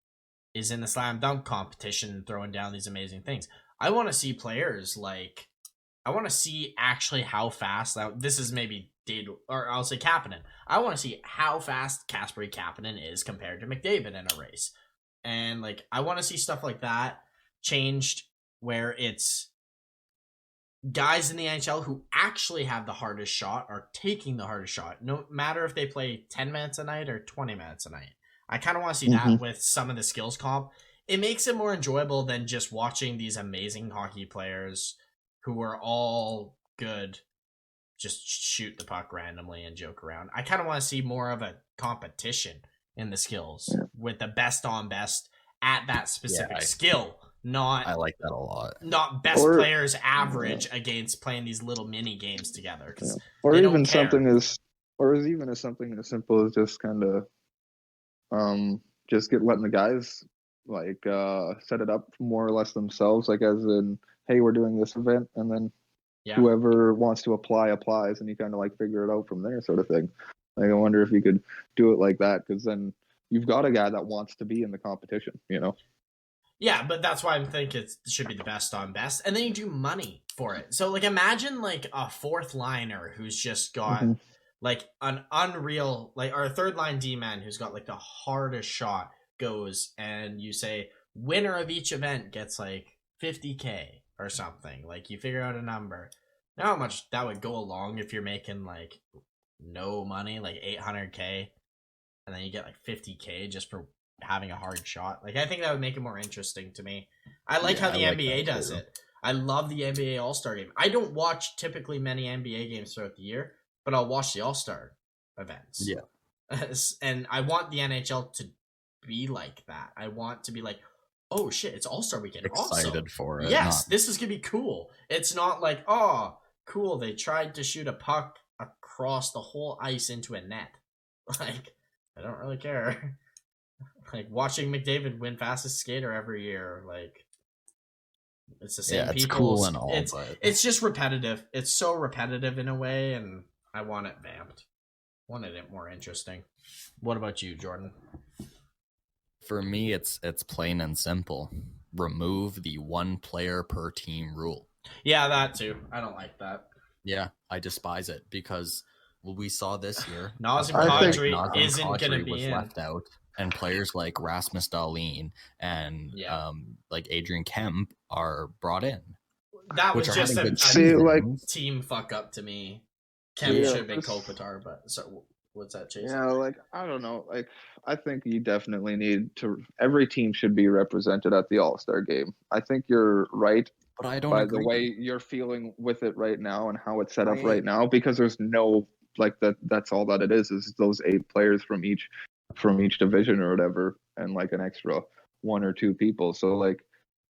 is in the slam dunk competition throwing down these amazing things. I want to see players like, I want to see actually how fast this is maybe or I'll say Kapanen. I want to see how fast Kasperi Kapanen is compared to McDavid in a race. And like, I want to see stuff like that changed, where it's guys in the NHL who actually have the hardest shot are taking the hardest shot, no matter if they play 10 minutes a night or 20 minutes a night. I kind of want to see that with some of the skills comp. It makes it more enjoyable than just watching these amazing hockey players who are all good just shoot the puck randomly and joke around. I kind of want to see more of a competition in the skills with the best on best at that specific skill. Not, I like that a lot. Not best players average against playing these little mini games together. Or even something as something as simple as just kind of just letting the guys like set it up more or less themselves, like as in, hey, we're doing this event, and then whoever wants to apply applies, and you kind of like figure it out from there, sort of thing. Like, I wonder if you could do it like that, because then you've got a guy that wants to be in the competition, you know? Yeah, but that's why I think it should be the best on best, and then you do money for it. So like, imagine like a fourth liner who's just got like an unreal, like our third line D-man who's got like the hardest shot goes, and you say winner of each event gets like $50,000 or something. Like, you figure out a number. Now how much that would go along if you're making like no money, like $800,000, and then you get like $50,000 just for having a hard shot. Like, I think that would make it more interesting to me. I like how the NBA does it. I love the NBA All-Star game. I don't watch typically many NBA games throughout the year, but I'll watch the All-Star events. Yeah. And I want the NHL to be like that. I want to be like, oh shit, it's All-Star weekend. Excited for it. Yes, this is going to be cool. It's not like, oh, cool, they tried to shoot a puck across the whole ice into a net. Like, I don't really care. Like, watching McDavid win fastest skater every year, like, it's the same people. It's cool and all, it's just repetitive. It's so repetitive in a way, and I want it vamped. Wanted it more interesting. What about you, Jordan? For me, it's plain and simple. Remove the one player per team rule. Yeah, that too. I don't like that. Yeah, I despise it, because we saw this year. Nazem Kadri isn't going to be left out, and players like Rasmus Dahlin and like Adrian Kemp are brought in. That was just a team fuck up to me. Kemp should have been Kopitar, but so what's that, Chase? Yeah, like, I don't know. Like, I think you definitely need to. Every team should be represented at the All-Star game. I think you're right, but I don't by agree. the way you're feeling with it right now and how it's set up right now, because there's no like that. That's all that it is those 8 players from each division or whatever, and like an extra 1 or 2 people. So like,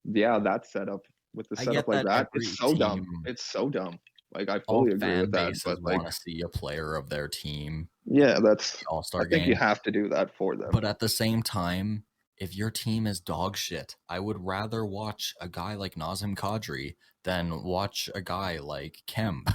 yeah, that's set up with the setup like that. It's so dumb. It's so dumb. Like, I fully agree with that. But like, want to see a player of their team. Yeah, that's All-Star game. I think you have to do that for them. But at the same time, if your team is dog shit, I would rather watch a guy like Nazem Kadri than watch a guy like Kemp.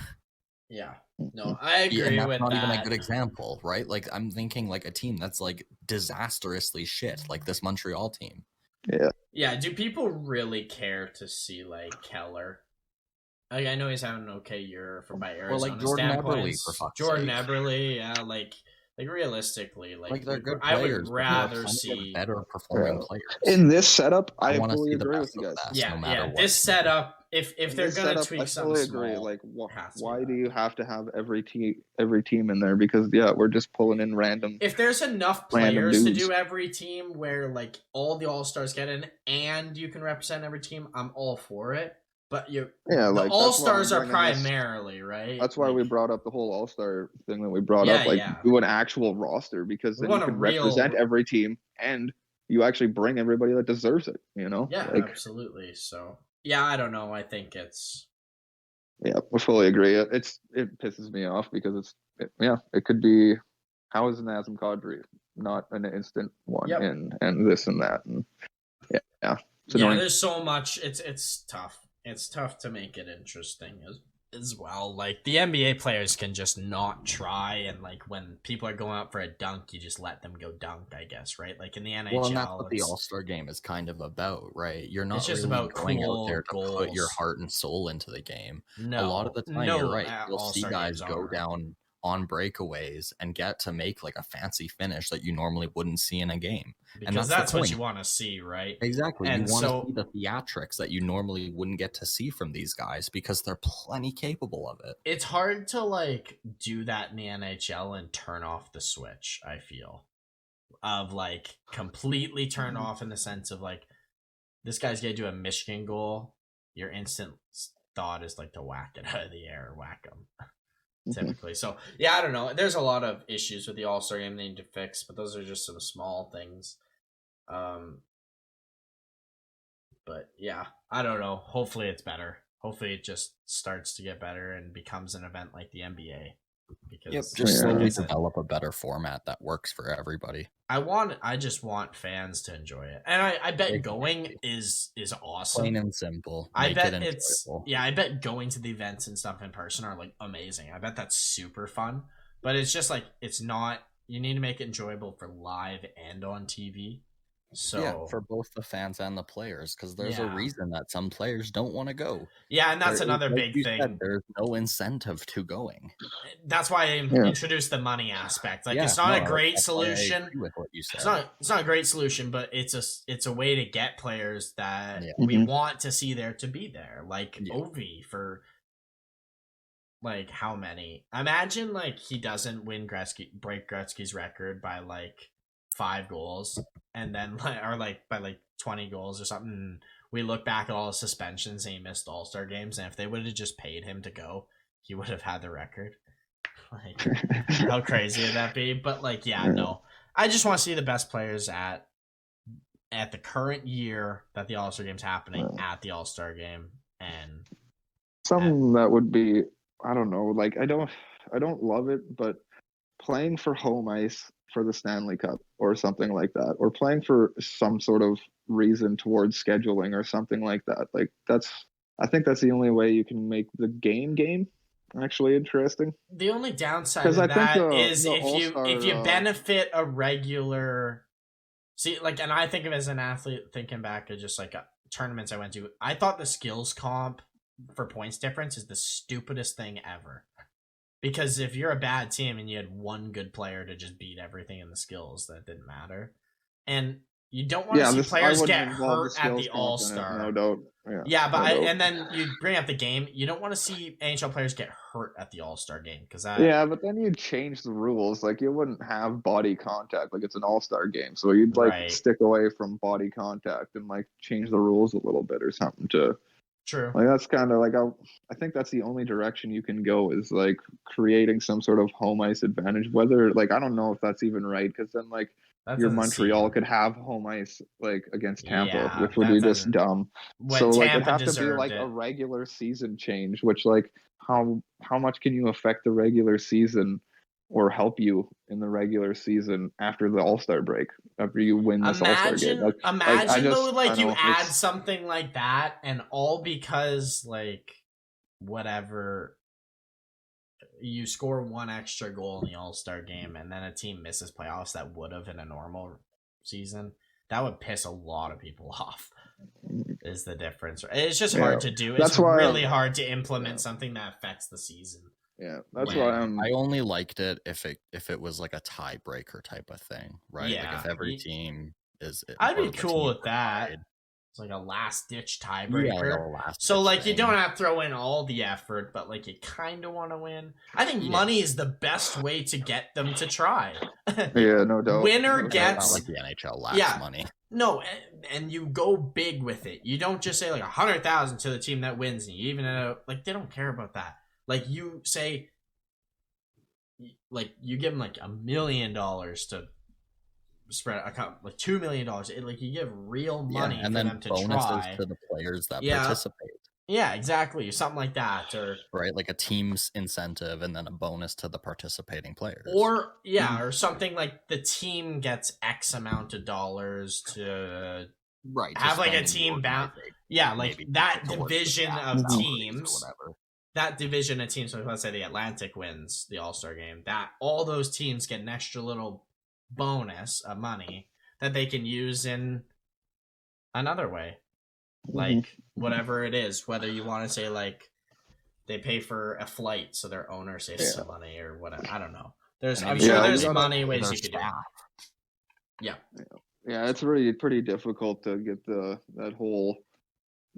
Yeah. No, I agree with that. That's not even a good example, right? Like, I'm thinking like a team that's like disastrously shit, like this Montreal team. Yeah. Yeah, do people really care to see like Keller? Like, I know he's having an okay year by Arizona like Jordan standpoints. Eberle, for fuck's Jordan sake. Eberle, yeah, like realistically, like they're good I players, would rather see better performing players. In this setup, I want to fully see the agree best with you guys. of the best, Yeah, no matter what. This setup, if they're gonna tweak something I fully small, agree. Like, why do you have to have every team in there? Because we're just pulling in random. If there's enough players to do every team, where like all the All-Stars get in, and you can represent every team, I'm all for it. But Yeah, the like All-Stars are bringing this. primarily, right? That's why Like, we brought up the whole All-Star thing that we brought yeah, up. Like, yeah. do an actual roster, because We then you want a can real. represent every team and you actually bring everybody that deserves it. You know? Yeah, Like, absolutely. So yeah, I don't know. I think it's. yeah, we fully agree. It pisses me off because it could be, how is Nazem Kadri not an instant one Yep. in, and this and that, and yeah. It's Yeah, annoying. there's so much. It's tough. It's tough to make it interesting as well. Like the NBA players can just not try, and like when people are going up for a dunk, you just let them go dunk, I guess, right? Like in the NHL, well, and that's what the All-Star game is kind of about, right? You're not it's just really about going out cool there to put your goals. heart and soul into the game. No, A lot of the time, no, you're right. You'll see All-Star guys games go are. down on breakaways and get to make like a fancy finish that you normally wouldn't see in a game. Because and that's what you want to see, right? Exactly. And you want so to see the theatrics that you normally wouldn't get to see from these guys because they're plenty capable of it. it's hard to like do that in the NHL and turn off the switch, I feel. Of like completely turn off in the sense of like this guy's gonna do a Michigan goal, your instant thought is like to whack it out of the air, whack him. Typically. So yeah, I don't know. There's a lot of issues with the All-Star game they need to fix, but those are just some small things. But yeah, I don't know. Hopefully it's better. Hopefully it just starts to get better and becomes an event like the NBA. Because just slowly develop a better format that works for everybody. I just want fans to enjoy it, and I bet going is awesome, plain and simple. I bet I bet going to the events and stuff in person are like amazing. I bet that's super fun, but it's just like it's not. You need to make it enjoyable for live and on TV. So yeah, for both the fans and the players, because there's a reason that some players don't want to go. Yeah, and that's another big thing. There's no incentive to going. That's why I introduced the money aspect. Like it's not a great solution. With what you said. It's not a great solution, but it's a way to get players that we want to see there to be there. Like Ovi for like how many? Imagine like he doesn't break Gretzky's record by like 5 goals, and then by like 20 goals or something. We look back at all the suspensions and he missed All-Star games, and if they would have just paid him to go, he would have had the record. Like, how crazy would that be? But like, no. I just want to see the best players at the current year that the All-Star game's happening at the All-Star game, and something that would be, I don't know, like I don't love it, but playing for home ice for the Stanley Cup or something like that, or playing for some sort of reason towards scheduling or something like that. Like I think that's the only way you can make the game actually interesting. The only downside of that is if you benefit a regular, and I think of it as an athlete thinking back at just like tournaments I went to, I thought the skills comp for points difference is the stupidest thing ever. Because if you're a bad team and you had one good player to just beat everything in the skills, that didn't matter. And you don't want to see players get hurt at the All-Star. No doubt. And then you bring up the game. You don't want to see NHL players get hurt at the All-Star game because but then you'd change the rules. Like you wouldn't have body contact. Like it's an All-Star game, so you'd stick away from body contact and like change the rules a little bit or something to. True. Like that's kind of like I think that's the only direction you can go is like creating some sort of home ice advantage. Whether like I don't know if that's even right because then like your Montreal could have home ice like against Tampa, which would be just dumb. So like it'd have to be like a regular season change, which like how much can you affect the regular season or help you in the regular season after the All-Star break, after you win this All-Star game. You add something like that and all because like whatever, you score one extra goal in the All-Star game and then a team misses playoffs that would have in a normal season. That would piss a lot of people off is the difference. It's just hard to do. It's really hard to implement something that affects the season. Yeah, that's why I only liked it if it was like a tiebreaker type of thing, right? Yeah, like if every team is. I'd be cool with that. It's like a last ditch Yeah, tiebreaker. like a last So like thing. you don't have to throw in all the effort, but like you kind of want to win. I think money is the best way to get them to try. Yeah, no doubt. Winner No doubt. gets Not like the NHL lacks money. No, and you go big with it. You don't just say like 100,000 to the team that wins, and you even like they don't care about that. Like you say, like you give them like $1 million to spread like $2 million. Like you give real money and for then them to bonuses try to the players that participate. Yeah, exactly, something like that, or right, like a team's incentive and then a bonus to the participating players, or or something like the team gets X amount of dollars to have like a team bound. Yeah, like that division of teams. That division of teams, so let's say the Atlantic wins the All-Star game, that all those teams get an extra little bonus of money that they can use in another way. Like whatever it is, whether you want to say like they pay for a flight so their owner saves some money or whatever. I don't know. I'm sure there's money ways you could do it. Yeah, it's really pretty difficult to get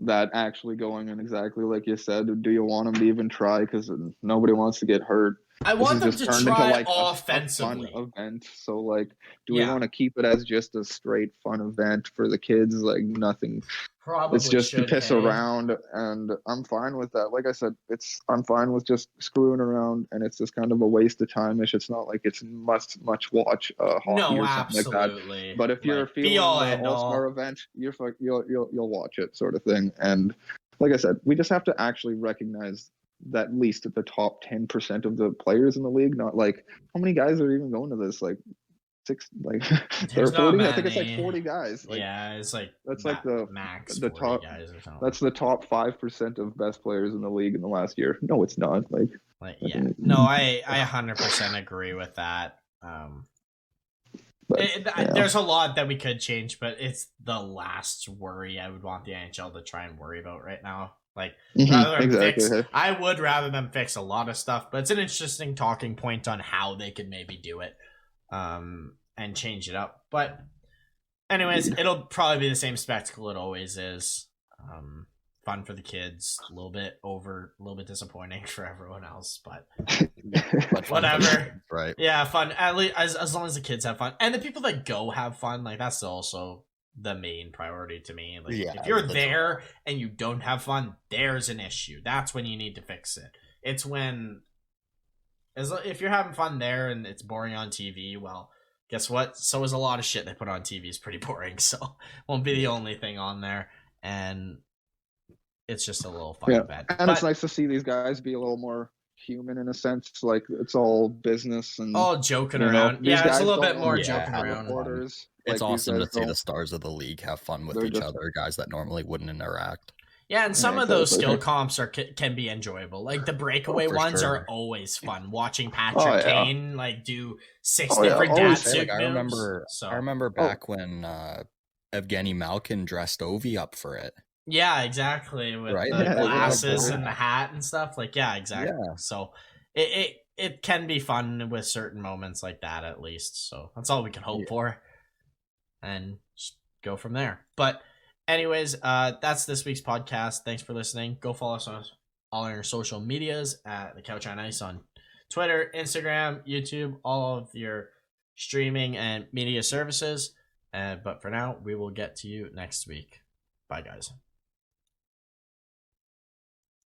that actually going, and exactly like you said, do you want them to even try? Because nobody wants to get hurt. I want them to try offensively. A fun event. So like, do we want to keep it as just a straight fun event for the kids? Like nothing. Probably it's just to piss around, and I'm fine with that. Like I said, I'm fine with just screwing around, and it's just kind of a waste of time-ish. It's not like it's much watch hockey or something like that. But if you're feeling the all-star event, you'll watch it, sort of thing. And like I said, we just have to actually recognize that at least at the top 10% of the players in the league. Not like how many guys are even going to this, like 6, like 40. I think it's like 40 guys. Like, yeah, it's like that's like the max the top guys or something. That's the top 5% of best players in the league in the last year. No, it's not. Like yeah, no, I 100% agree with that. There's a lot that we could change, but it's the last worry I would want the NHL to try and worry about right now. Like, I would rather them fix a lot of stuff, but it's an interesting talking point on how they could maybe do it, and change it up. But anyways, it'll probably be the same spectacle it always is. Fun for the kids, a little bit disappointing for everyone else, but whatever. Right? Yeah, fun. At least as long as the kids have fun, and the people that go have fun, like that's also the main priority to me. Like, if you're there and you don't have fun, there's an issue. That's when you need to fix it. It's when, if you're having fun there and it's boring on TV, well, guess what? So is a lot of shit they put on TV is pretty boring. So won't be the only thing on there, and it's just a little fun event. And it's nice to see these guys be a little more human in a sense. Like it's all business and all joking around. Yeah, it's a little bit more joking around. It's awesome to see the stars of the league have fun with each other, guys that normally wouldn't interact. Yeah, and some of those skill comps can be enjoyable. Like the breakaway ones are always fun. Watching Patrick Kane like do 6 different Datsuk moves. I remember back when Evgeny Malkin dressed Ovi up for it. Yeah, exactly. With the glasses and the hat and stuff. Like, yeah, exactly. Yeah. So it can be fun with certain moments like that, at least. So that's all we can hope for. And just go from there. But anyways, that's this week's podcast. Thanks for listening. Go follow us on all our social medias at The Couch on Ice on Twitter, Instagram, YouTube, all of your streaming and media services. But for now, we will get to you next week. Bye, guys.